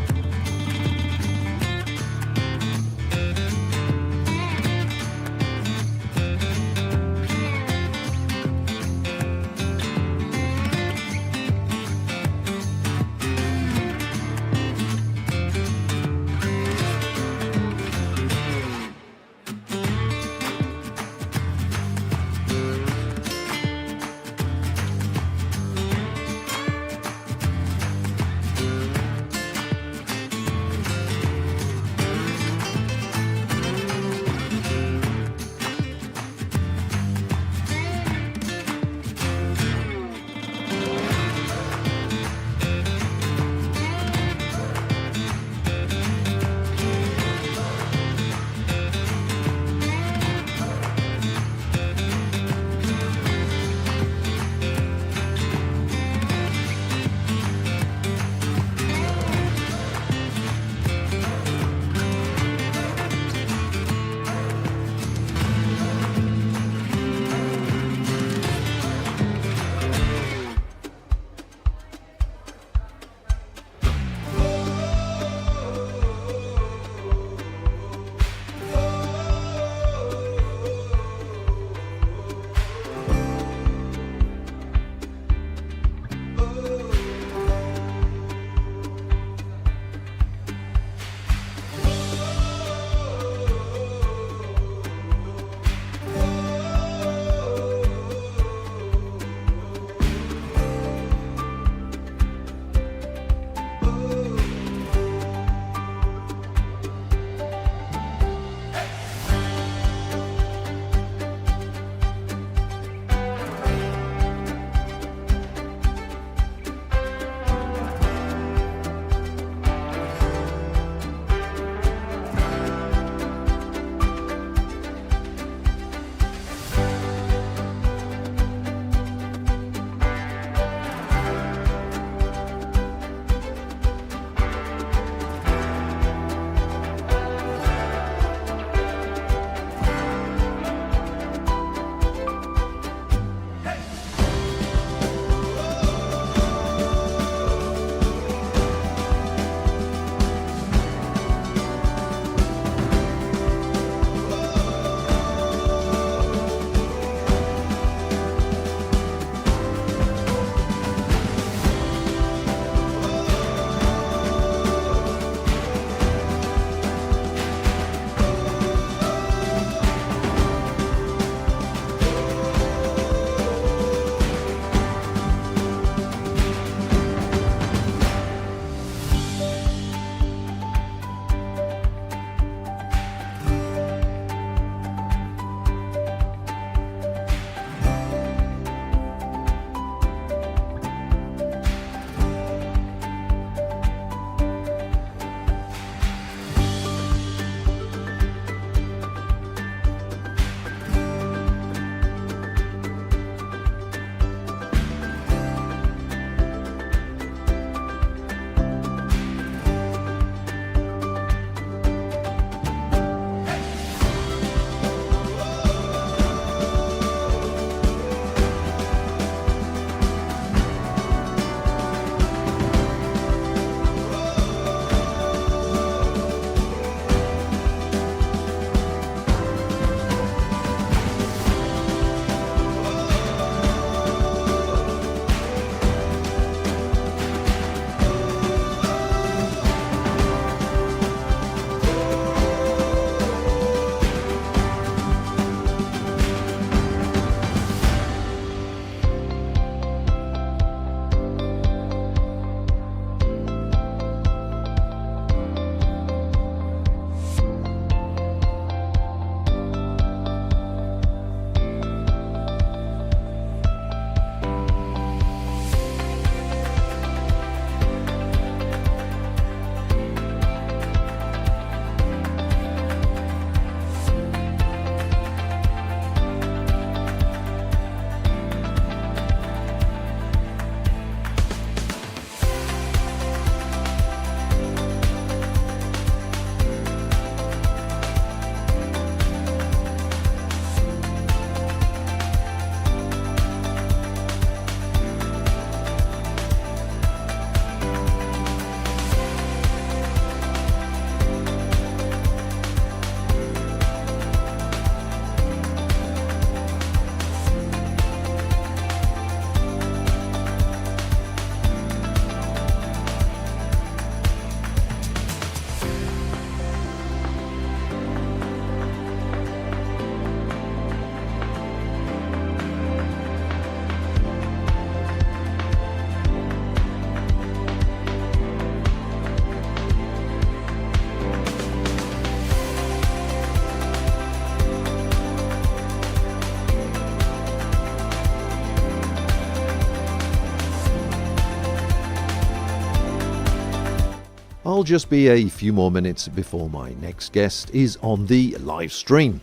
I'll just be a few more minutes before my next guest is on the live stream.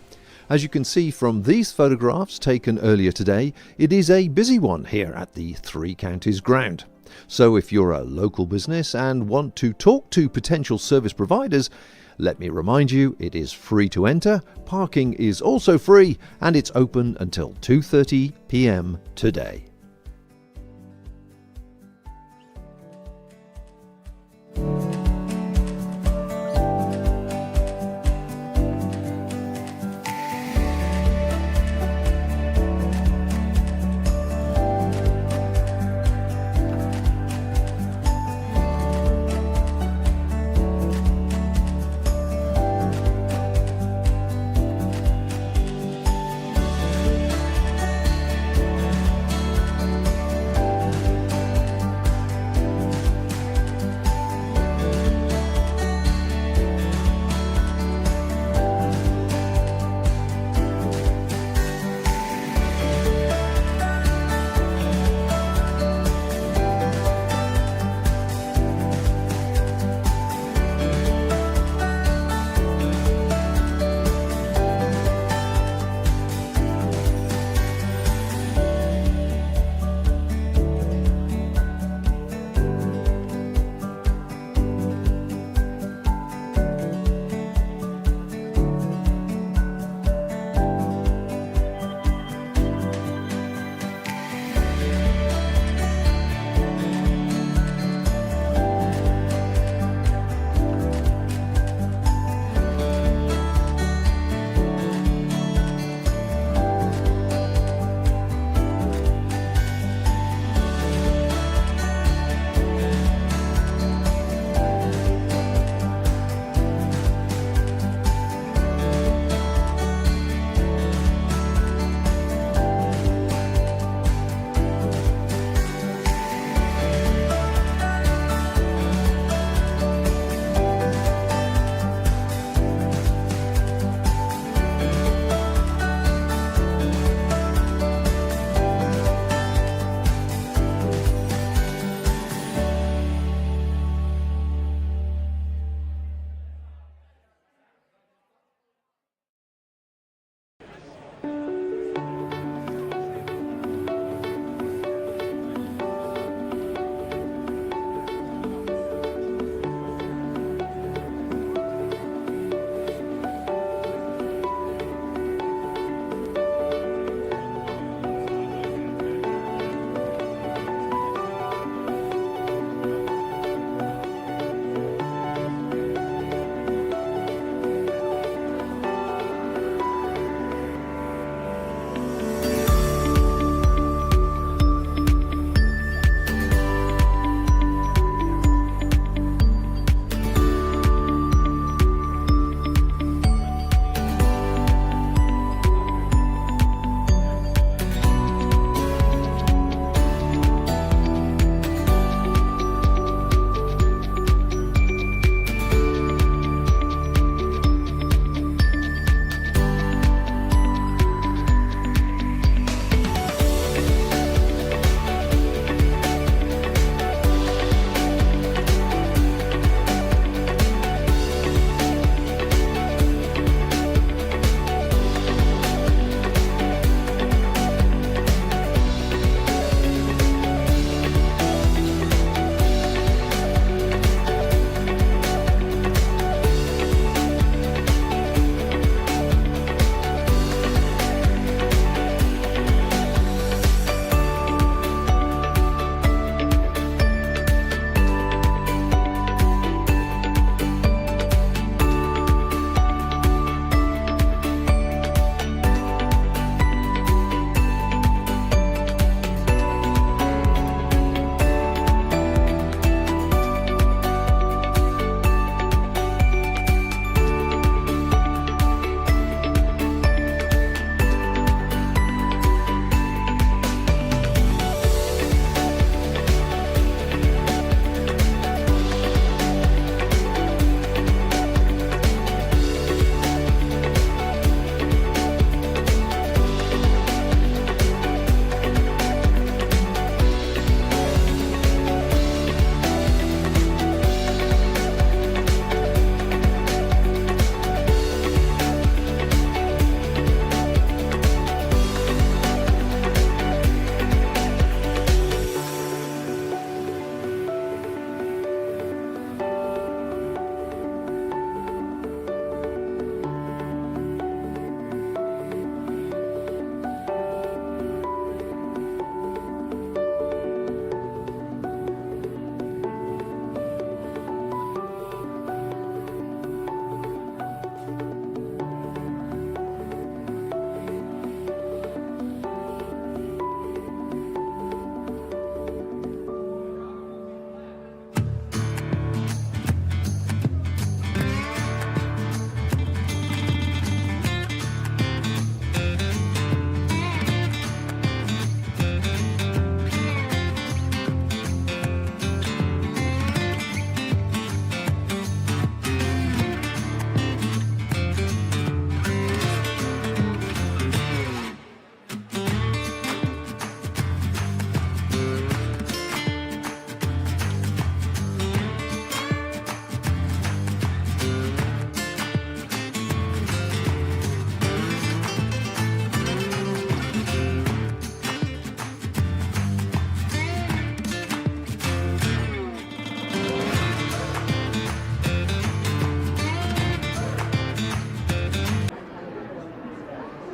As you can see from these photographs taken earlier today, it is a busy one here at the Three Counties ground. So if you're a local business and want to talk to potential service providers, let me remind you, it is free to enter, parking is also free, and it's open until 2:30 p.m. today.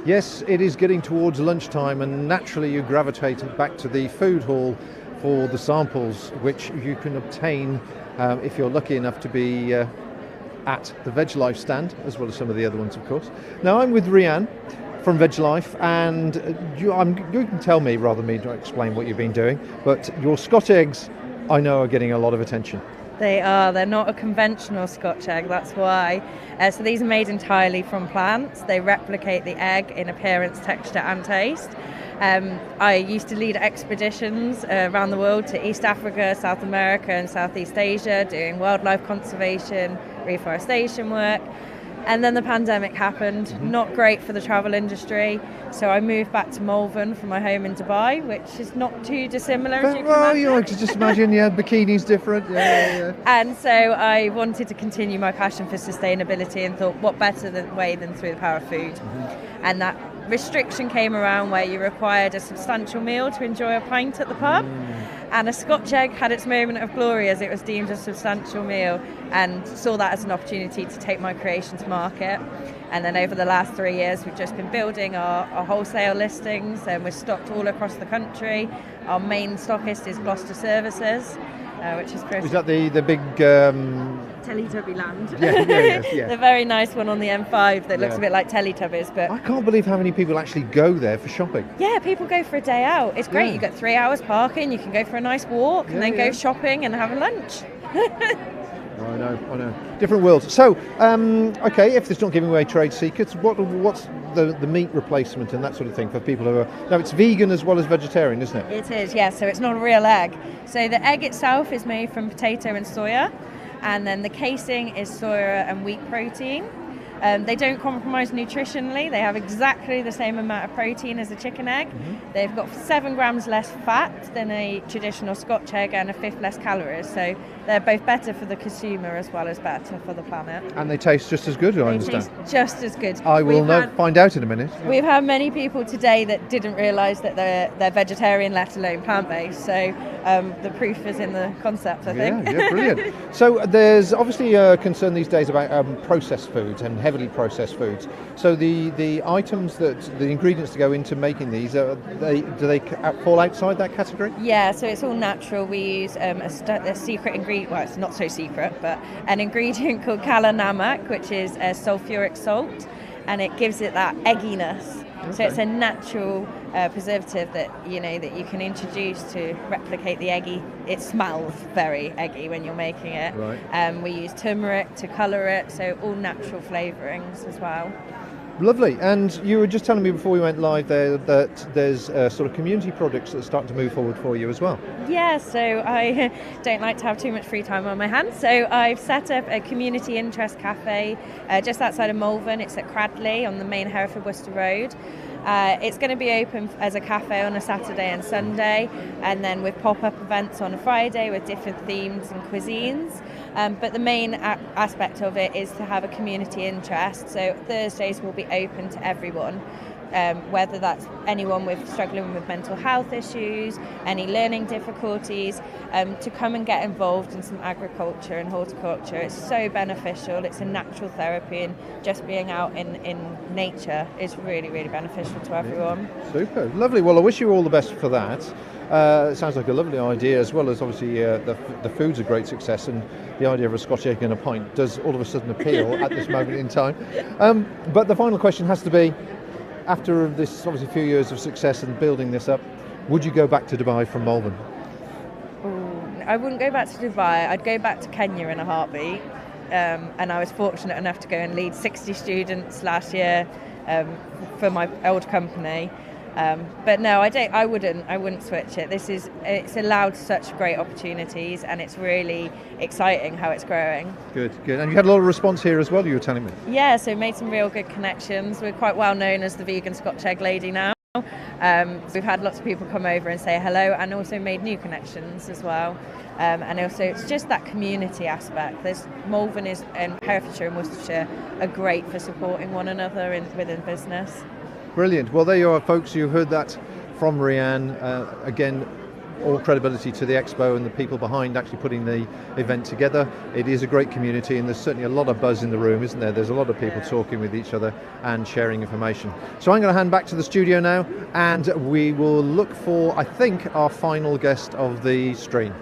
Yes, it is getting towards lunchtime, and naturally you gravitate back to the food hall for the samples, which you can obtain if you're lucky enough to be at the Veg Life stand, as well as some of the other ones, of course. Now, I'm with Rhiann from Veg Life, and you can tell me rather than me to explain what you've been doing, but your Scotch eggs, I know, are getting a lot of attention. They are. They're not a conventional Scotch egg, that's why. So these are made entirely from plants. They replicate the egg in appearance, texture and taste. I used to lead expeditions around the world to East Africa, South America and Southeast Asia, doing wildlife conservation, reforestation work. And then the pandemic happened, not great for the travel industry. So I moved back to Malvern from my home in Dubai, which is not too dissimilar, as you can imagine. I can just imagine, bikini's different. Yeah. And so I wanted to continue my passion for sustainability and thought, what better way than through the power of food? And that restriction came around where you required a substantial meal to enjoy a pint at the pub. And a Scotch egg had its moment of glory as it was deemed a substantial meal, and saw that as an opportunity to take my creation to market. And then over the last 3 years, we've just been building our wholesale listings, and we're stocked all across the country. Our main stockist is Gloucester Services, which is Chris. Is that the big... Teletubby land. Yeah. The very nice one on the M5 that looks a bit like Teletubbies. But I can't believe how many people actually go there for shopping. Yeah, people go for a day out. It's great. Yeah. You get 3 hours parking, you can go for a nice walk and then go shopping and have a lunch. I know. Different worlds. So, okay, if it's not giving away trade secrets, what's the meat replacement and that sort of thing for people who are... Now, it's vegan as well as vegetarian, isn't it? It is, yes. So it's not a real egg. So the egg itself is made from potato and soya, and then the casing is soya and wheat protein. They don't compromise nutritionally. They have exactly the same amount of protein as a chicken egg. They've got 7 grams less fat than a traditional Scotch egg and a fifth less calories. So they're both better for the consumer as well as better for the planet. And they taste just as good, I understand. They taste just as good. I will find out in a minute. We've had many people today that didn't realise that they're vegetarian, let alone plant-based. So the proof is in the concept, I think. Yeah, brilliant. So there's obviously a concern these days about processed foods and heavily processed foods. So the items the ingredients to go into making these, do they fall outside that category? Yeah, so it's all natural. We use a secret ingredient, well, it's not so secret, but an ingredient called Kaleniuk, which is a sulfuric salt, and it gives it that egginess. Okay. So it's a natural preservative that you can introduce to replicate the eggy. It smells very eggy when you're making it. Right. We use turmeric to colour it, so all natural flavourings as well. Lovely. And you were just telling me before we went live there that there's sort of community projects that are starting to move forward for you as well. Yeah, so I don't like to have too much free time on my hands. So I've set up a community interest cafe just outside of Malvern. It's at Cradley on the main Hereford and Worcester road. It's going to be open as a cafe on a Saturday and Sunday, and then with pop-up events on a Friday with different themes and cuisines. But the main aspect of it is to have a community interest. So Thursdays will be open to everyone, whether that's anyone struggling with mental health issues, any learning difficulties, to come and get involved in some agriculture and horticulture. It's so beneficial. It's a natural therapy, and just being out in nature is really, really beneficial to everyone. Super. Lovely. Well, I wish you all the best for that. It sounds like a lovely idea, as well as obviously the food's a great success, and the idea of a Scotch egg in a pint does all of a sudden appeal at this moment in time. But the final question has to be, after this obviously few years of success and building this up, would you go back to Dubai from Malvern? I wouldn't go back to Dubai. I'd go back to Kenya in a heartbeat. And I was fortunate enough to go and lead 60 students last year for my old company. But no, I wouldn't switch it. It's allowed such great opportunities, and it's really exciting how it's growing. Good. And you had a lot of response here as well, you were telling me. Yeah, so made some real good connections. We're quite well known as the vegan Scotch egg lady now. We've had lots of people come over and say hello, and also made new connections as well. And also it's just that community aspect. Malvern and Herefordshire and Worcestershire are great for supporting one another within business. Brilliant. Well, there you are, folks. You heard that from Rhiann. Again, all credibility to the Expo and the people behind actually putting the event together. It is a great community, and there's certainly a lot of buzz in the room, isn't there? There's a lot of people talking with each other and sharing information. So I'm going to hand back to the studio now, and we will look for, I think, our final guest of the stream.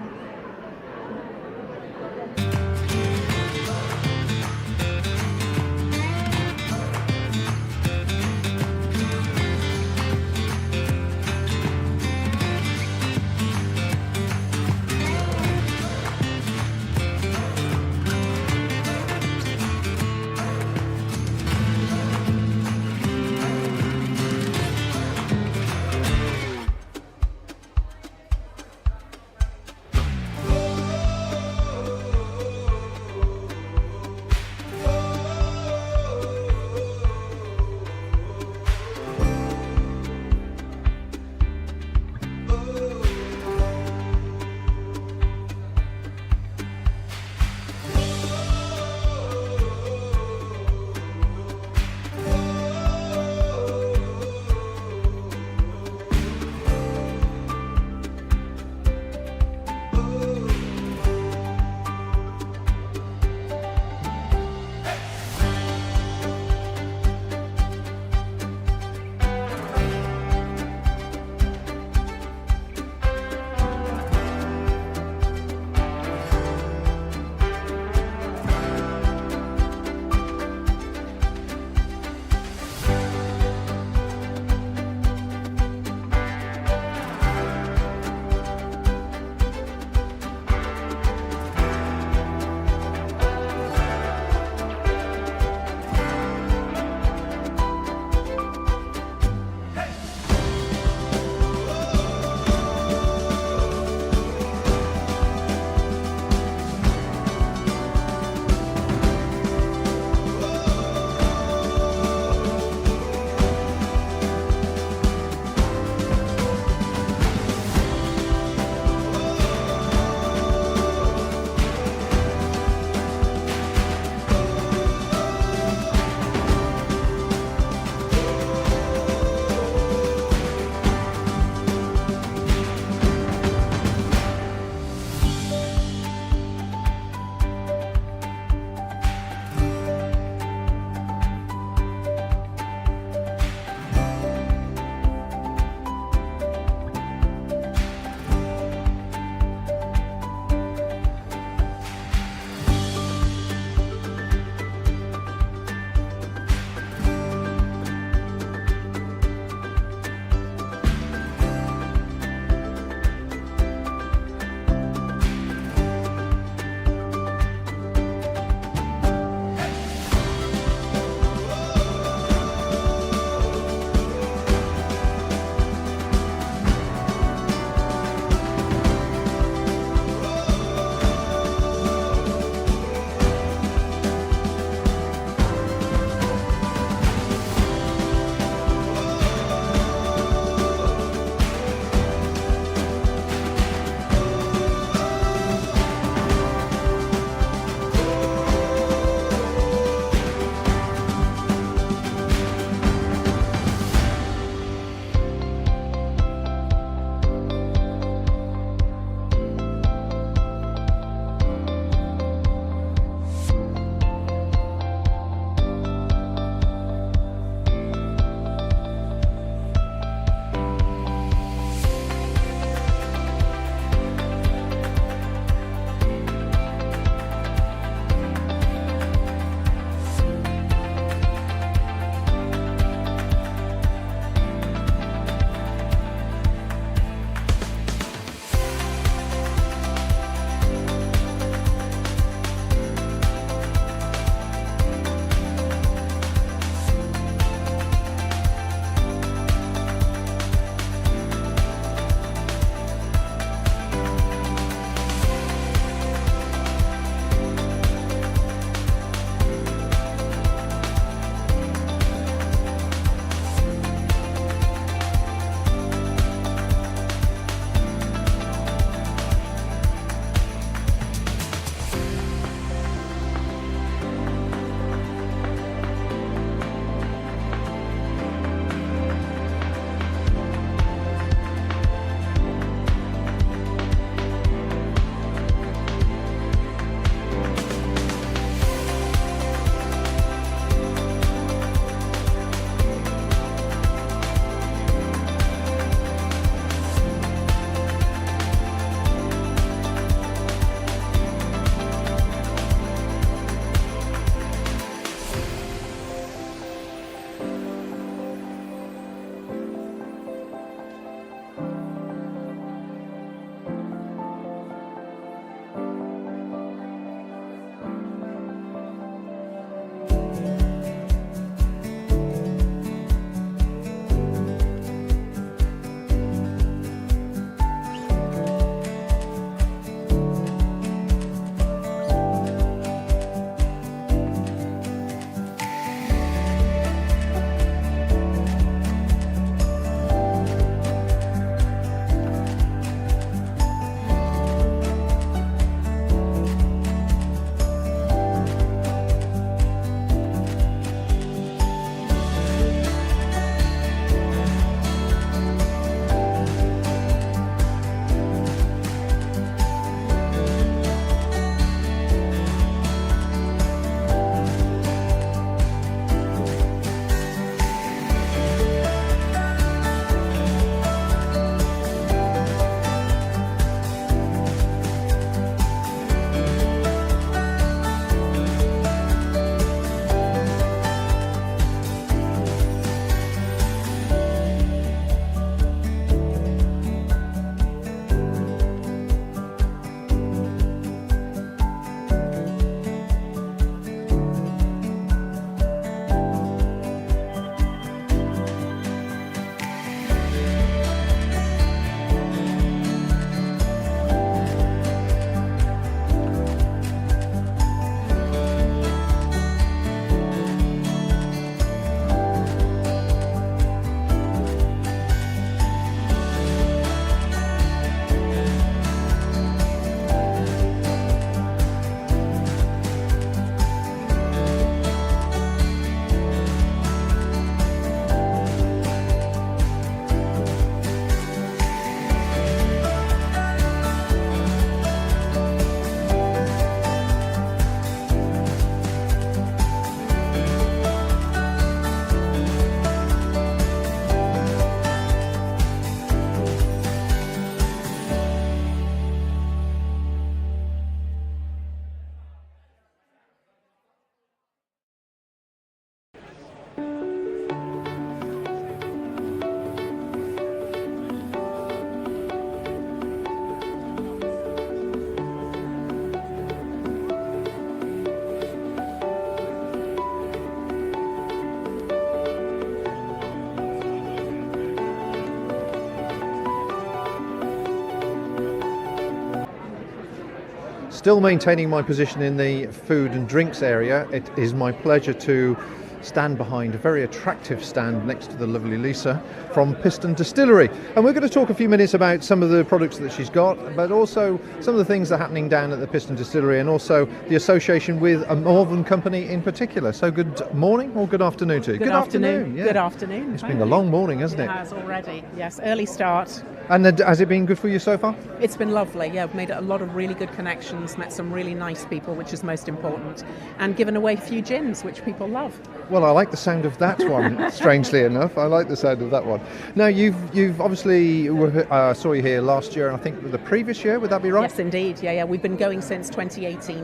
Still maintaining my position in the food and drinks area, it is my pleasure to stand behind a very attractive stand next to the lovely Lisa from Piston Distillery. And we're going to talk a few minutes about some of the products that she's got, but also some of the things that are happening down at the Piston Distillery, and also the association with a Malvern company in particular. So good morning or good afternoon to you? Good afternoon. Yeah. Good afternoon. It's been a long morning, hasn't it? It has already. Yes, early start. And has it been good for you so far? It's been lovely. Yeah, I've made a lot of really good connections, met some really nice people, which is most important, and given away a few gins, which people love. Well, I like the sound of that one, strangely enough. I like the sound of that one. Now, you've obviously saw you here last year, and I think the previous year, would that be right? Yes, indeed. Yeah. We've been going since 2018.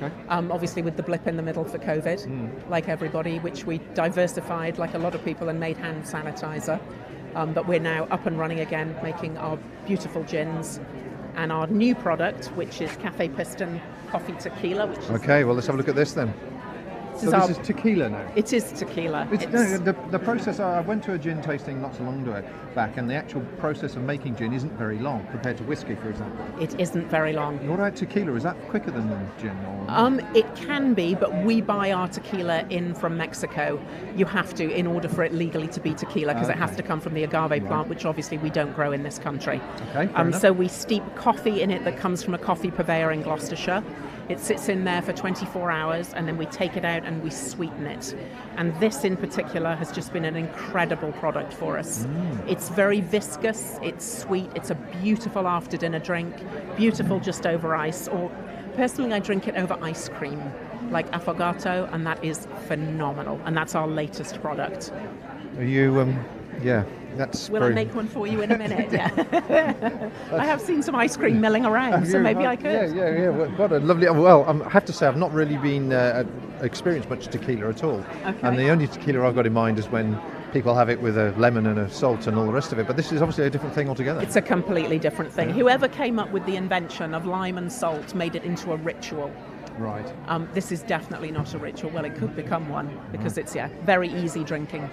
Okay. Obviously with the blip in the middle for COVID, like everybody, which we diversified like a lot of people and made hand sanitizer. But we're now up and running again, making our beautiful gins and our new product, which is Cafe Piston Coffee Tequila. Which is okay, well, let's have a look at this then. So this is tequila now? It is tequila. The process, I went to a gin tasting not so long back, and the actual process of making gin isn't very long compared to whiskey, for example. It isn't very long. What about tequila? Is that quicker than gin? Or? It can be, but we buy our tequila in from Mexico. You have to, in order for it legally to be tequila, because it has to come from the agave plant, which obviously we don't grow in this country. Okay, so we steep coffee in it that comes from a coffee purveyor in Gloucestershire. It sits in there for 24 hours, and then we take it out and we sweeten it. And this in particular has just been an incredible product for us. It's very viscous, it's sweet, it's a beautiful after dinner drink, beautiful just over ice, or personally I drink it over ice cream, like affogato, and that is phenomenal. And that's our latest product. Are you, that's Will I make one for you in a minute? Yeah. I have seen some ice cream milling around, so maybe I could. Yeah. What a lovely. Well, I have to say I've not really been experienced much tequila at all. Okay. And the only tequila I've got in mind is when people have it with a lemon and a salt and all the rest of it. But this is obviously a different thing altogether. It's a completely different thing. Whoever came up with the invention of lime and salt made it into a ritual. Right. This is definitely not a ritual. Well, it could become one because it's very easy drinking.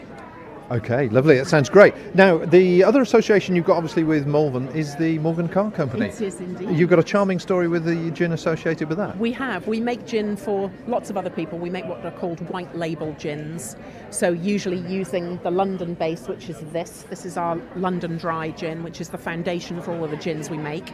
Okay, lovely. That sounds great. Now, the other association you've got obviously with Malvern is the Morgan Car Company. It is indeed. You've got a charming story with the gin associated with that. We have. We make gin for lots of other people. We make what are called white label gins. So usually using the London base, which is this. This is our London dry gin, which is the foundation for all of the gins we make.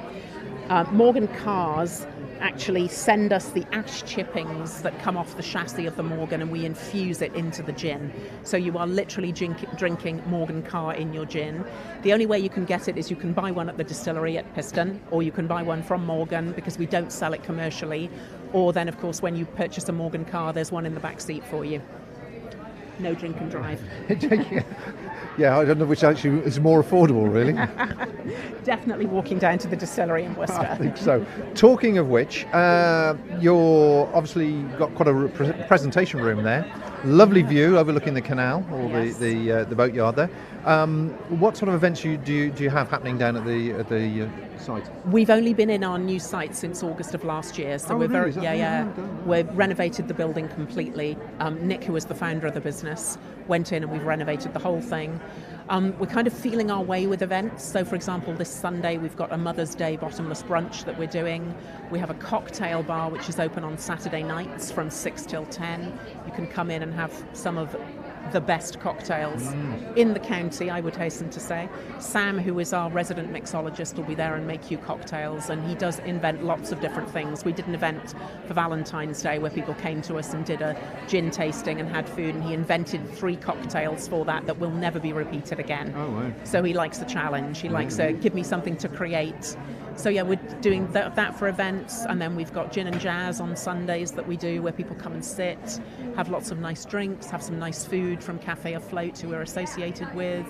Morgan Cars actually send us the ash chippings that come off the chassis of the Morgan, and we infuse it into the gin. So you are literally drinking Morgan Car in your gin. The only way you can get it is you can buy one at the distillery at Piston, or you can buy one from Morgan because we don't sell it commercially. Or then, of course, when you purchase a Morgan Car, there's one in the back seat for you. No drink and drive. Yeah, I don't know which actually is more affordable, really. Definitely walking down to the distillery in Worcester. I think so. Talking of which, you're obviously got quite a presentation room there. Lovely view overlooking the canal or the boatyard there. What sort of events do you have happening down at the site? We've only been in our new site since August of last year, so we've renovated the building completely. Nick, who was the founder of the business, went in and we've renovated the whole thing. We're kind of feeling our way with events. So, for example, this Sunday we've got a Mother's Day bottomless brunch that we're doing. We have a cocktail bar which is open on Saturday nights from 6 till 10. You can come in and have some of the best cocktails in the county, I would hasten to say. Sam, who is our resident mixologist, will be there and make you cocktails, and he does invent lots of different things. We did an event for Valentine's Day where people came to us and did a gin tasting and had food, and he invented 3 cocktails for that will never be repeated again. Oh, wow. So he likes the challenge. He likes to give me something to create. So yeah, we're doing that for events, and then we've got gin and jazz on Sundays that we do where people come and sit, have lots of nice drinks, have some nice food from Cafe Afloat, who we're associated with,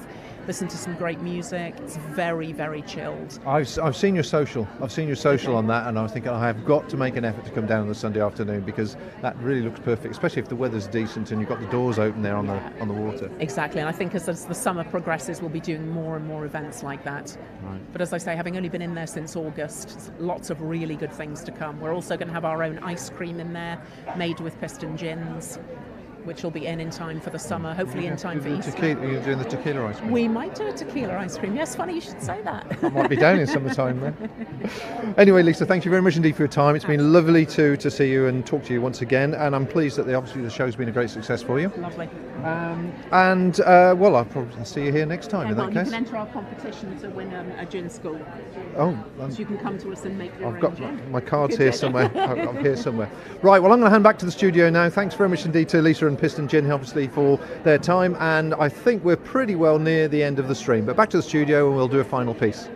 listen to some great music. It's very, very chilled. I've seen your social. I've seen your social on that, and I was thinking I have got to make an effort to come down on the Sunday afternoon because that really looks perfect, especially if the weather's decent and you've got the doors open there on the water. Exactly, and I think as the summer progresses, we'll be doing more and more events like that. Right. But as I say, having only been in there since August, lots of really good things to come. We're also going to have our own ice cream in there, made with Piston gins. which will be in time for the summer, hopefully in time for Easter. Are you doing the tequila ice cream? We might do a tequila ice cream. Yes, funny you should say that. I might be down in summertime then. Anyway, Lisa, thank you very much indeed for your time. It's been lovely to see you and talk to you once again, and I'm pleased that obviously the show's been a great success for you. Lovely. Well, I'll probably see you here next time in that case. You can enter our competition to win a gin school. Oh, so you can come to us and make your I've own got gin. my cards here somewhere. I'm here somewhere. Right, well, I'm going to hand back to the studio now. Thanks very much indeed to Lisa and Piston Gin, obviously, for their time, and I think we're pretty well near the end of the stream. But back to the studio and we'll do a final piece.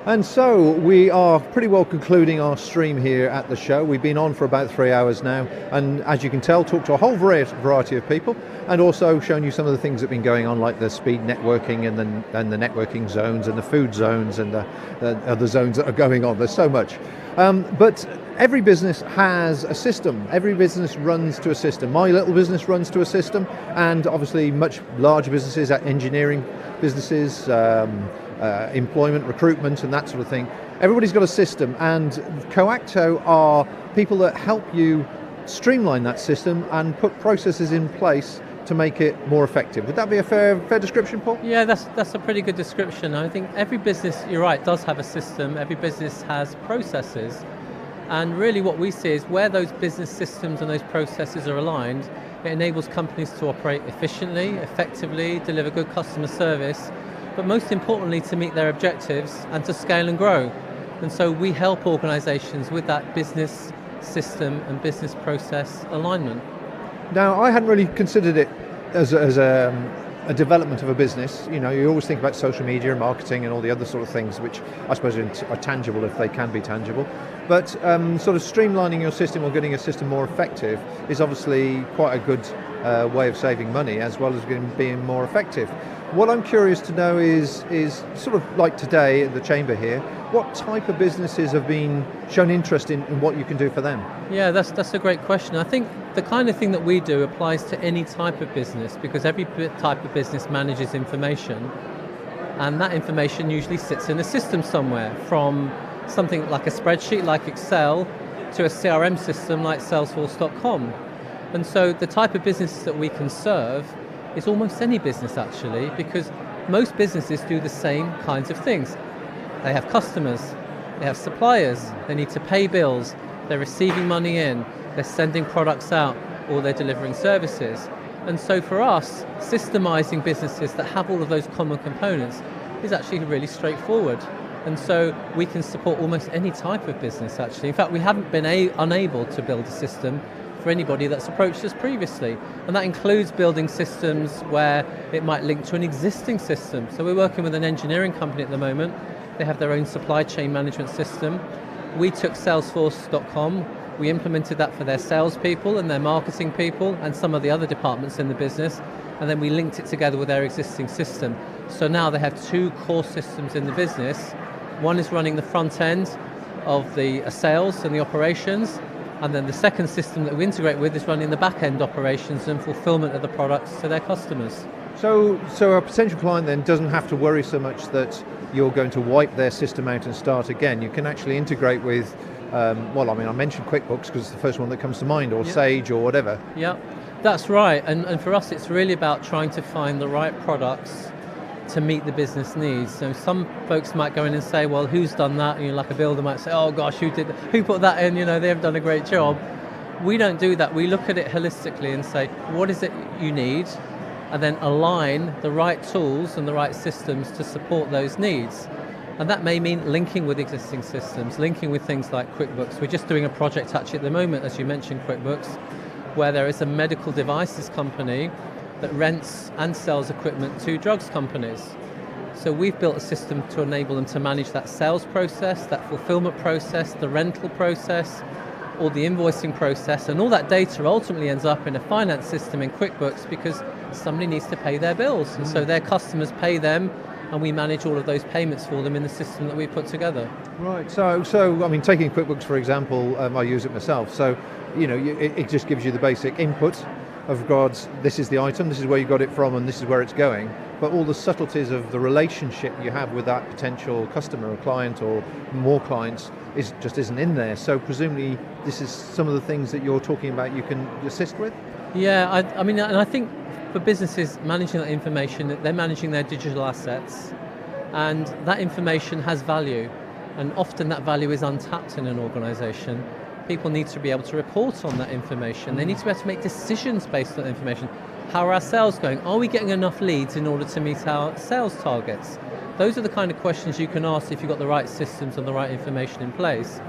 And so we are pretty well concluding our stream here at the show. We've been on for about 3 hours now, and as you can tell, talked to a whole variety of people, and also shown you some of the things that have been going on, like the speed networking and the networking zones and the food zones and the other zones that are going on. There's so much. But every business has a system. Every business runs to a system. My little business runs to a system, and obviously much larger businesses, engineering businesses, employment, recruitment, and that sort of thing. Everybody's got a system, and Coacto are people that help you streamline that system and put processes in place to make it more effective. Would that be a fair description, Paul? Yeah, that's a pretty good description. I think every business, you're right, does have a system. Every business has processes. And really what we see is where those business systems and those processes are aligned, it enables companies to operate efficiently, effectively, deliver good customer service, but most importantly to meet their objectives and to scale and grow. And so we help organisations with that business system and business process alignment. Now, I hadn't really considered it as a development of a business. You know, you always think about social media and marketing and all the other sort of things, which I suppose are tangible if they can be tangible. But sort of streamlining your system or getting a system more effective is obviously quite a good way of saving money as well as being more effective. What I'm curious to know is sort of like today at the Chamber here, what type of businesses have been shown interest in what you can do for them? Yeah, that's a great question. I think the kind of thing that we do applies to any type of business because every type of business manages information, and that information usually sits in a system somewhere, from something like a spreadsheet like Excel to a CRM system like Salesforce.com. And so the type of business that we can serve is almost any business actually, because most businesses do the same kinds of things. They have customers, they have suppliers, they need to pay bills, they're receiving money in, they're sending products out, or they're delivering services. And so for us, systemizing businesses that have all of those common components is actually really straightforward. And so we can support almost any type of business actually. In fact, we haven't been unable to build a system for anybody that's approached us previously. And that includes building systems where it might link to an existing system. So we're working with an engineering company at the moment. They have their own supply chain management system. We took Salesforce.com, we implemented that for their salespeople and their marketing people and some of the other departments in the business, and then we linked it together with their existing system. So now they have two core systems in the business. One is running the front end of the sales and the operations, and then the second system that we integrate with is running the back end operations and fulfillment of the products to their customers. So a potential client then doesn't have to worry so much that you're going to wipe their system out and start again. You can actually integrate with, I mentioned QuickBooks because it's the first one that comes to mind, or Sage or whatever. Yeah, that's right. And for us, it's really about trying to find the right products to meet the business needs. So some folks might go in and say, well, who's done that? And like a builder might say, oh gosh, who put that in? They've done a great job. We don't do that. We look at it holistically and say, what is it you need? And then align the right tools and the right systems to support those needs. And that may mean linking with existing systems, linking with things like QuickBooks. We're just doing a project actually at the moment, as you mentioned, QuickBooks, where there is a medical devices company that rents and sells equipment to drugs companies. So we've built a system to enable them to manage that sales process, that fulfillment process, the rental process, or the invoicing process, and all that data ultimately ends up in a finance system in QuickBooks because somebody needs to pay their bills. And so their customers pay them, and we manage all of those payments for them in the system that we put together. Right, so taking QuickBooks for example, I use it myself, so it just gives you the basic input of regards, this is the item, this is where you got it from, and this is where it's going. But all the subtleties of the relationship you have with that potential customer or client or more clients just isn't in there. So presumably this is some of the things that you're talking about you can assist with? Yeah, I think for businesses managing that information, they're managing their digital assets, and that information has value, and often that value is untapped in an organisation. People need to be able to report on that information. They need to be able to make decisions based on that information. How are our sales going? Are we getting enough leads in order to meet our sales targets? Those are the kind of questions you can ask if you've got the right systems and the right information in place.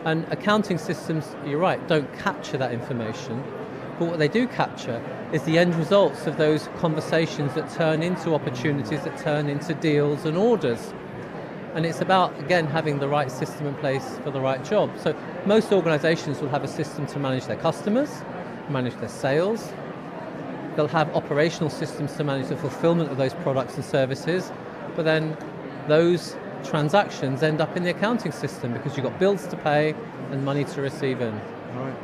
And accounting systems, you're right, don't capture that information. But what they do capture is the end results of those conversations that turn into opportunities, that turn into deals and orders. And it's about, again, having the right system in place for the right job. So most organisations will have a system to manage their customers, manage their sales. They'll have operational systems to manage the fulfilment of those products and services. But then those transactions end up in the accounting system because you've got bills to pay and money to receive in.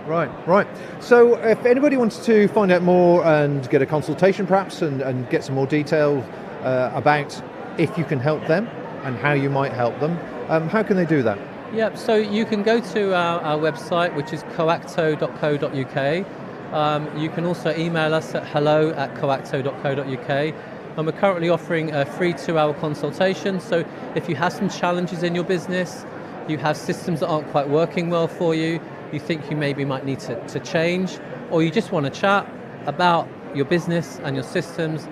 Right. So if anybody wants to find out more and get a consultation perhaps and get some more detail about if you can help them and how you might help them, how can they do that? Yeah, so you can go to our website, which is coacto.co.uk. You can also email us at hello@coacto.co.uk. And we're currently offering a free 2-hour consultation. So if you have some challenges in your business, you have systems that aren't quite working well for you, you think you maybe might need to change, or you just want to chat about your business and your systems,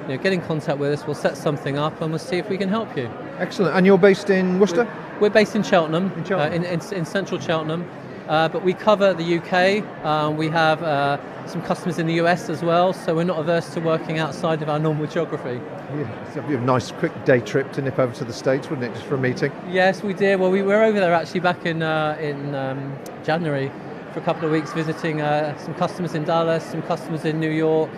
get in contact with us. We'll set something up and we'll see if we can help you. Excellent. And you're based in Worcester? We're based in Cheltenham, in central Cheltenham. But we cover the UK. We have some customers in the US as well, so we're not averse to working outside of our normal geography. Yeah, it'd be a nice quick day trip to nip over to the States, wouldn't it, just for a meeting? Yes, we did. Well, we were over there actually back in January for a couple of weeks, visiting some customers in Dallas, some customers in New York.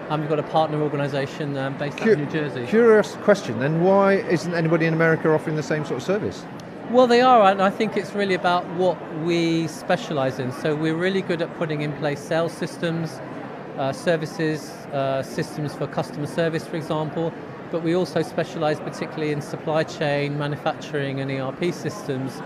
We've got a partner organisation based out of New Jersey. Curious question, then why isn't anybody in America offering the same sort of service? Well, they are, and I think it's really about what we specialise in. So we're really good at putting in place sales systems, services, systems for customer service, for example, but we also specialise particularly in supply chain, manufacturing and ERP systems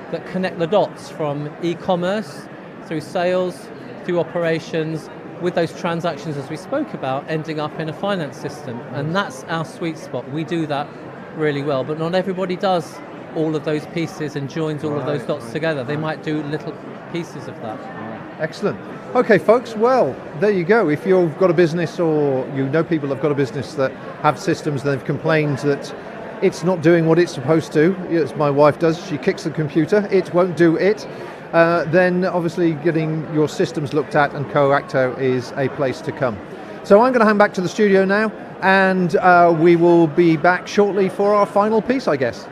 that connect the dots from e-commerce through sales, through operations, with those transactions, as we spoke about, ending up in a finance system. And that's our sweet spot. We do that really well, but not everybody does all of those pieces and joins all of those dots together. They might do little pieces of that. Excellent. Okay, folks, well, there you go. If you've got a business or you know people have got a business that have systems and they've complained that it's not doing what it's supposed to, as my wife does, she kicks the computer, it won't do it, then obviously getting your systems looked at and Coacto is a place to come. So I'm going to hand back to the studio now, and we will be back shortly for our final piece, I guess.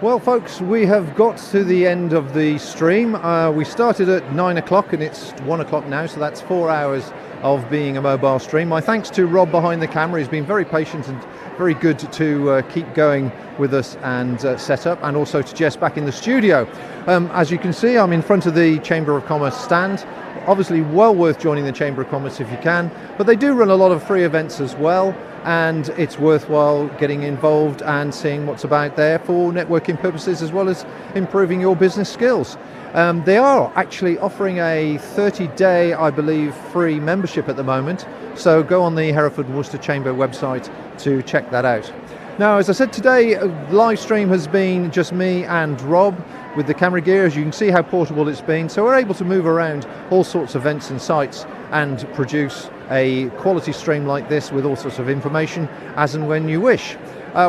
Well, folks, we have got to the end of the stream. We started at 9 o'clock and it's 1 o'clock now, so that's 4 hours of being a mobile stream. My thanks to Rob behind the camera. He's been very patient and very good to keep going with us and set up, and also to Jess back in the studio. As you can see, I'm in front of the Chamber of Commerce stand. Obviously well worth joining the Chamber of Commerce if you can, but they do run a lot of free events as well, and it's worthwhile getting involved and seeing what's about there for networking purposes as well as improving your business skills. They are actually offering a 30-day, I believe, free membership at the moment, so go on the Hereford and Worcester Chamber website to check that out. Now, as I said, today live stream has been just me and Rob with the camera gear. As you can see how portable it's been, so we're able to move around all sorts of events and sites and produce a quality stream like this with all sorts of information as and when you wish.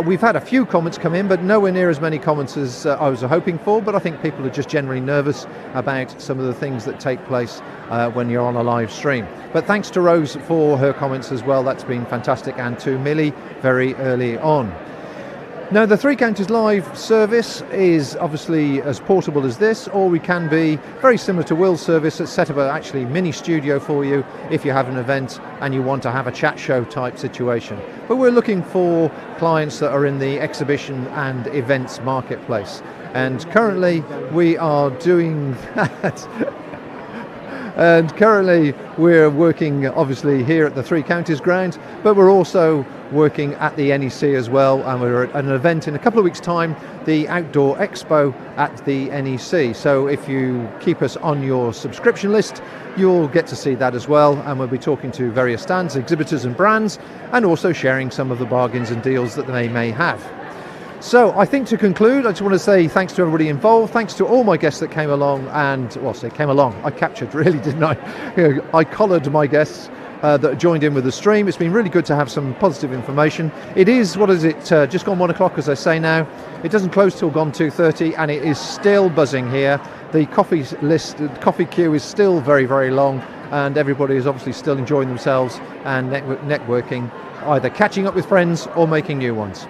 We've had a few comments come in, but nowhere near as many comments as I was hoping for, but I think people are just generally nervous about some of the things that take place when you're on a live stream. But thanks to Rose for her comments as well, that's been fantastic, and to Millie very early on. Now, the Three Counties Live service is obviously as portable as this, or we can be very similar to Will's service that's set up a actually mini studio for you if you have an event and you want to have a chat show type situation. But we're looking for clients that are in the exhibition and events marketplace. And currently we are doing that. And currently we're working obviously here at the Three Counties ground, but we're also working at the NEC as well, and we're at an event in a couple of weeks' time, the Outdoor Expo at the NEC. So if you keep us on your subscription list, you'll get to see that as well, and we'll be talking to various stands, exhibitors and brands, and also sharing some of the bargains and deals that they may have. So I think to conclude, I just want to say thanks to everybody involved, thanks to all my guests that came along, and, well, say came along, I captured really, didn't I? I collared my guests that joined in with the stream. It's been really good to have some positive information. It is, what is it, just gone 1 o'clock as I say now. It doesn't close till gone 2:30, and it is still buzzing here. The coffee queue is still very, very long, and everybody is obviously still enjoying themselves and networking, either catching up with friends or making new ones.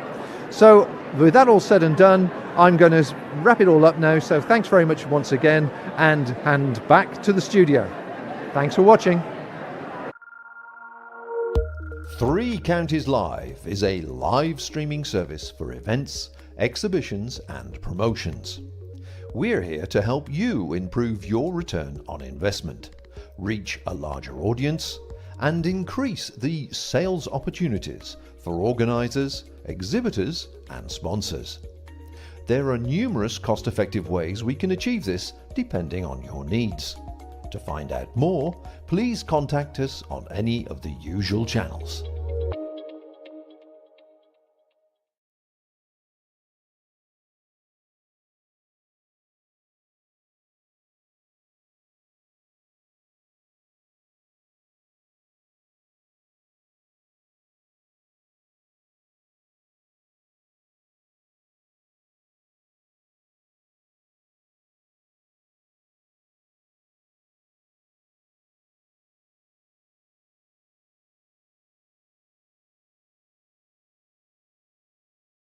So with that all said and done, I'm going to wrap it all up now. So thanks very much once again, and hand back to the studio. Thanks for watching. Three Counties Live is a live streaming service for events, exhibitions and promotions. We're here to help you improve your return on investment, reach a larger audience, and increase the sales opportunities for organisers, exhibitors and sponsors. There are numerous cost-effective ways we can achieve this depending on your needs. To find out more, please contact us on any of the usual channels.